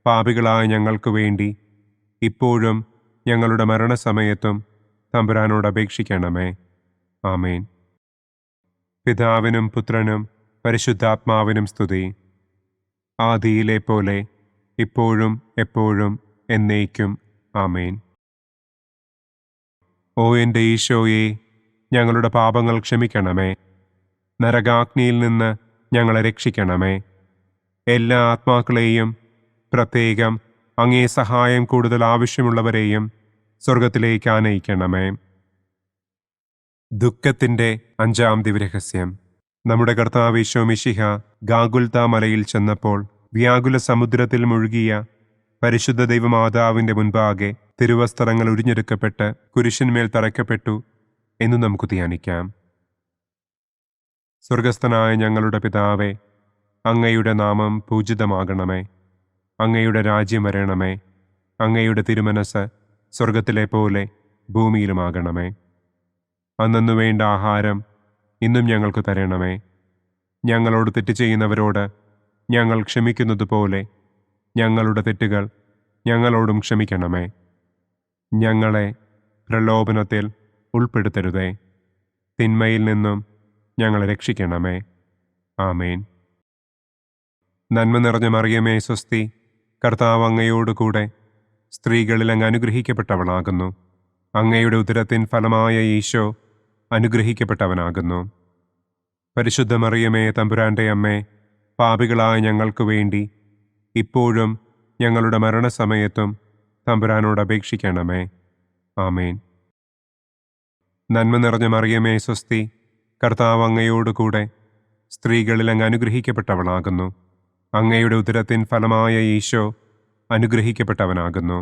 പാപികളായ ഞങ്ങൾക്ക് വേണ്ടി ഇപ്പോഴും ഞങ്ങളുടെ മരണസമയത്തും തമ്പുരാനോട് അപേക്ഷിക്കണമേ. ആമേൻ. പിതാവിനും പുത്രനും പരിശുദ്ധാത്മാവിനും സ്തുതി. ആദിയിലെ പോലെ ഇപ്പോഴും എപ്പോഴും എന്നേക്കും. ആമേൻ. ഓ എൻ്റെ ഈശോയെ, ഞങ്ങളുടെ പാപങ്ങൾ ക്ഷമിക്കണമേ. നരകാഗ്നിയിൽ നിന്ന് ഞങ്ങളെ രക്ഷിക്കണമേ. എല്ലാ ആത്മാക്കളെയും, പ്രത്യേകം അങ്ങേ സഹായം കൂടുതൽ ആവശ്യമുള്ളവരെയും സ്വർഗത്തിലേക്ക് ആനയിക്കണമേ. ദുഃഖത്തിൻ്റെ 5-ാം ദിവ്യരഹസ്യം. നമ്മുടെ കർത്താവ് ഈശോ മിശിഹ ഗാഗുൽത്ത മലയിൽ ചെന്നപ്പോൾ വ്യാകുല സമുദ്രത്തിൽ മുഴുകിയ പരിശുദ്ധ ദൈവമാതാവിൻ്റെ മുൻപാകെ തിരുവസ്ത്രങ്ങൾ ഉരിഞ്ഞെടുക്കപ്പെട്ട് കുരിശിന്മേൽ തറയ്ക്കപ്പെട്ടു എന്ന് നമുക്ക് ധ്യാനിക്കാം. സ്വർഗസ്ഥനായ ഞങ്ങളുടെ പിതാവേ, അങ്ങയുടെ നാമം പൂജിതമാകണമേ. അങ്ങയുടെ രാജ്യം വരണമേ. അങ്ങയുടെ തിരുമനസ് സ്വർഗത്തിലെ പോലെ ഭൂമിയിലുമാകണമേ. അന്നന്നു വേണ്ട ആഹാരം ഇന്നും ഞങ്ങൾക്ക് തരണമേ. ഞങ്ങളോട് തെറ്റ് ചെയ്യുന്നവരോട് ഞങ്ങൾ ക്ഷമിക്കുന്നത് പോലെ ഞങ്ങളുടെ തെറ്റുകൾ ഞങ്ങളോടും ക്ഷമിക്കണമേ. ഞങ്ങളെ പ്രലോഭനത്തിൽ ഉൾപ്പെടുത്തരുതേ. തിന്മയിൽ നിന്നും ഞങ്ങളെ രക്ഷിക്കണമേ. ആമേൻ. നന്മ നിറഞ്ഞ മറിയമേ, സ്വസ്തി. കർത്താവ് അങ്ങയോടുകൂടെ സ്ത്രീകളിൽ അങ്ങ് അനുഗ്രഹിക്കപ്പെട്ടവളാകുന്നു. അങ്ങയുടെ ഉദരത്തിൻ ഫലമായ ഈശോ അനുഗ്രഹിക്കപ്പെട്ടവനാകുന്നു. പരിശുദ്ധ മറിയമേ, തമ്പുരാന്റെ അമ്മേ, പാപികളായ ഞങ്ങൾക്ക് വേണ്ടി ഇപ്പോഴും ഞങ്ങളുടെ മരണസമയത്തും തമ്പുരാനോട് അപേക്ഷിക്കണമേ. ആമേൻ. നന്മ നിറഞ്ഞ മറിയമേ, സ്വസ്തി. കർത്താവ് അങ്ങയോടുകൂടെ സ്ത്രീകളിൽ അങ്ങ് അനുഗ്രഹിക്കപ്പെട്ടവളാകുന്നു. അങ്ങയുടെ ഉദരത്തിൻ ഫലമായ ഈശോ അനുഗ്രഹിക്കപ്പെട്ടവനാകുന്നു.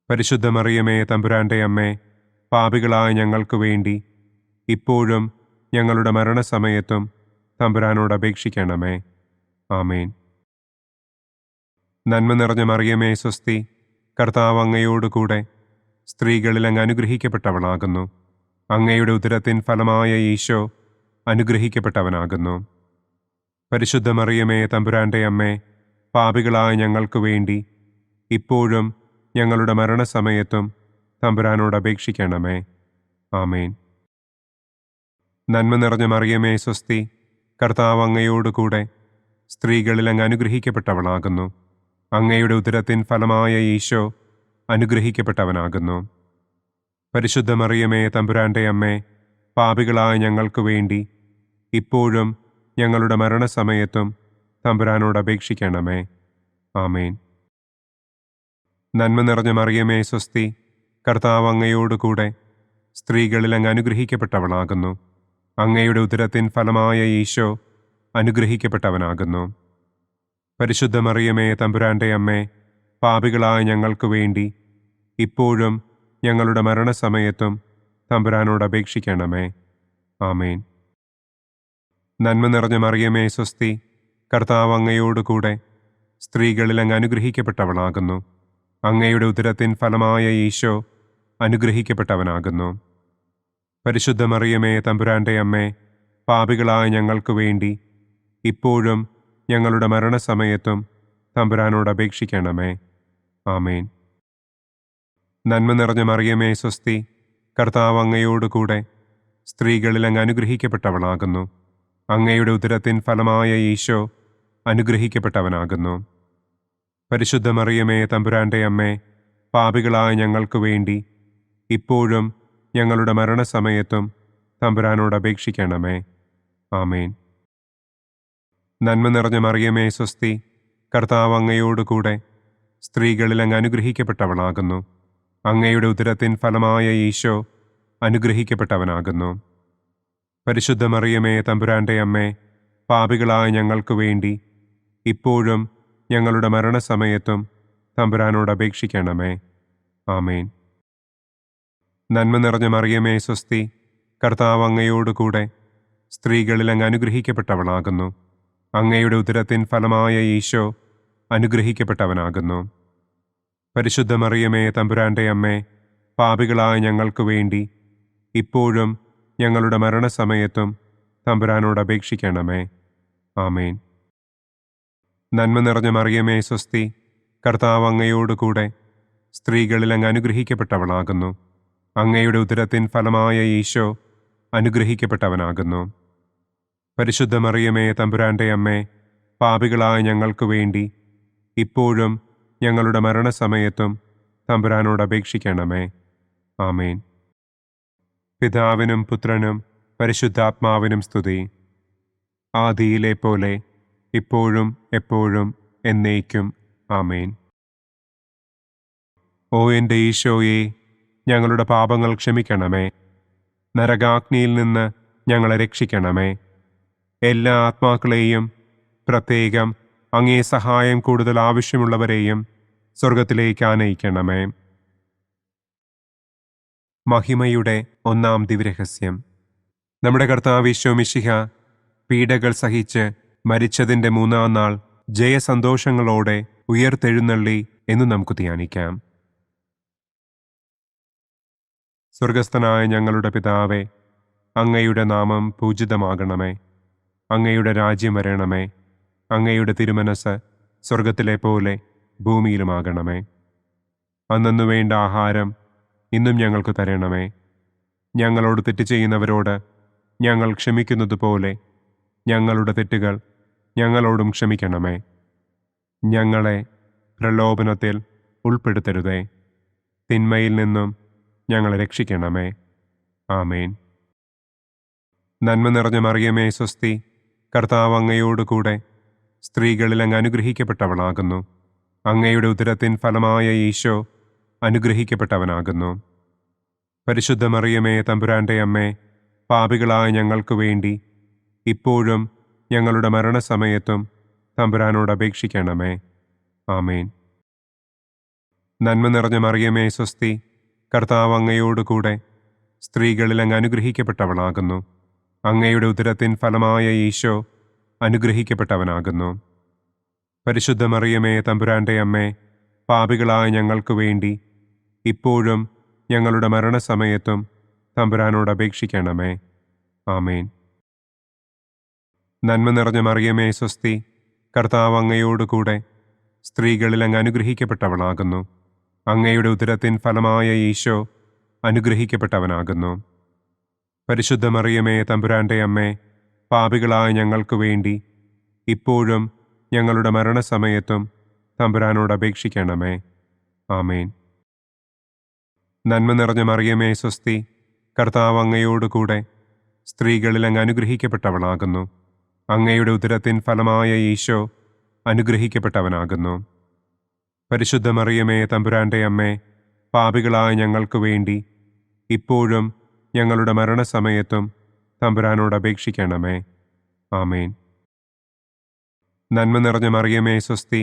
പരിശുദ്ധ മറിയമേ, തമ്പുരാന്റെ അമ്മേ, പാപികളായ ഞങ്ങൾക്ക് വേണ്ടി ഇപ്പോഴും ഞങ്ങളുടെ മരണസമയത്തും തമ്പുരാനോട് അപേക്ഷിക്കണമേ. ആമേൻ. നന്മ നിറഞ്ഞ മറിയമേ, സ്വസ്തി. കർത്താവ് അങ്ങയോടുകൂടെ സ്ത്രീകളിൽ അങ്ങ് അനുഗ്രഹിക്കപ്പെട്ടവളാകുന്നു. അങ്ങയുടെ ഉദരത്തിൻ ഫലമായ ഈശോ അനുഗ്രഹിക്കപ്പെട്ടവനാകുന്നു. പരിശുദ്ധ മറിയമേ, തമ്പുരാന്റെ അമ്മേ, പാപികളായ ഞങ്ങൾക്ക് വേണ്ടി ഇപ്പോഴും ഞങ്ങളുടെ മരണസമയത്തും തമ്പുരാനോട് അപേക്ഷിക്കണമേ. ആമേൻ. നന്മ നിറഞ്ഞ മറിയമേ, സ്വസ്തി. കർത്താവ് അങ്ങയോടുകൂടെ സ്ത്രീകളിൽ അങ്ങ് അനുഗ്രഹിക്കപ്പെട്ടവളാകുന്നു. അങ്ങയുടെ ഉദരത്തിൻ ഫലമായ ഈശോ അനുഗ്രഹിക്കപ്പെട്ടവനാകുന്നു. പരിശുദ്ധ മറിയമേ, തമ്പുരാന്റെ അമ്മേ, പാപികളായ ഞങ്ങൾക്ക് വേണ്ടി ഇപ്പോഴും ഞങ്ങളുടെ മരണസമയത്തും തമ്പുരാനോട് അപേക്ഷിക്കണമേ. ആമേൻ. നന്മ നിറഞ്ഞ മറിയമേ സ്വസ്തി, കർത്താവ് അങ്ങയോടുകൂടെ സ്ത്രീകളിൽ അങ്ങ് അനുഗ്രഹിക്കപ്പെട്ടവളാകുന്നു. അങ്ങയുടെ ഉദരത്തിൻ ഫലമായ ഈശോ അനുഗ്രഹിക്കപ്പെട്ടവനാകുന്നു. പരിശുദ്ധ മറിയമേ തമ്പുരാന്റെ അമ്മേ, പാപികളായ ഞങ്ങൾക്ക് വേണ്ടി ഇപ്പോഴും ഞങ്ങളുടെ മരണസമയത്തും തമ്പുരാനോട് അപേക്ഷിക്കണമേ. ആമേൻ. നന്മ നിറഞ്ഞ മറിയമേ സ്വസ്തി, കർത്താവ് അങ്ങയോടുകൂടെ സ്ത്രീകളിൽ അങ്ങ് അനുഗ്രഹിക്കപ്പെട്ടവളാകുന്നു. അങ്ങയുടെ ഉദരത്തിൻ ഫലമായ ഈശോ അനുഗ്രഹിക്കപ്പെട്ടവനാകുന്നു. പരിശുദ്ധ മറിയമേ തമ്പുരാന്റെ അമ്മേ, പാപികളായ ഞങ്ങൾക്ക് വേണ്ടി ഇപ്പോഴും ഞങ്ങളുടെ മരണസമയത്തും തമ്പുരാനോട് അപേക്ഷിക്കണമേ. ആമേൻ. നന്മ നിറഞ്ഞ മറിയമേ സ്വസ്തി, കർത്താവ് അങ്ങയോടുകൂടെ സ്ത്രീകളിൽ അങ്ങ് അനുഗ്രഹിക്കപ്പെട്ടവളാകുന്നു. അങ്ങയുടെ ഉദരത്തിൻ ഫലമായ ഈശോ അനുഗ്രഹിക്കപ്പെട്ടവനാകുന്നു. പരിശുദ്ധ മറിയമേ തമ്പുരാന്റെ അമ്മേ, പാപികളായ ഞങ്ങൾക്ക് വേണ്ടി ഇപ്പോഴും ഞങ്ങളുടെ മരണസമയത്തും തമ്പുരാനോട് അപേക്ഷിക്കണമേ. ആമേൻ. നന്മ നിറഞ്ഞ മറിയമേ സ്വസ്തി, കർത്താവ് അങ്ങയോടുകൂടെ സ്ത്രീകളിൽ അങ്ങ് അനുഗ്രഹിക്കപ്പെട്ടവളാകുന്നു. അങ്ങയുടെ ഉദരത്തിൻ ഫലമായ ഈശോ അനുഗ്രഹിക്കപ്പെട്ടവനാകുന്നു. പരിശുദ്ധ മറിയമേ തമ്പുരാന്റെ അമ്മേ, പാപികളായ ഞങ്ങൾക്ക് വേണ്ടി ഇപ്പോഴും ഞങ്ങളുടെ മരണസമയത്തും തമ്പുരാനോട് അപേക്ഷിക്കണമേ. ആമേൻ. നന്മ നിറഞ്ഞ മറിയമേ സ്വസ്തി, കർത്താവ് അങ്ങയോടുകൂടെ സ്ത്രീകളിൽ അങ്ങ് അനുഗ്രഹിക്കപ്പെട്ടവളാകുന്നു. അങ്ങയുടെ ഉദരത്തിൻ ഫലമായ ഈശോ അനുഗ്രഹിക്കപ്പെട്ടവനാകുന്നു. പരിശുദ്ധ മറിയമേ തമ്പുരാന്റെ അമ്മേ, പാപികളായ ഞങ്ങൾക്ക് വേണ്ടി ഇപ്പോഴും ഞങ്ങളുടെ മരണസമയത്തും തമ്പുരാനോട് അപേക്ഷിക്കണമേ. ആമേൻ. നന്മ നിറഞ്ഞ മറിയമേ സ്വസ്തി, കർത്താവ് അങ്ങയോടുകൂടെ സ്ത്രീകളിൽ അങ്ങ് അനുഗ്രഹിക്കപ്പെട്ടവളാകുന്നു. അങ്ങയുടെ ഉദരത്തിൻ ഫലമായ ഈശോ അനുഗ്രഹിക്കപ്പെട്ടവനാകുന്നു. പരിശുദ്ധ മറിയമേ തമ്പുരാന്റെ അമ്മേ, പാപികളായ ഞങ്ങൾക്ക് വേണ്ടി ഇപ്പോഴും ഞങ്ങളുടെ മരണസമയത്തും തമ്പുരാനോട് അപേക്ഷിക്കണമേ. ആമേൻ. പിതാവിനും പുത്രനും പരിശുദ്ധാത്മാവിനും സ്തുതി. ആദിയിലെ പോലെ ഇപ്പോഴും എപ്പോഴും എന്നേക്കും. ആമേൻ. ഓ എൻ്റെ ഈശോയെ, ഞങ്ങളുടെ പാപങ്ങൾ ക്ഷമിക്കണമേ. നരകാഗ്നിയിൽ നിന്ന് ഞങ്ങളെ രക്ഷിക്കണമേ. എല്ലാ ആത്മാക്കളെയും, പ്രത്യേകം അങ്ങേ സഹായം കൂടുതൽ ആവശ്യമുള്ളവരെയും സ്വർഗത്തിലേക്ക് ആനയിക്കണമേ. മഹിമയുടെ ഒന്നാം ദിവ്യരഹസ്യം. നമ്മുടെ കർത്താവ് ഈശോ മിശിഹ പീഡകൾ സഹിച്ച് മരിച്ചതിൻ്റെ മൂന്നാം നാൾ ജയസന്തോഷങ്ങളോടെ ഉയർത്തെഴുന്നള്ളി എന്ന് നമുക്ക് ധ്യാനിക്കാം. സ്വർഗസ്ഥനായ ഞങ്ങളുടെ പിതാവേ, അങ്ങയുടെ നാമം പൂജിതമാകണമേ. അങ്ങയുടെ രാജ്യം വരണമേ. അങ്ങയുടെ തിരുമനസ് സ്വർഗത്തിലെ പോലെ ഭൂമിയിലുമാകണമേ. അന്നന്നു വേണ്ട ആഹാരം ഇന്നും ഞങ്ങൾക്ക് തരണമേ. ഞങ്ങളോട് തെറ്റ് ചെയ്യുന്നവരോട് ഞങ്ങൾ ക്ഷമിക്കുന്നത് പോലെ ഞങ്ങളുടെ തെറ്റുകൾ ഞങ്ങളോടും ക്ഷമിക്കണമേ. ഞങ്ങളെ പ്രലോഭനത്തിൽ ഉൾപ്പെടുത്തരുതേ. തിന്മയിൽ നിന്നും ഞങ്ങളെ രക്ഷിക്കണമേ. ആമേൻ. നന്മ നിറഞ്ഞ മറിയമേ സ്വസ്തി, കർത്താവ് അങ്ങയോടുകൂടെ സ്ത്രീകളിൽ അങ്ങ് അനുഗ്രഹിക്കപ്പെട്ടവളാകുന്നു. അങ്ങയുടെ ഉദരത്തിൻ ഫലമായ ഈശോ അനുഗ്രഹിക്കപ്പെട്ടവനാകുന്നു. പരിശുദ്ധ മറിയമേ തമ്പുരാന്റെ അമ്മേ, പാപികളായ ഞങ്ങൾക്ക് വേണ്ടി ഇപ്പോഴും ഞങ്ങളുടെ മരണസമയത്തും തമ്പുരാനോട് അപേക്ഷിക്കണമേ. ആമേൻ. നന്മ നിറഞ്ഞ മറിയമേ സ്വസ്തി, കർത്താവ് അങ്ങയോടുകൂടെ സ്ത്രീകളിൽ അങ്ങ് അനുഗ്രഹിക്കപ്പെട്ടവളാകുന്നു. അങ്ങയുടെ ഉദരത്തിൻ ഫലമായ ഈശോ അനുഗ്രഹിക്കപ്പെട്ടവനാകുന്നു. പരിശുദ്ധ മറിയമേ തമ്പുരാന്റെ അമ്മേ, പാപികളായ ഞങ്ങൾക്ക് വേണ്ടി ഇപ്പോഴും ഞങ്ങളുടെ മരണസമയത്തും തമ്പുരാനോട് അപേക്ഷിക്കണമേ. ആമേൻ. നന്മ നിറഞ്ഞ മറിയമേ സ്വസ്തി, കർത്താവ് അങ്ങയോടുകൂടെ സ്ത്രീകളിൽ അങ്ങ് അനുഗ്രഹിക്കപ്പെട്ടവളാകുന്നു. അങ്ങയുടെ ഉദരത്തിൻ ഫലമായ ഈശോ അനുഗ്രഹിക്കപ്പെട്ടവനാകുന്നു. പരിശുദ്ധ മറിയമേ തമ്പുരാന്റെ അമ്മേ, പാപികളായ ഞങ്ങൾക്ക് വേണ്ടി ഇപ്പോഴും ഞങ്ങളുടെ മരണസമയത്തും തമ്പുരാനോട് അപേക്ഷിക്കണമേ. ആമേൻ. നന്മ നിറഞ്ഞ മറിയമേ സ്വസ്തി, കർത്താവ് അങ്ങയോടുകൂടെ സ്ത്രീകളിൽ അങ്ങ് അനുഗ്രഹിക്കപ്പെട്ടവളാകുന്നു. അങ്ങയുടെ ഉദരത്തിൻ ഫലമായ ഈശോ അനുഗ്രഹിക്കപ്പെട്ടവനാകുന്നു. പരിശുദ്ധ മറിയമേ, തമ്പുരാന്റെ അമ്മേ, പാപികളായ ഞങ്ങൾക്ക് വേണ്ടി ഇപ്പോഴും ഞങ്ങളുടെ മരണസമയത്തും തമ്പുരാനോട് അപേക്ഷിക്കണമേ. ആമേൻ. നന്മ നിറഞ്ഞ മറിയമേ, സ്വസ്തി.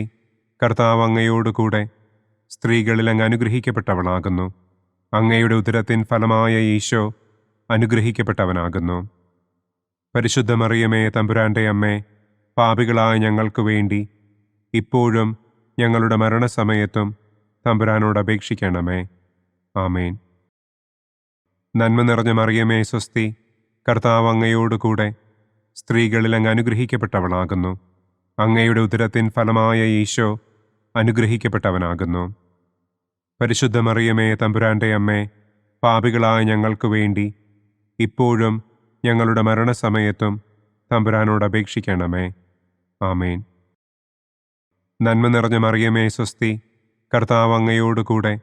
കർത്താവ് അങ്ങയോടുകൂടെ സ്ത്രീകളിൽ അങ്ങ് അനുഗ്രഹിക്കപ്പെട്ടവളാകുന്നു. അങ്ങയുടെ ഉദരത്തിൻ ഫലമായ ഈശോ അനുഗ്രഹിക്കപ്പെട്ടവനാകുന്നു. പരിശുദ്ധ മറിയമേ, തമ്പുരാന്റെ അമ്മേ, പാപികളായ ഞങ്ങൾക്ക് വേണ്ടി ഇപ്പോഴും ഞങ്ങളുടെ മരണസമയത്തും തമ്പുരാനോട് അപേക്ഷിക്കണമേ. ആമേൻ. നന്മ നിറഞ്ഞ മറിയമേ, സ്വസ്തി. കർത്താവ് അങ്ങയോടുകൂടെ സ്ത്രീകളിൽ അങ്ങ് അനുഗ്രഹിക്കപ്പെട്ടവളാകുന്നു. അങ്ങയുടെ ഉദരത്തിൻ ഫലമായ ഈശോ അനുഗ്രഹിക്കപ്പെട്ടവനാകുന്നു. പരിശുദ്ധ മറിയമേ, തമ്പുരാന്റെ അമ്മേ, പാപികളായ ഞങ്ങൾക്ക് വേണ്ടി ഇപ്പോഴും ഞങ്ങളുടെ മരണസമയത്തും തമ്പുരാനോട് അപേക്ഷിക്കണമേ. ആമേൻ. നന്മ നിറഞ്ഞ മറിയമേ, സ്വസ്തി. കർത്താവ് അങ്ങയോടുകൂടെ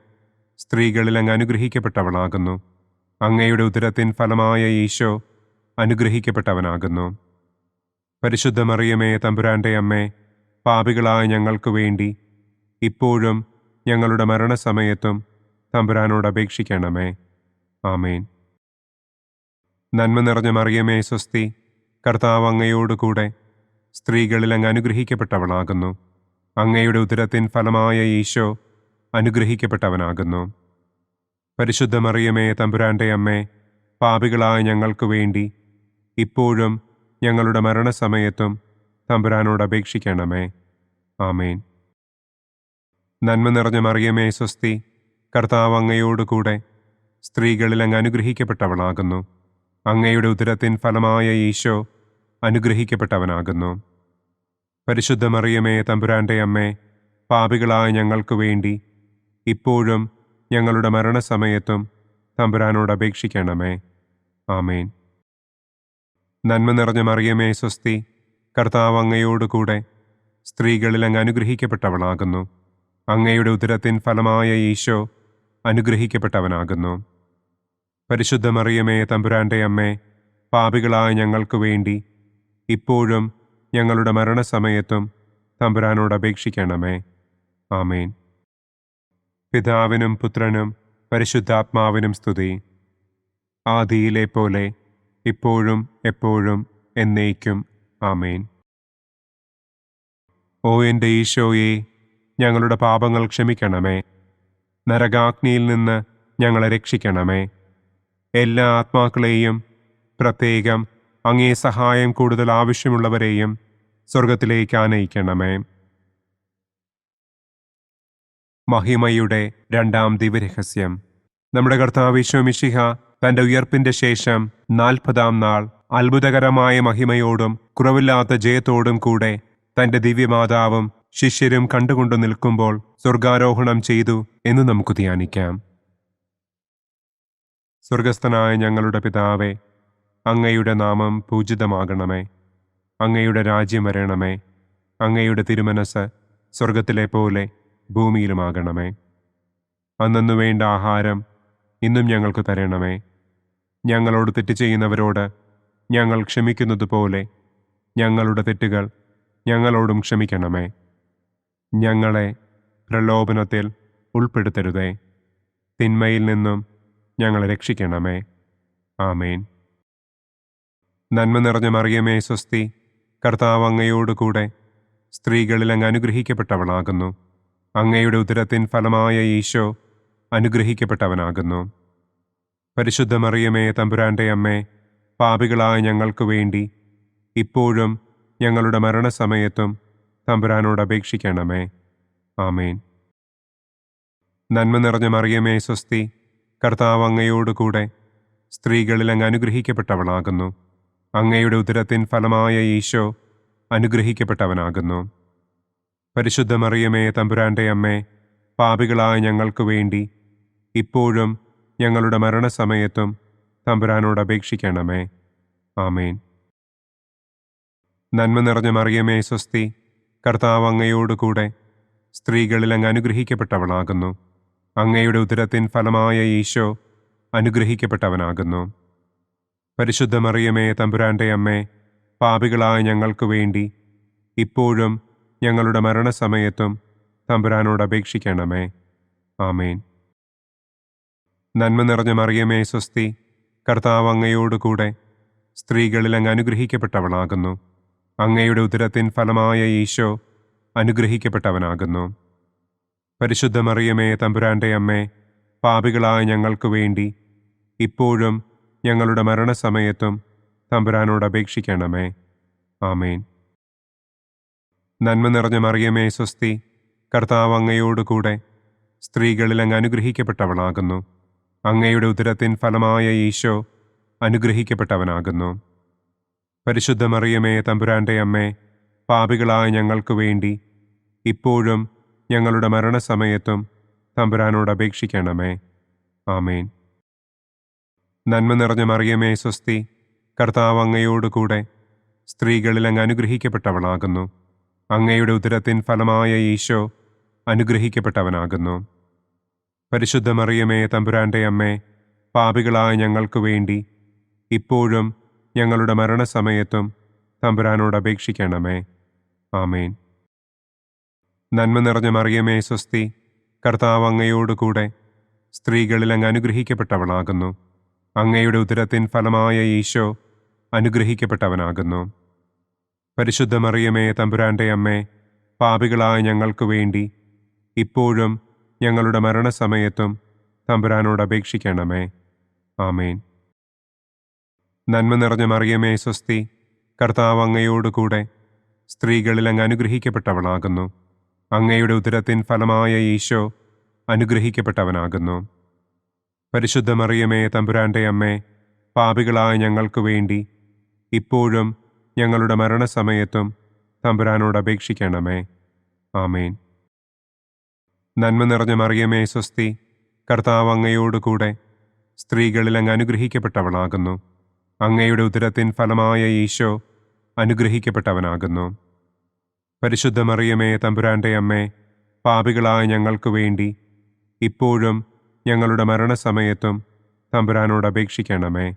സ്ത്രീകളിൽ അങ്ങ് അനുഗ്രഹിക്കപ്പെട്ടവളാകുന്നു. അങ്ങയുടെ ഉദരത്തിൻ ഫലമായ ഈശോ അനുഗ്രഹിക്കപ്പെട്ടവനാകുന്നു. പരിശുദ്ധ മറിയമേ, തമ്പുരാന്റെ അമ്മേ, പാപികളായ ഞങ്ങൾക്ക് വേണ്ടി ഇപ്പോഴും ഞങ്ങളുടെ മരണസമയത്തും തമ്പുരാനോട് അപേക്ഷിക്കണമേ. ആമേൻ. നന്മ നിറഞ്ഞ മറിയമേ, സ്വസ്തി. കർത്താവ് അങ്ങയോടുകൂടെ സ്ത്രീകളിൽ അങ്ങ് അനുഗ്രഹിക്കപ്പെട്ടവളാകുന്നു. അങ്ങയുടെ ഉദരത്തിൻ ഫലമായ ഈശോ അനുഗ്രഹിക്കപ്പെട്ടവനാകുന്നു. പരിശുദ്ധ മറിയമേ, തമ്പുരാന്റെ അമ്മേ, പാപികളായ ഞങ്ങൾക്ക് വേണ്ടി ഇപ്പോഴും ഞങ്ങളുടെ മരണസമയത്തും തമ്പുരാനോട് അപേക്ഷിക്കണമേ. ആമേൻ. നന്മ നിറഞ്ഞ മറിയമേ, സ്വസ്തി. കർത്താവ് അങ്ങയോടുകൂടെ സ്ത്രീകളിൽ അങ്ങ് അനുഗ്രഹിക്കപ്പെട്ടവളാകുന്നു. അങ്ങയുടെ ഉദരത്തിൻ ഫലമായ ഈശോ അനുഗ്രഹിക്കപ്പെട്ടവനാകുന്നു. പരിശുദ്ധ മറിയമേ, തമ്പുരാന്റെ അമ്മേ, പാപികളായ ഞങ്ങൾക്ക് വേണ്ടി ഇപ്പോഴും ഞങ്ങളുടെ മരണസമയത്തും തമ്പുരാനോട് അപേക്ഷിക്കണമേ. ആമേൻ. നന്മ നിറഞ്ഞ മറിയമേ, സ്വസ്തി. കർത്താവ് അങ്ങയോടുകൂടെ സ്ത്രീകളിൽ അങ്ങ് അനുഗ്രഹിക്കപ്പെട്ടവളാകുന്നു. അങ്ങയുടെ ഉദരത്തിൻ ഫലമായ ഈശോ അനുഗ്രഹിക്കപ്പെട്ടവനാകുന്നു. പരിശുദ്ധ മറിയമേ, തമ്പുരാന്റെ അമ്മേ, പാപികളായ ഞങ്ങൾക്ക് വേണ്ടി ഇപ്പോഴും ഞങ്ങളുടെ മരണസമയത്തും തമ്പുരാനോട് അപേക്ഷിക്കണമേ. ആമേൻ. പിതാവിനും പുത്രനും പരിശുദ്ധാത്മാവിനും സ്തുതി. ആദിയിലെ പോലെ ഇപ്പോഴും എപ്പോഴും എന്നേക്കും. ആമേൻ. ഓ എൻ്റെ ഈശോയെ, ഞങ്ങളുടെ പാപങ്ങൾ ക്ഷമിക്കണമേ. നരകാഗ്നിയിൽ നിന്ന് ഞങ്ങളെ രക്ഷിക്കണമേ. എല്ലാ ആത്മാക്കളെയും, പ്രത്യേകം അങ്ങേ സഹായം കൂടുതൽ ആവശ്യമുള്ളവരെയും സ്വർഗത്തിലേക്ക് ആനയിക്കണമേ. മഹിമയുടെ രണ്ടാം ദിവ്യരഹസ്യം. നമ്മുടെ കർത്താവ് ഈശോ മിശിഹ തന്റെ ഉയർപ്പിന്റെ ശേഷം 40-ാം നാൾ അത്ഭുതകരമായ മഹിമയോടും കുറവില്ലാത്ത ജയത്തോടും കൂടെ തന്റെ ദിവ്യമാതാവും ശിഷ്യരും കണ്ടുകൊണ്ടു നിൽക്കുമ്പോൾ സ്വർഗാരോഹണം ചെയ്തു എന്ന് നമുക്ക് ധ്യാനിക്കാം. സ്വർഗസ്ഥനായ ഞങ്ങളുടെ പിതാവേ, അങ്ങയുടെ നാമം പൂജിതമാകണമേ. അങ്ങയുടെ രാജ്യം വരണമേ. അങ്ങയുടെ തിരുമനസ് സ്വർഗത്തിലെ പോലെ ഭൂമിയിലുമാകണമേ. അന്നു വേണ്ട ആഹാരം ഇന്നും ഞങ്ങൾക്ക് തരണമേ. ഞങ്ങളോട് തെറ്റ് ചെയ്യുന്നവരോട് ഞങ്ങൾ ക്ഷമിക്കുന്നത് പോലെ ഞങ്ങളുടെ തെറ്റുകൾ ഞങ്ങളോടും ക്ഷമിക്കണമേ. ഞങ്ങളെ പ്രലോഭനത്തിൽ ഉൾപ്പെടുത്തരുതേ. തിന്മയിൽ നിന്നും ഞങ്ങളെ രക്ഷിക്കണമേ. ആമേൻ. നന്മ നിറഞ്ഞ മറിയമേ, സ്വസ്തി. കർത്താവ് അങ്ങയോടുകൂടെ സ്ത്രീകളിൽ അങ്ങ് അനുഗ്രഹിക്കപ്പെട്ടവളാകുന്നു. അങ്ങയുടെ ഉദരത്തിൻ ഫലമായ ഈശോ അനുഗ്രഹിക്കപ്പെട്ടവനാകുന്നു. പരിശുദ്ധ മറിയമേ, തമ്പുരാന്റെ അമ്മേ, പാപികളായ ഞങ്ങൾക്ക് വേണ്ടി ഇപ്പോഴും ഞങ്ങളുടെ മരണസമയത്തും തമ്പുരാനോട് അപേക്ഷിക്കണമേ. ആമേൻ. നന്മ നിറഞ്ഞ മറിയമേ, സ്വസ്തി. കർത്താവ് അങ്ങയോടുകൂടെ സ്ത്രീകളിൽ അങ്ങ് അനുഗ്രഹിക്കപ്പെട്ടവളാകുന്നു. അങ്ങയുടെ ഉദരത്തിൻ ഫലമായ ഈശോ അനുഗ്രഹിക്കപ്പെട്ടവനാകുന്നു. പരിശുദ്ധ മറിയമേ, തമ്പുരാന്റെ അമ്മേ, പാപികളായ ഞങ്ങൾക്ക് വേണ്ടി ഇപ്പോഴും ഞങ്ങളുടെ മരണസമയത്തും തമ്പുരാനോട് അപേക്ഷിക്കണമേ. ആമേൻ. നന്മ നിറഞ്ഞ മറിയമേ, സ്വസ്തി. കർത്താവ് അങ്ങയോടുകൂടെ സ്ത്രീകളിൽ അങ്ങ് അനുഗ്രഹിക്കപ്പെട്ടവളാകുന്നു. അങ്ങയുടെ ഉദരത്തിൻ ഫലമായ ഈശോ അനുഗ്രഹിക്കപ്പെട്ടവനാകുന്നു. പരിശുദ്ധ മറിയമേ തമ്പുരാന്റെ അമ്മേ, പാപികളായ ഞങ്ങൾക്ക് വേണ്ടി ഇപ്പോഴും ഞങ്ങളുടെ മരണസമയത്തും തമ്പുരാനോട് അപേക്ഷിക്കണമേ. ആമേൻ. നന്മ നിറഞ്ഞ മറിയമേ സ്വസ്തി, കർത്താവ് അങ്ങയോടുകൂടെ സ്ത്രീകളിൽ അങ്ങ് അനുഗ്രഹിക്കപ്പെട്ടവളാകുന്നു. അങ്ങയുടെ ഉദരത്തിൻ ഫലമായ ഈശോ അനുഗ്രഹിക്കപ്പെട്ടവനാകുന്നു. പരിശുദ്ധ മറിയമേ തമ്പുരാന്റെ അമ്മേ, പാപികളായ ഞങ്ങൾക്ക് വേണ്ടി ഇപ്പോഴും ഞങ്ങളുടെ മരണസമയത്തും തമ്പുരാനോട് അപേക്ഷിക്കണമേ. ആമേൻ. നന്മ നിറഞ്ഞ മറിയമേ സ്വസ്തി, കർത്താവ് അങ്ങയോടുകൂടെ സ്ത്രീകളിൽ അങ്ങ് അനുഗ്രഹിക്കപ്പെട്ടവളാകുന്നു. അങ്ങയുടെ ഉദരത്തിൻ ഫലമായ ഈശോ അനുഗ്രഹിക്കപ്പെട്ടവനാകുന്നു. പരിശുദ്ധ മറിയമേ തമ്പുരാന്റെ അമ്മേ, പാപികളായ ഞങ്ങൾക്ക് വേണ്ടി ഇപ്പോഴും ഞങ്ങളുടെ മരണസമയത്തും തമ്പുരാനോട് അപേക്ഷിക്കണമേ. ആമേൻ. നന്മ നിറഞ്ഞ മറിയമേ സ്വസ്തി, കർത്താവ് അങ്ങയോടുകൂടെ സ്ത്രീകളിൽ അങ്ങ് അനുഗ്രഹിക്കപ്പെട്ടവളാകുന്നു. അങ്ങയുടെ ഉദരത്തിൻ ഫലമായ ഈശോ അനുഗ്രഹിക്കപ്പെട്ടവനാകുന്നു. പരിശുദ്ധ മറിയമേ തമ്പുരാന്റെ അമ്മേ, പാപികളായ ഞങ്ങൾക്ക് വേണ്ടി ഇപ്പോഴും ഞങ്ങളുടെ മരണസമയത്തും തമ്പുരാനോട് അപേക്ഷിക്കണമേ. ആമേൻ. നന്മ നിറഞ്ഞ മറിയമേ സ്വസ്തി, കർത്താവ് അങ്ങയോടുകൂടെ സ്ത്രീകളിൽ അങ്ങ് അനുഗ്രഹിക്കപ്പെട്ടവളാകുന്നു. അങ്ങയുടെ ഉദരത്തിൻ ഫലമായ ഈശോ അനുഗ്രഹിക്കപ്പെട്ടവനാകുന്നു. പരിശുദ്ധ മറിയമേ തമ്പുരാന്റെ അമ്മേ, പാപികളായ ഞങ്ങൾക്ക് വേണ്ടി ഇപ്പോഴും ഞങ്ങളുടെ മരണസമയത്തും തമ്പുരാനോട് അപേക്ഷിക്കണമേ. ആമേൻ. നന്മ നിറഞ്ഞ മറിയമേ സ്വസ്തി, കർത്താവ് അങ്ങയോടുകൂടെ സ്ത്രീകളിൽ അങ്ങ് അനുഗ്രഹിക്കപ്പെട്ടവളാകുന്നു. അങ്ങയുടെ ഉദരത്തിൻ ഫലമായ ഈശോ അനുഗ്രഹിക്കപ്പെട്ടവനാകുന്നു. പരിശുദ്ധ മറിയമേ തമ്പുരാന്റെ അമ്മേ, പാപികളായ ഞങ്ങൾക്ക് വേണ്ടി ഇപ്പോഴും ഞങ്ങളുടെ മരണസമയത്തും തമ്പുരാനോട് അപേക്ഷിക്കണമേ. ആമേൻ. നന്മ നിറഞ്ഞ മറിയമേ സ്വസ്തി, കർത്താവ് അങ്ങയോടുകൂടെ സ്ത്രീകളിൽ അങ്ങ് അനുഗ്രഹിക്കപ്പെട്ടവളാകുന്നു. അങ്ങയുടെ ഉദരത്തിൻ ഫലമായ ഈശോ അനുഗ്രഹിക്കപ്പെട്ടവനാകുന്നു. പരിശുദ്ധ മറിയമേ തമ്പുരാന്റെ അമ്മേ, പാപികളായ ഞങ്ങൾക്ക് വേണ്ടി ഇപ്പോഴും ഞങ്ങളുടെ മരണസമയത്തും തമ്പുരാനോട് അപേക്ഷിക്കണമേ.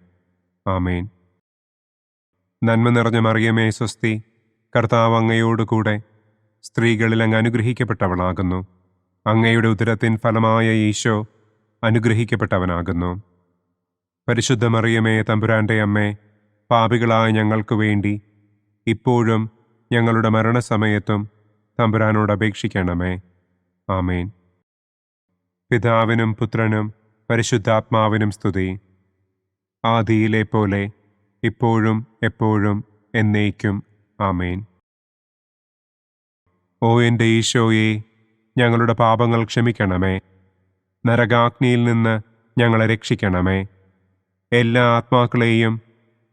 ആമേൻ. നന്മ നിറഞ്ഞ മറിയമേ സ്വസ്തി, കർത്താവ് അങ്ങയോടുകൂടെ സ്ത്രീകളിൽ അങ്ങ് അനുഗ്രഹിക്കപ്പെട്ടവളാകുന്നു. അങ്ങയുടെ ഉദരത്തിൻ ഫലമായ ഈശോ അനുഗ്രഹിക്കപ്പെട്ടവനാകുന്നു. പരിശുദ്ധ മറിയമേ തമ്പുരാന്റെ അമ്മേ, പാപികളായ ഞങ്ങൾക്ക് വേണ്ടി ഇപ്പോഴും ഞങ്ങളുടെ മരണസമയത്തും തമ്പുരാനോട് അപേക്ഷിക്കണമേ. ആമേൻ. പിതാവിനും പുത്രനും പരിശുദ്ധാത്മാവിനും സ്തുതി. ആദിയിലെ പോലെ ഇപ്പോഴും എപ്പോഴും എന്നേക്കും. ആമേൻ. ഓ എൻ്റെ ഈശോയെ, ഞങ്ങളുടെ പാപങ്ങൾ ക്ഷമിക്കണമേ. നരകാഗ്നിയിൽ നിന്ന് ഞങ്ങളെ രക്ഷിക്കണമേ. എല്ലാ ആത്മാക്കളെയും,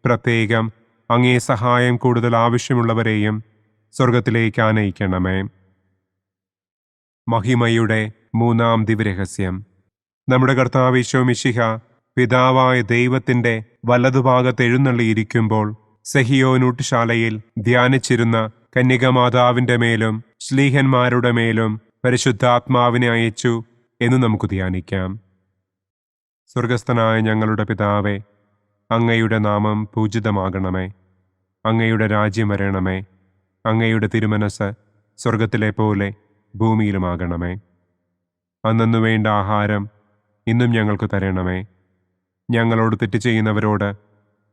പ്രത്യേകം അങ്ങേ സഹായം കൂടുതൽ ആവശ്യമുള്ളവരെയും സ്വർഗത്തിലേക്ക് ആനയിക്കണമേ. മഹിമയുടെ മൂന്നാം ദിവ്യരഹസ്യം. നമ്മുടെ കർത്താവ് ഈശോ മിശിഹ പിതാവായ ദൈവത്തിൻ്റെ വലതുഭാഗത്ത് എഴുന്നള്ളിയിരിക്കുമ്പോൾ സെഹിയോനൂട്ടുശാലയിൽ ധ്യാനിച്ചിരുന്ന കന്യകമാതാവിൻ്റെ മേലും ശ്ലീഹന്മാരുടെ മേലും പരിശുദ്ധാത്മാവിനെ അയച്ചു എന്ന് നമുക്ക് ധ്യാനിക്കാം. സ്വർഗസ്ഥനായ ഞങ്ങളുടെ പിതാവേ, അങ്ങയുടെ നാമം പൂജിതമാകണമേ. അങ്ങയുടെ രാജ്യം വരണമേ. അങ്ങയുടെ തിരുമനസ് സ്വർഗത്തിലെ പോലെ ഭൂമിയിലുമാകണമേ. അന്നു വേണ്ട ആഹാരം ഇന്നും ഞങ്ങൾക്ക് തരണമേ. ഞങ്ങളോട് തെറ്റ് ചെയ്യുന്നവരോട്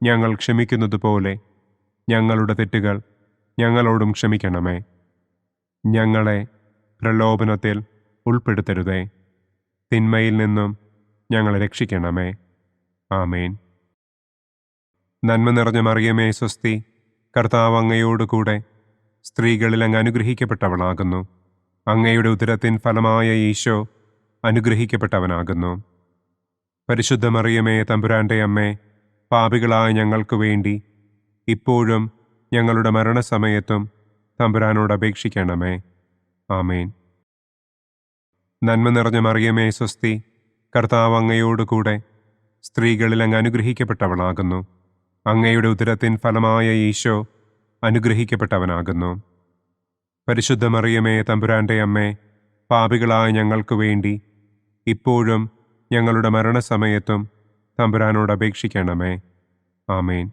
ഞങ്ങൾ ക്ഷമിക്കുന്നത് പോലെ ഞങ്ങളുടെ തെറ്റുകൾ ഞങ്ങളോടും ക്ഷമിക്കണമേ. ഞങ്ങളെ പ്രലോഭനത്തിൽ ഉൾപ്പെടുത്തരുതേ. തിന്മയിൽ നിന്നും ഞങ്ങളെ രക്ഷിക്കണമേ. ആമേൻ. നന്മ നിറഞ്ഞ മറിയമേ സ്വസ്തി, കർത്താവ് അങ്ങയോടുകൂടെ സ്ത്രീകളിൽ അങ്ങ് അനുഗ്രഹിക്കപ്പെട്ടവളാകുന്നു. അങ്ങയുടെ ഉദരത്തിൻ ഫലമായ ഈശോ അനുഗ്രഹിക്കപ്പെട്ടവനാകുന്നു. പരിശുദ്ധ മറിയമേ തമ്പുരാന്റെ അമ്മേ, പാപികളായ ഞങ്ങൾക്ക് വേണ്ടി ഇപ്പോഴും ഞങ്ങളുടെ മരണസമയത്തും തമ്പുരാനോട് അപേക്ഷിക്കണമേ. ആമേൻ. നന്മ നിറഞ്ഞ മറിയമേ സ്വസ്തി, കർത്താവ് അങ്ങയോടുകൂടെ സ്ത്രീകളിൽ അങ്ങ് അനുഗ്രഹിക്കപ്പെട്ടവളാകുന്നു. അങ്ങയുടെ ഉദരത്തിൻ ഫലമായ ഈശോ അനുഗ്രഹിക്കപ്പെട്ടവനാകുന്നു. പരിശുദ്ധ മറിയമേ തമ്പുരാന്റെ അമ്മേ, പാപികളായ ഞങ്ങൾക്ക് വേണ്ടി ഇപ്പോഴും ഞങ്ങളുടെ മരണസമയത്തും തമ്പുരാനോട് അപേക്ഷിക്കണമേ. ആമേൻ.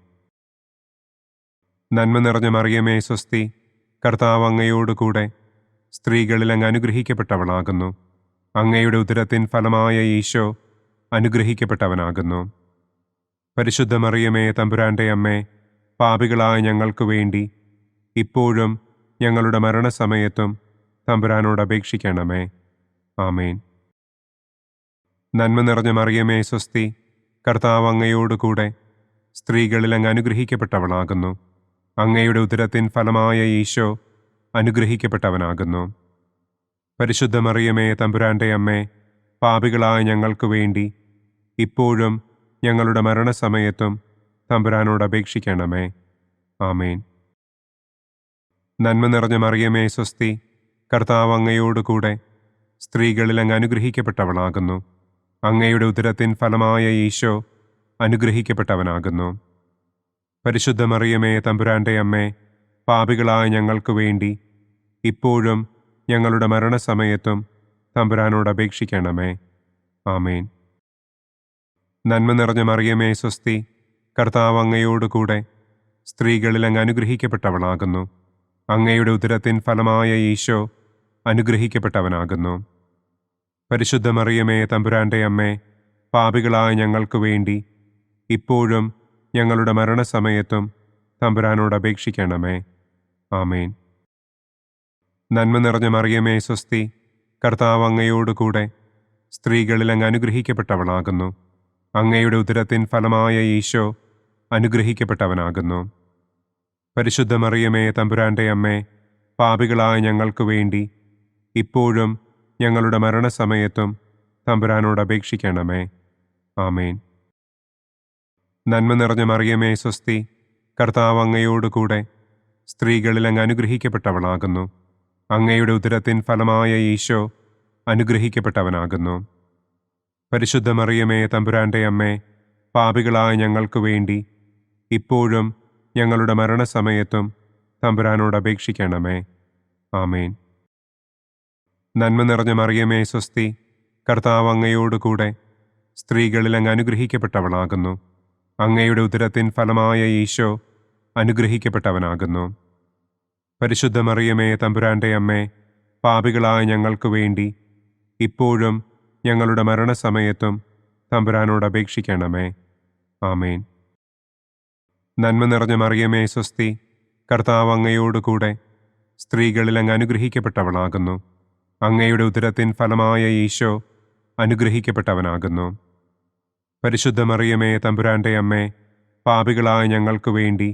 നന്മ നിറഞ്ഞ മറിയമേ സ്വസ്തി, കർത്താവ് അങ്ങയോടുകൂടെ സ്ത്രീകളിൽ അങ്ങ് അനുഗ്രഹിക്കപ്പെട്ടവളാകുന്നു. അങ്ങയുടെ ഉദരത്തിൻ ഫലമായ ഈശോ അനുഗ്രഹിക്കപ്പെട്ടവനാകുന്നു. പരിശുദ്ധ മറിയമേ തമ്പുരാന്റെ അമ്മേ, പാപികളായ ഞങ്ങൾക്ക് വേണ്ടി ഇപ്പോഴും ഞങ്ങളുടെ മരണസമയത്തും തമ്പുരാനോട് അപേക്ഷിക്കണമേ. ആമേൻ. നന്മ നിറഞ്ഞ മറിയമേ സ്വസ്തി, കർത്താവ് അങ്ങയോടുകൂടെ സ്ത്രീകളിൽ അങ്ങ് അനുഗ്രഹിക്കപ്പെട്ടവളാകുന്നു. അങ്ങയുടെ ഉദരത്തിൻ ഫലമായ ഈശോ അനുഗ്രഹിക്കപ്പെട്ടവനാകുന്നു. പരിശുദ്ധ മറിയമേ തമ്പുരാന്റെ അമ്മേ, പാപികളായ ഞങ്ങൾക്ക് വേണ്ടി ഇപ്പോഴും ഞങ്ങളുടെ മരണസമയത്തും തമ്പുരാനോട് അപേക്ഷിക്കണമേ. ആമേൻ. നന്മ നിറഞ്ഞ മറിയമേ സ്വസ്തി, കർത്താവ് അങ്ങയോടുകൂടെ സ്ത്രീകളിൽ അങ്ങ് അനുഗ്രഹിക്കപ്പെട്ടവളാകുന്നു. അങ്ങയുടെ ഉദരത്തിൻ ഫലമായ ഈശോ അനുഗ്രഹിക്കപ്പെട്ടവനാകുന്നു. പരിശുദ്ധ മറിയമേ തമ്പുരാന്റെ അമ്മേ, പാപികളായ ഞങ്ങൾക്ക് വേണ്ടി ഇപ്പോഴും ഞങ്ങളുടെ മരണസമയത്തും തമ്പുരാനോട് അപേക്ഷിക്കണമേ. ആമേൻ. നന്മ നിറഞ്ഞ മറിയമേ സ്വസ്തി, കർത്താവ് അങ്ങയോടുകൂടെ സ്ത്രീകളിൽ അങ്ങ് അനുഗ്രഹിക്കപ്പെട്ടവളാകുന്നു. അങ്ങയുടെ ഉദരത്തിൻ ഫലമായ ഈശോ അനുഗ്രഹിക്കപ്പെട്ടവനാകുന്നു. പരിശുദ്ധ മറിയമേ തമ്പുരാന്റെ അമ്മേ, പാപികളായ ഞങ്ങൾക്ക് വേണ്ടി ഇപ്പോഴും ഞങ്ങളുടെ മരണസമയത്തും തമ്പുരാനോട് അപേക്ഷിക്കണമേ. ആമേൻ. നന്മ നിറഞ്ഞ മറിയമേ സ്വസ്തി, കർത്താവ് അങ്ങയോടുകൂടെ സ്ത്രീകളിൽ അങ്ങ് അനുഗ്രഹിക്കപ്പെട്ടവളാകുന്നു. അങ്ങയുടെ ഉദരത്തിൻ ഫലമായ ഈശോ അനുഗ്രഹിക്കപ്പെട്ടവനാകുന്നു. പരിശുദ്ധ മറിയമേ തമ്പുരാന്റെ അമ്മേ, പാപികളായ ഞങ്ങൾക്ക് വേണ്ടി ഇപ്പോഴും ഞങ്ങളുടെ മരണസമയത്തും തമ്പുരാനോട് അപേക്ഷിക്കണമേ. ആമേൻ. നന്മ നിറഞ്ഞ മറിയമേ സ്വസ്തി, കർത്താവ് അങ്ങയോടുകൂടെ സ്ത്രീകളിൽ അങ്ങ് അനുഗ്രഹിക്കപ്പെട്ടവളാകുന്നു. അങ്ങയുടെ ഉദരത്തിൻ ഫലമായ ഈശോ അനുഗ്രഹിക്കപ്പെട്ടവനാകുന്നു. പരിശുദ്ധ മറിയമേ തമ്പുരാന്റെ അമ്മേ, പാപികളായ ഞങ്ങൾക്ക് വേണ്ടി ഇപ്പോഴും ഞങ്ങളുടെ മരണസമയത്തും തമ്പുരാനോട് അപേക്ഷിക്കണമേ. ആമേൻ. നന്മ നിറഞ്ഞ മറിയമേ സ്വസ്തി, കർത്താവ് അങ്ങയോടുകൂടെ സ്ത്രീകളിൽ അങ്ങ് അനുഗ്രഹിക്കപ്പെട്ടവളാകുന്നു. അങ്ങയുടെ ഉദരത്തിൻ ഫലമായ ഈശോ അനുഗ്രഹിക്കപ്പെട്ടവനാകുന്നു. പരിശുദ്ധ മറിയമേ തമ്പുരാന്റെ അമ്മേ, പാപികളായ ഞങ്ങൾക്ക് വേണ്ടി ഇപ്പോഴും ഞങ്ങളുടെ മരണസമയത്തും തമ്പുരാനോട് അപേക്ഷിക്കണമേ. ആമേൻ. നന്മ നിറഞ്ഞ മറിയമേ സ്വസ്തി, കർത്താവ് അങ്ങയോടുകൂടെ സ്ത്രീകളിൽ അങ്ങ് അനുഗ്രഹിക്കപ്പെട്ടവളാകുന്നു. അങ്ങയുടെ ഉദരത്തിൻ ഫലമായ ഈശോ അനുഗ്രഹിക്കപ്പെട്ടവനാകുന്നു. പരിശുദ്ധ മറിയമേ തമ്പുരാന്റെ അമ്മേ, പാപികളായ ഞങ്ങൾക്ക് വേണ്ടി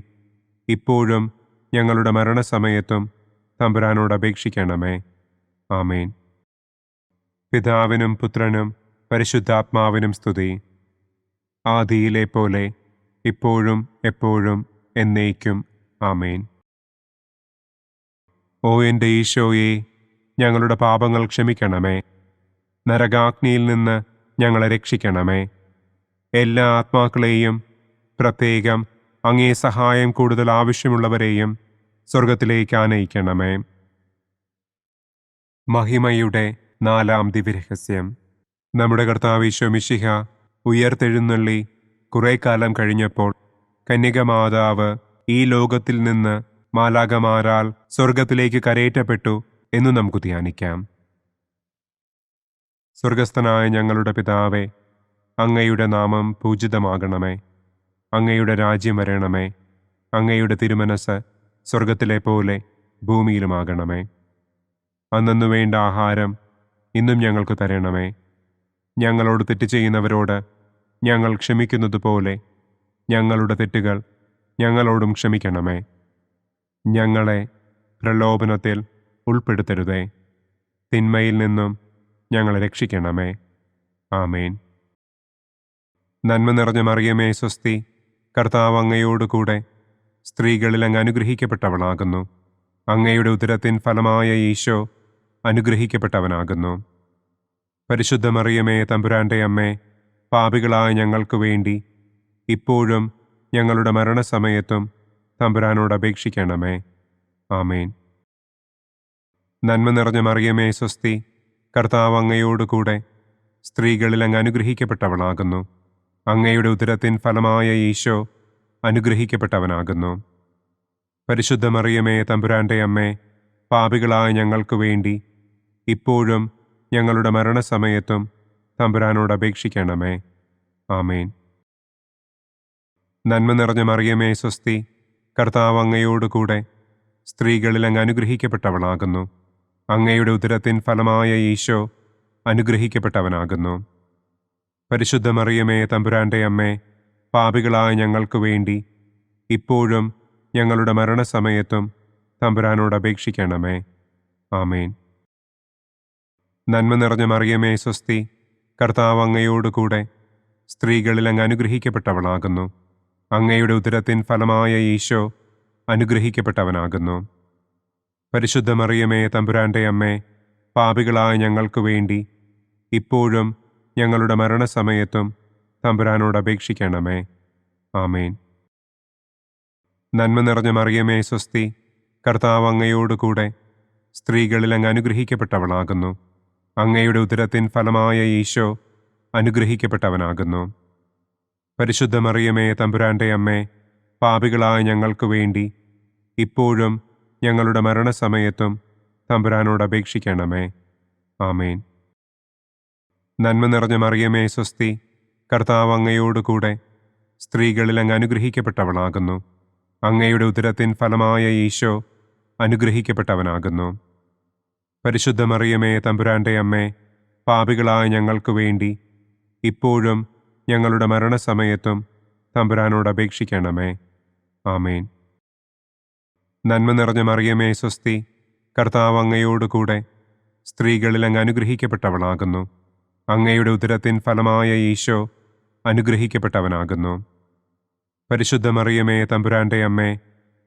ഇപ്പോഴും ഞങ്ങളുടെ മരണസമയത്തും തമ്പുരാനോട് അപേക്ഷിക്കണമേ. ആമേൻ. പിതാവിനും പുത്രനും പരിശുദ്ധാത്മാവിനും സ്തുതി. ആദിയിലെ പോലെ ഇപ്പോഴും എപ്പോഴും എന്നേക്കും. ആമേൻ. ഓ എൻ്റെ ഈശോയെ, ഞങ്ങളുടെ പാപങ്ങൾ ക്ഷമിക്കണമേ. നരകാഗ്നിയിൽ നിന്ന് ഞങ്ങളെ രക്ഷിക്കണമേ. എല്ലാ ആത്മാക്കളെയും, പ്രത്യേകം അങ്ങേ സഹായം കൂടുതൽ ആവശ്യമുള്ളവരെയും സ്വർഗത്തിലേക്ക് ആനയിക്കണമേ. മഹിമയുടെ 4-ാം ദിവ്യരഹസ്യം. നമ്മുടെ കർത്താവ് ഈശോ മിശിഹ ഉയർത്തെഴുന്നള്ളി കുറെ കാലം കഴിഞ്ഞപ്പോൾ കന്യകമാതാവ് ഈ ലോകത്തിൽ നിന്ന് മാലാഖമാരാൽ സ്വർഗത്തിലേക്ക് കരയേറ്റപ്പെട്ടു എന്നു നമുക്ക് ധ്യാനിക്കാം. സ്വർഗസ്ഥനായ ഞങ്ങളുടെ പിതാവേ, അങ്ങയുടെ നാമം പൂജിതമാകണമേ. അങ്ങയുടെ രാജ്യം വരണമേ. അങ്ങയുടെ തിരുമനസ് സ്വർഗത്തിലെ പോലെ ഭൂമിയിലുമാകണമേ. അന്നന്നു വേണ്ട ആഹാരം ഇന്നും ഞങ്ങൾക്ക് തരണമേ. ഞങ്ങളോട് തെറ്റ് ചെയ്യുന്നവരോട് ഞങ്ങൾ ക്ഷമിക്കുന്നത് പോലെ ഞങ്ങളുടെ തെറ്റുകൾ ഞങ്ങളോടും ക്ഷമിക്കണമേ. ഞങ്ങളെ പ്രലോഭനത്തിൽ ഉൾപ്പെടുത്തരുതേ. തിന്മയിൽ നിന്നും ഞങ്ങളെ രക്ഷിക്കണമേ. ആമേൻ. നന്മ നിറഞ്ഞ മറിയമേ സ്വസ്തി, കർത്താവ് അങ്ങയോടുകൂടെ സ്ത്രീകളിൽ അങ്ങ് അനുഗ്രഹിക്കപ്പെട്ടവളാകുന്നു. അങ്ങയുടെ ഉദരത്തിൻ ഫലമായ ഈശോ അനുഗ്രഹിക്കപ്പെട്ടവനാകുന്നു. പരിശുദ്ധ മറിയമേ തമ്പുരാന്റെ അമ്മേ, പാപികളായ ഞങ്ങൾക്ക് വേണ്ടി ഇപ്പോഴും ഞങ്ങളുടെ മരണസമയത്തും തമ്പുരാനോട് അപേക്ഷിക്കണമേ. ആമേൻ. നന്മ നിറഞ്ഞ മറിയമേ സ്വസ്തി, കർത്താവ് അങ്ങയോടുകൂടെ സ്ത്രീകളിൽ അങ്ങ് അനുഗ്രഹിക്കപ്പെട്ടവളാകുന്നു. അങ്ങയുടെ ഉദരത്തിൻ ഫലമായ ഈശോ അനുഗ്രഹിക്കപ്പെട്ടവനാകുന്നു. പരിശുദ്ധ മറിയമേ, തമ്പുരാന്റെ അമ്മേ, പാപികളായ ഞങ്ങൾക്ക് വേണ്ടി ഇപ്പോഴും ഞങ്ങളുടെ മരണസമയത്തും തമ്പുരാനോട് അപേക്ഷിക്കണമേ. ആമേൻ. നന്മ നിറഞ്ഞ മറിയമേ, സ്വസ്തി, കർത്താവ് അങ്ങയോടുകൂടെ സ്ത്രീകളിൽ അങ്ങ് അനുഗ്രഹിക്കപ്പെട്ടവളാകുന്നു. അങ്ങയുടെ ഉദരത്തിൻ ഫലമായ ഈശോ അനുഗ്രഹിക്കപ്പെട്ടവനാകുന്നു. പരിശുദ്ധ മറിയമേ, തമ്പുരാന്റെ അമ്മേ, പാപികളായ ഞങ്ങൾക്ക് വേണ്ടി ഇപ്പോഴും ഞങ്ങളുടെ മരണസമയത്തും തമ്പുരാനോട് അപേക്ഷിക്കണമേ. ആമേൻ. നന്മ നിറഞ്ഞ മറിയമേ, സ്വസ്തി, കർത്താവ് അങ്ങയോടുകൂടെ സ്ത്രീകളിൽ അങ്ങ് അനുഗ്രഹിക്കപ്പെട്ടവളാകുന്നു. അങ്ങയുടെ ഉദരത്തിൻ ഫലമായ ഈശോ അനുഗ്രഹിക്കപ്പെട്ടവനാകുന്നു. പരിശുദ്ധ മറിയമേ, തമ്പുരാന്റെ അമ്മേ, പാപികളായ ഞങ്ങൾക്ക് വേണ്ടി ഇപ്പോഴും ഞങ്ങളുടെ മരണസമയത്തും തമ്പുരാനോട് അപേക്ഷിക്കണമേ. ആമേൻ. നന്മ നിറഞ്ഞ മറിയമേ, സ്വസ്തി, കർത്താവ് അങ്ങയോടുകൂടെ സ്ത്രീകളിൽ അങ്ങ് അനുഗ്രഹിക്കപ്പെട്ടവളാകുന്നു. അങ്ങയുടെ ഉദരത്തിൻ ഫലമായ ഈശോ അനുഗ്രഹിക്കപ്പെട്ടവനാകുന്നു. പരിശുദ്ധ മറിയമേ, തമ്പുരാന്റെ അമ്മേ, പാപികളായ ഞങ്ങൾക്ക് വേണ്ടി ഇപ്പോഴും ഞങ്ങളുടെ മരണസമയത്തും തമ്പുരാനോട് അപേക്ഷിക്കണമേ. ആമേൻ. നന്മ നിറഞ്ഞ മറിയമേ, സ്വസ്തി, കർത്താവ് അങ്ങയോടുകൂടെ സ്ത്രീകളിൽ അങ്ങ് അനുഗ്രഹിക്കപ്പെട്ടവളാകുന്നു. അങ്ങയുടെ ഉദരത്തിൻ ഫലമായ ഈശോ അനുഗ്രഹിക്കപ്പെട്ടവനാകുന്നു. പരിശുദ്ധ മറിയമേ, തമ്പുരാന്റെ അമ്മേ, പാപികളായ ഞങ്ങൾക്ക് വേണ്ടി ഇപ്പോഴും ഞങ്ങളുടെ മരണസമയത്തും തമ്പുരാനോട് അപേക്ഷിക്കണമേ. ആമേൻ. നന്മ നിറഞ്ഞ മറിയമേ, സ്വസ്തി, കർത്താവ് അങ്ങയോടുകൂടെ സ്ത്രീകളിൽ അങ്ങ് അനുഗ്രഹിക്കപ്പെട്ടവളാകുന്നു. അങ്ങയുടെ ഉദരത്തിൻ ഫലമായ ഈശോ അനുഗ്രഹിക്കപ്പെട്ടവനാകുന്നു. പരിശുദ്ധ മറിയമേ, തമ്പുരാന്റെ അമ്മേ,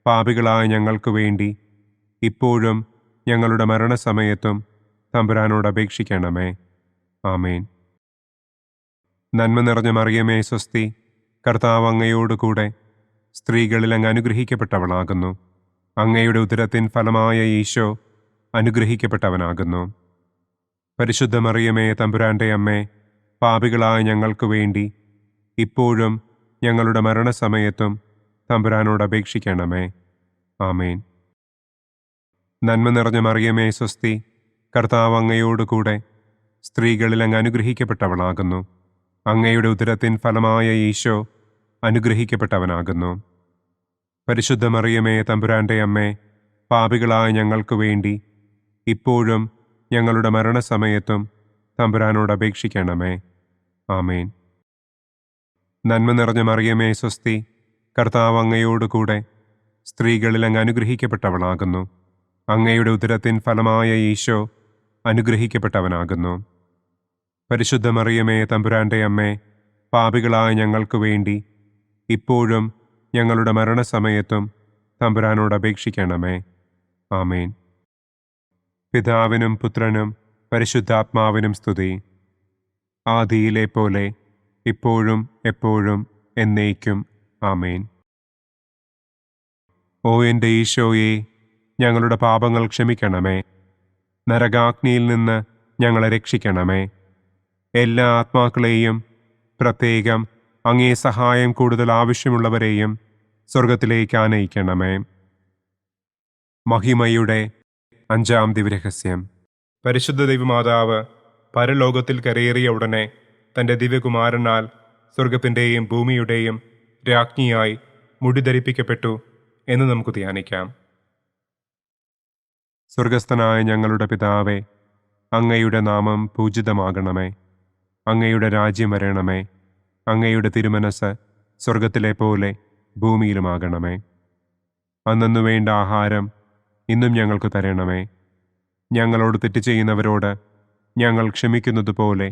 പാപികളായ ഞങ്ങൾക്ക് വേണ്ടി ഇപ്പോഴും ഞങ്ങളുടെ മരണസമയത്തും തമ്പുരാനോട് അപേക്ഷിക്കണമേ. ആമേൻ. നന്മ നിറഞ്ഞ മറിയമേ, സ്വസ്തി, കർത്താവ് അങ്ങയോടുകൂടെ സ്ത്രീകളിൽ അങ്ങ് അനുഗ്രഹിക്കപ്പെട്ടവളാകുന്നു. അങ്ങയുടെ ഉദരത്തിൻ ഫലമായ ഈശോ അനുഗ്രഹിക്കപ്പെട്ടവനാകുന്നു. പരിശുദ്ധ മറിയമേ, തമ്പുരാന്റെ അമ്മേ, പാപികളായ ഞങ്ങൾക്ക് വേണ്ടി ഇപ്പോഴും ഞങ്ങളുടെ മരണസമയത്തും തമ്പുരാനോട് അപേക്ഷിക്കണമേ. ആമേൻ. നന്മ നിറഞ്ഞ മറിയമേ, സ്വസ്തി, കർത്താവ് അങ്ങയോടുകൂടെ സ്ത്രീകളിൽ അങ്ങ് അനുഗ്രഹിക്കപ്പെട്ടവളാകുന്നു. അങ്ങയുടെ ഉദരത്തിൻ ഫലമായ ഈശോ അനുഗ്രഹിക്കപ്പെട്ടവനാകുന്നു. പരിശുദ്ധ മറിയമേ, തമ്പുരാന്റെ അമ്മേ, പാപികളായ ഞങ്ങൾക്ക് വേണ്ടി ഇപ്പോഴും ഞങ്ങളുടെ മരണസമയത്തും തമ്പുരാനോട് അപേക്ഷിക്കണമേ. ആമേൻ. നന്മ നിറഞ്ഞ മറിയമേ, സ്വസ്തി, കർത്താവ് അങ്ങയോടുകൂടെ സ്ത്രീകളിൽ അങ്ങ് അനുഗ്രഹിക്കപ്പെട്ടവളാകുന്നു. അങ്ങയുടെ ഉദരത്തിൻ ഫലമായ ഈശോ അനുഗ്രഹിക്കപ്പെട്ടവനാകുന്നു. പരിശുദ്ധ മറിയമേ, തമ്പുരാന്റെ അമ്മേ, പാപികളായ ഞങ്ങൾക്ക് വേണ്ടി ഇപ്പോഴും ഞങ്ങളുടെ മരണസമയത്തും തമ്പുരാനോട് അപേക്ഷിക്കണമേ. ആമേൻ. പിതാവിനും പുത്രനും പരിശുദ്ധാത്മാവിനും സ്തുതി. ആദിയിലെ പോലെ ഇപ്പോഴും എപ്പോഴും എന്നേക്കും. ആമേൻ. ഓ എൻ്റെ ഈശോയെ, ഞങ്ങളുടെ പാപങ്ങൾ ക്ഷമിക്കണമേ. നരകാഗ്നിയിൽ നിന്ന് ഞങ്ങളെ രക്ഷിക്കണമേ. എല്ലാ ആത്മാക്കളെയും, പ്രത്യേകം അങ്ങേ സഹായം കൂടുതൽ ആവശ്യമുള്ളവരെയും സ്വർഗത്തിലേക്ക് ആനയിക്കണമേ. മഹിമയുടെ 5-ാം ദിവ്യരഹസ്യം. പരിശുദ്ധ ദൈവമാതാവ് പരലോകത്തിൽ കരയേറിയ ഉടനെ തൻ്റെ ദിവ്യകുമാരനാൽ സ്വർഗത്തിൻ്റെയും ഭൂമിയുടെയും രാജ്ഞിയായി മുടിധരിപ്പിക്കപ്പെട്ടു എന്ന് നമുക്ക് ധ്യാനിക്കാം. സ്വർഗസ്ഥനായ ഞങ്ങളുടെ പിതാവേ, അങ്ങയുടെ നാമം പൂജിതമാകണമേ. അങ്ങയുടെ രാജ്യം വരണമേ. അങ്ങയുടെ തിരുമനസ് സ്വർഗത്തിലെ പോലെ ഭൂമിയിലുമാകണമേ. അന്നു വേണ്ട ആഹാരം ഇന്നും ഞങ്ങൾക്ക് തരണമേ. ഞങ്ങളോട് തെറ്റ് ചെയ്യുന്നവരോട് ഞങ്ങൾ ക്ഷമിക്കുന്നത് പോലെ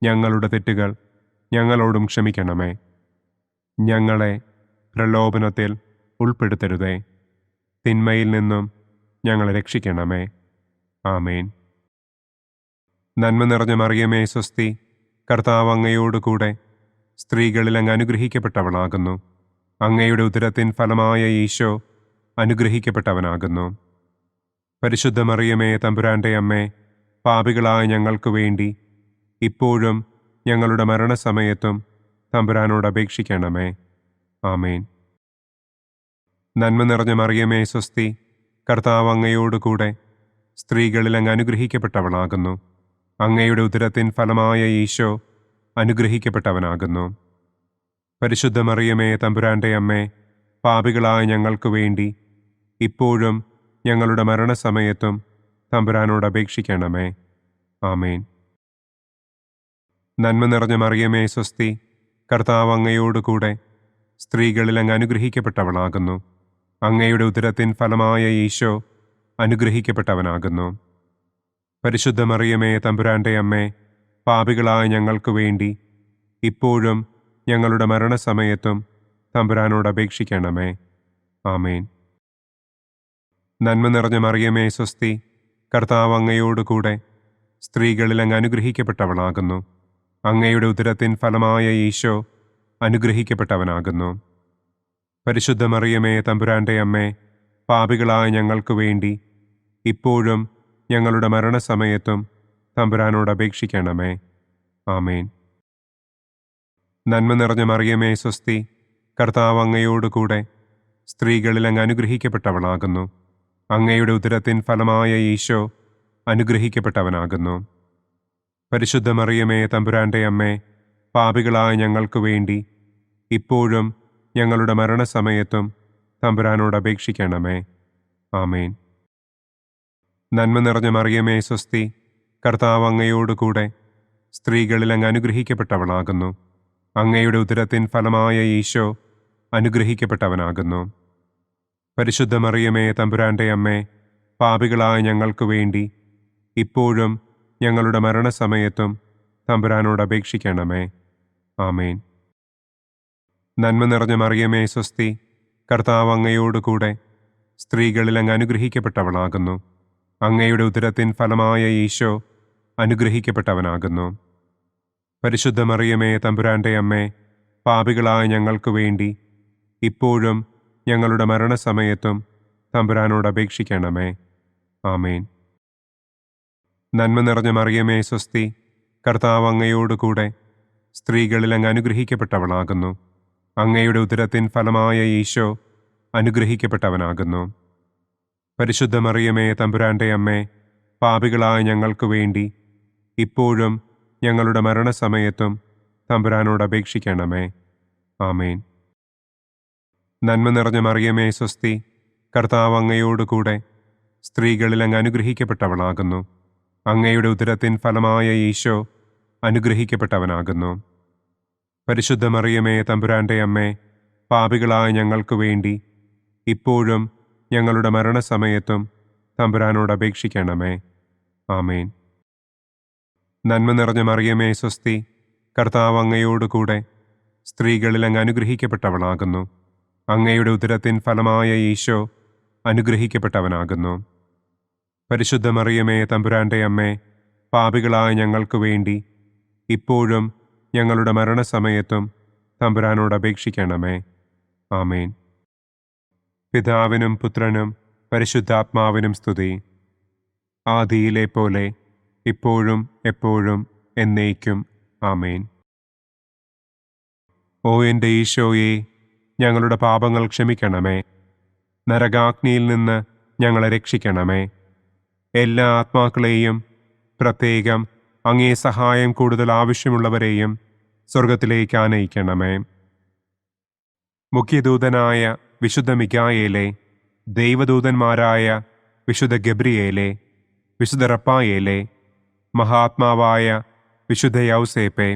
ഞങ്ങളുടെ തെറ്റുകൾ ഞങ്ങളോടും ക്ഷമിക്കണമേ. ഞങ്ങളെ പ്രലോഭനത്തിൽ ഉൾപ്പെടുത്തരുതേ. തിന്മയിൽ നിന്നും ഞങ്ങളെ രക്ഷിക്കണമേ. ആമേൻ. നന്മ നിറഞ്ഞ മറിയമേ, സ്വസ്തി, കർത്താവ് അങ്ങയോടുകൂടെ സ്ത്രീകളിൽ അങ്ങ് അനുഗ്രഹിക്കപ്പെട്ടവളാകുന്നു. അങ്ങയുടെ ഉദരത്തിൻ ഫലമായ ഈശോ അനുഗ്രഹിക്കപ്പെട്ടവനാകുന്നു. പരിശുദ്ധ മറിയമേ, തമ്പുരാന്റെ അമ്മേ, പാപികളായ ഞങ്ങൾക്ക് വേണ്ടി ഇപ്പോഴും ഞങ്ങളുടെ മരണസമയത്തും തമ്പുരാനോട് അപേക്ഷിക്കണമേ. ആമേൻ. നന്മ നിറഞ്ഞ മറിയമേ സ്വസ്തി, കർത്താവ് അങ്ങയോടുകൂടെ സ്ത്രീകളിൽ അങ്ങ് അനുഗ്രഹിക്കപ്പെട്ടവളാകുന്നു. അങ്ങയുടെ ഉദരത്തിൻ ഫലമായ ഈശോ അനുഗ്രഹിക്കപ്പെട്ടവനാകുന്നു. പരിശുദ്ധ മറിയമേ തമ്പുരാന്റെ അമ്മേ, പാപികളായ ഞങ്ങൾക്ക് വേണ്ടി ഇപ്പോഴും ഞങ്ങളുടെ മരണസമയത്തും തമ്പുരാനോട് അപേക്ഷിക്കണമേ. ആമേൻ. നന്മ നിറഞ്ഞ മറിയമേ സ്വസ്തി, കർത്താവ് അങ്ങയോടുകൂടെ സ്ത്രീകളിൽ അങ്ങ് അനുഗ്രഹിക്കപ്പെട്ടവളാകുന്നു. അങ്ങയുടെ ഉദരത്തിൻ ഫലമായ ഈശോ അനുഗ്രഹിക്കപ്പെട്ടവനാകുന്നു. പരിശുദ്ധ മറിയമേ തമ്പുരാന്റെ അമ്മേ, പാപികളായ ഞങ്ങൾക്ക് വേണ്ടി ഇപ്പോഴും ഞങ്ങളുടെ മരണസമയത്തും തമ്പുരാനോട് അപേക്ഷിക്കണമേ. ആമേൻ. നന്മ നിറഞ്ഞ മറിയമേ സ്വസ്തി, കർത്താവ് അങ്ങയോടുകൂടെ സ്ത്രീകളിൽ അങ്ങ് അനുഗ്രഹിക്കപ്പെട്ടവളാകുന്നു. അങ്ങയുടെ ഉദരത്തിൻ ഫലമായ ഈശോ അനുഗ്രഹിക്കപ്പെട്ടവനാകുന്നു. പരിശുദ്ധ മറിയമേ തമ്പുരാന്റെ അമ്മേ, പാപികളായ ഞങ്ങൾക്ക് വേണ്ടി ഇപ്പോഴും ഞങ്ങളുടെ മരണസമയത്തും തമ്പുരാനോട് അപേക്ഷിക്കണമേ. ആമേൻ. നന്മ നിറഞ്ഞ മറിയമേ സ്വസ്തി, കർത്താവ് അങ്ങയോടുകൂടെ സ്ത്രീകളിൽ അങ്ങ് അനുഗ്രഹിക്കപ്പെട്ടവളാകുന്നു. അങ്ങയുടെ ഉദരത്തിൻ ഫലമായ ഈശോ അനുഗ്രഹിക്കപ്പെട്ടവനാകുന്നു. പരിശുദ്ധ മറിയമേ തമ്പുരാന്റെ അമ്മേ, പാപികളായ ഞങ്ങൾക്ക് വേണ്ടി ഇപ്പോഴും ഞങ്ങളുടെ മരണസമയത്തും തമ്പുരാനോട് അപേക്ഷിക്കണമേ. ആമേൻ. നന്മ നിറഞ്ഞ മറിയമേ സ്വസ്തി, കർത്താവ് അങ്ങയോടുകൂടെ സ്ത്രീകളിൽ അങ്ങ് അനുഗ്രഹിക്കപ്പെട്ടവളാകുന്നു. അങ്ങയുടെ ഉദരത്തിൻ ഫലമായ ഈശോ അനുഗ്രഹിക്കപ്പെട്ടവനാകുന്നു. പരിശുദ്ധ മറിയമേ തമ്പുരാന്റെ അമ്മേ, പാപികളായ ഞങ്ങൾക്ക് വേണ്ടി ഇപ്പോഴും ഞങ്ങളുടെ മരണസമയത്തും തമ്പുരാനോട് അപേക്ഷിക്കണമേ. ആമേൻ. നന്മ നിറഞ്ഞ മറിയമേ സ്വസ്തി, കർത്താവ് അങ്ങയോടുകൂടെ സ്ത്രീകളിൽ അങ്ങ് അനുഗ്രഹിക്കപ്പെട്ടവളാകുന്നു. അങ്ങയുടെ ഉദരത്തിൻ ഫലമായ ഈശോ അനുഗ്രഹിക്കപ്പെട്ടവനാകുന്നു. പരിശുദ്ധ മറിയമേ തമ്പുരാന്റെ അമ്മേ, പാപികളായ ഞങ്ങൾക്ക് വേണ്ടി ഇപ്പോഴും ഞങ്ങളുടെ മരണസമയത്തും തമ്പുരാനോട് അപേക്ഷിക്കണമേ. ആമേൻ. നന്മ നിറഞ്ഞ മറിയമേ സ്വസ്തി, കർത്താവ് അങ്ങയോടുകൂടെ സ്ത്രീകളിൽ അങ്ങ് അനുഗ്രഹിക്കപ്പെട്ടവളാകുന്നു. അങ്ങയുടെ ഉദരത്തിൻ ഫലമായ ഈശോ അനുഗ്രഹിക്കപ്പെട്ടവനാകുന്നു. പരിശുദ്ധ മറിയമേ തമ്പുരാന്റെ അമ്മേ, പാപികളായ ഞങ്ങൾക്ക് വേണ്ടി ഇപ്പോഴും ഞങ്ങളുടെ മരണസമയത്തും തമ്പുരാനോട് അപേക്ഷിക്കണമേ. ആമേൻ. നന്മ നിറഞ്ഞ മറിയമേ സ്വസ്തി, കർത്താവ് അങ്ങയോടുകൂടെ സ്ത്രീകളിൽ അങ്ങ് അനുഗ്രഹിക്കപ്പെട്ടവളാകുന്നു. അങ്ങയുടെ ഉദരത്തിൻ ഫലമായ ഈശോ അനുഗ്രഹിക്കപ്പെട്ടവനാകുന്നു. പരിശുദ്ധ മറിയമേ തമ്പുരാന്റെ അമ്മേ, പാപികളായ ഞങ്ങൾക്ക് വേണ്ടി ഇപ്പോഴും ഞങ്ങളുടെ മരണസമയത്തും തമ്പുരാനോട് അപേക്ഷിക്കണമേ. ആമേൻ. നന്മ നിറഞ്ഞ മറിയമേ സ്വസ്തി, കർത്താവ് അങ്ങയോടുകൂടെ സ്ത്രീകളിൽ അങ്ങ് അനുഗ്രഹിക്കപ്പെട്ടവളാകുന്നു. അങ്ങയുടെ ഉദരത്തിൻ ഫലമായ ഈശോ അനുഗ്രഹിക്കപ്പെട്ടവനാകുന്നു. പരിശുദ്ധ മറിയമേ തമ്പുരാന്റെ അമ്മേ, പാപികളായ ഞങ്ങൾക്ക് വേണ്ടി ഇപ്പോഴും ഞങ്ങളുടെ മരണസമയത്തും തമ്പുരാനോട് അപേക്ഷിക്കണമേ. ആമേൻ. പിതാവിനും പുത്രനും പരിശുദ്ധാത്മാവിനും സ്തുതി. ആദിയിലെ പോലെ ഇപ്പോഴും എപ്പോഴും എന്നേക്കും. ആമേൻ. ഓ എൻ്റെ ഈശോയെ, ഞങ്ങളുടെ പാപങ്ങൾ ക്ഷമിക്കണമേ. നരകാഗ്നിയിൽ നിന്ന് ഞങ്ങളെ രക്ഷിക്കണമേ. എല്ലാ ആത്മാക്കളെയും, പ്രത്യേകം അങ്ങേ സഹായം കൂടുതൽ ആവശ്യമുള്ളവരെയും സ്വർഗത്തിലേക്ക് ആനയിക്കണമേ. മുഖ്യദൂതനായ വിശുദ്ധ മിഖായേലേ, ദൈവദൂതന്മാരായ വിശുദ്ധ ഗബ്രിയേലേ, വിശുദ്ധ റപ്പായേലേ, മഹാത്മാവായ വിശുദ്ധ യൗസേപ്പേ,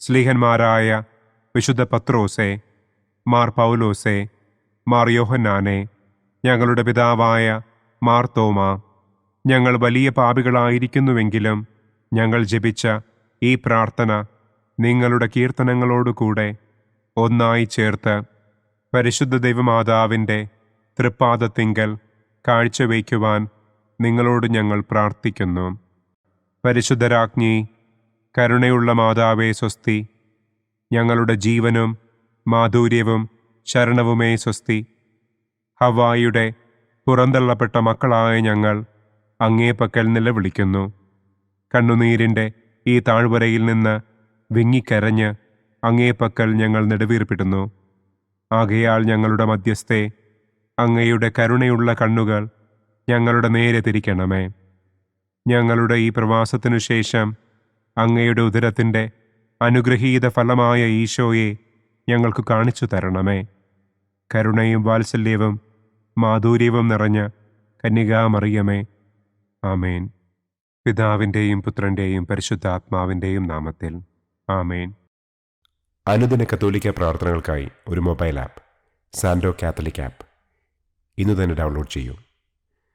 സ്ലീഹന്മാരായ വിശുദ്ധ പത്രോസേ, മാർ പൗലോസേ, മാർ യോഹന്നാനെ, ഞങ്ങളുടെ പിതാവായ മാർ തോമാ, ഞങ്ങൾ വലിയ പാപികളായിരിക്കുന്നുവെങ്കിലും ഞങ്ങൾ ജപിച്ച ഈ പ്രാർത്ഥന നിങ്ങളുടെ കീർത്തനങ്ങളോടുകൂടെ ഒന്നായി ചേർത്ത് പരിശുദ്ധ ദൈവമാതാവിൻ്റെ തൃപ്പാദത്തിങ്കൽ കാഴ്ചവയ്ക്കുവാൻ നിങ്ങളോട് ഞങ്ങൾ പ്രാർത്ഥിക്കുന്നു. പരിശുദ്ധരാജ്ഞി, കരുണയുള്ള മാതാവേ സ്വസ്തി. ഞങ്ങളുടെ ജീവനും മാധുര്യവും ശരണവുമേ സ്വസ്തി. ഹവ്വായുടെ പുറന്തള്ളപ്പെട്ട മക്കളായ ഞങ്ങൾ അങ്ങേപ്പക്കൽ നിലവിളിക്കുന്നു. കണ്ണുനീരിൻ്റെ ഈ താഴ്വരയിൽ നിന്ന് വിങ്ങിക്കരഞ്ഞ് അങ്ങേപ്പക്കൽ ഞങ്ങൾ നെടുവീർപ്പിടുന്നു. ആകയാൽ ഞങ്ങളുടെ മധ്യസ്ഥെ, അങ്ങയുടെ കരുണയുള്ള കണ്ണുകൾ ഞങ്ങളുടെ നേരെ തിരിക്കണമേ. ഞങ്ങളുടെ ഈ പ്രവാസത്തിനു ശേഷം അങ്ങയുടെ ഉദരത്തിൻ്റെ അനുഗ്രഹീത ഫലമായ ഈശോയെ ഞങ്ങൾക്ക് കാണിച്ചു തരണമേ. കരുണയും വാത്സല്യവും മാധുര്യവും നിറഞ്ഞ കന്യകാമറിയമേ, ആമേൻ. പിതാവിൻ്റെയും പുത്രൻ്റെയും പരിശുദ്ധാത്മാവിൻ്റെയും നാമത്തിൽ, ആമേൻ. അനുദിന കത്തോലിക്ക പ്രാർത്ഥനകൾക്കായി ഒരു മൊബൈൽ ആപ്പ്, സാൻഡോ കാത്തലിക് ആപ്പ്, ഇന്ന് തന്നെ ഡൗൺലോഡ് ചെയ്യൂ.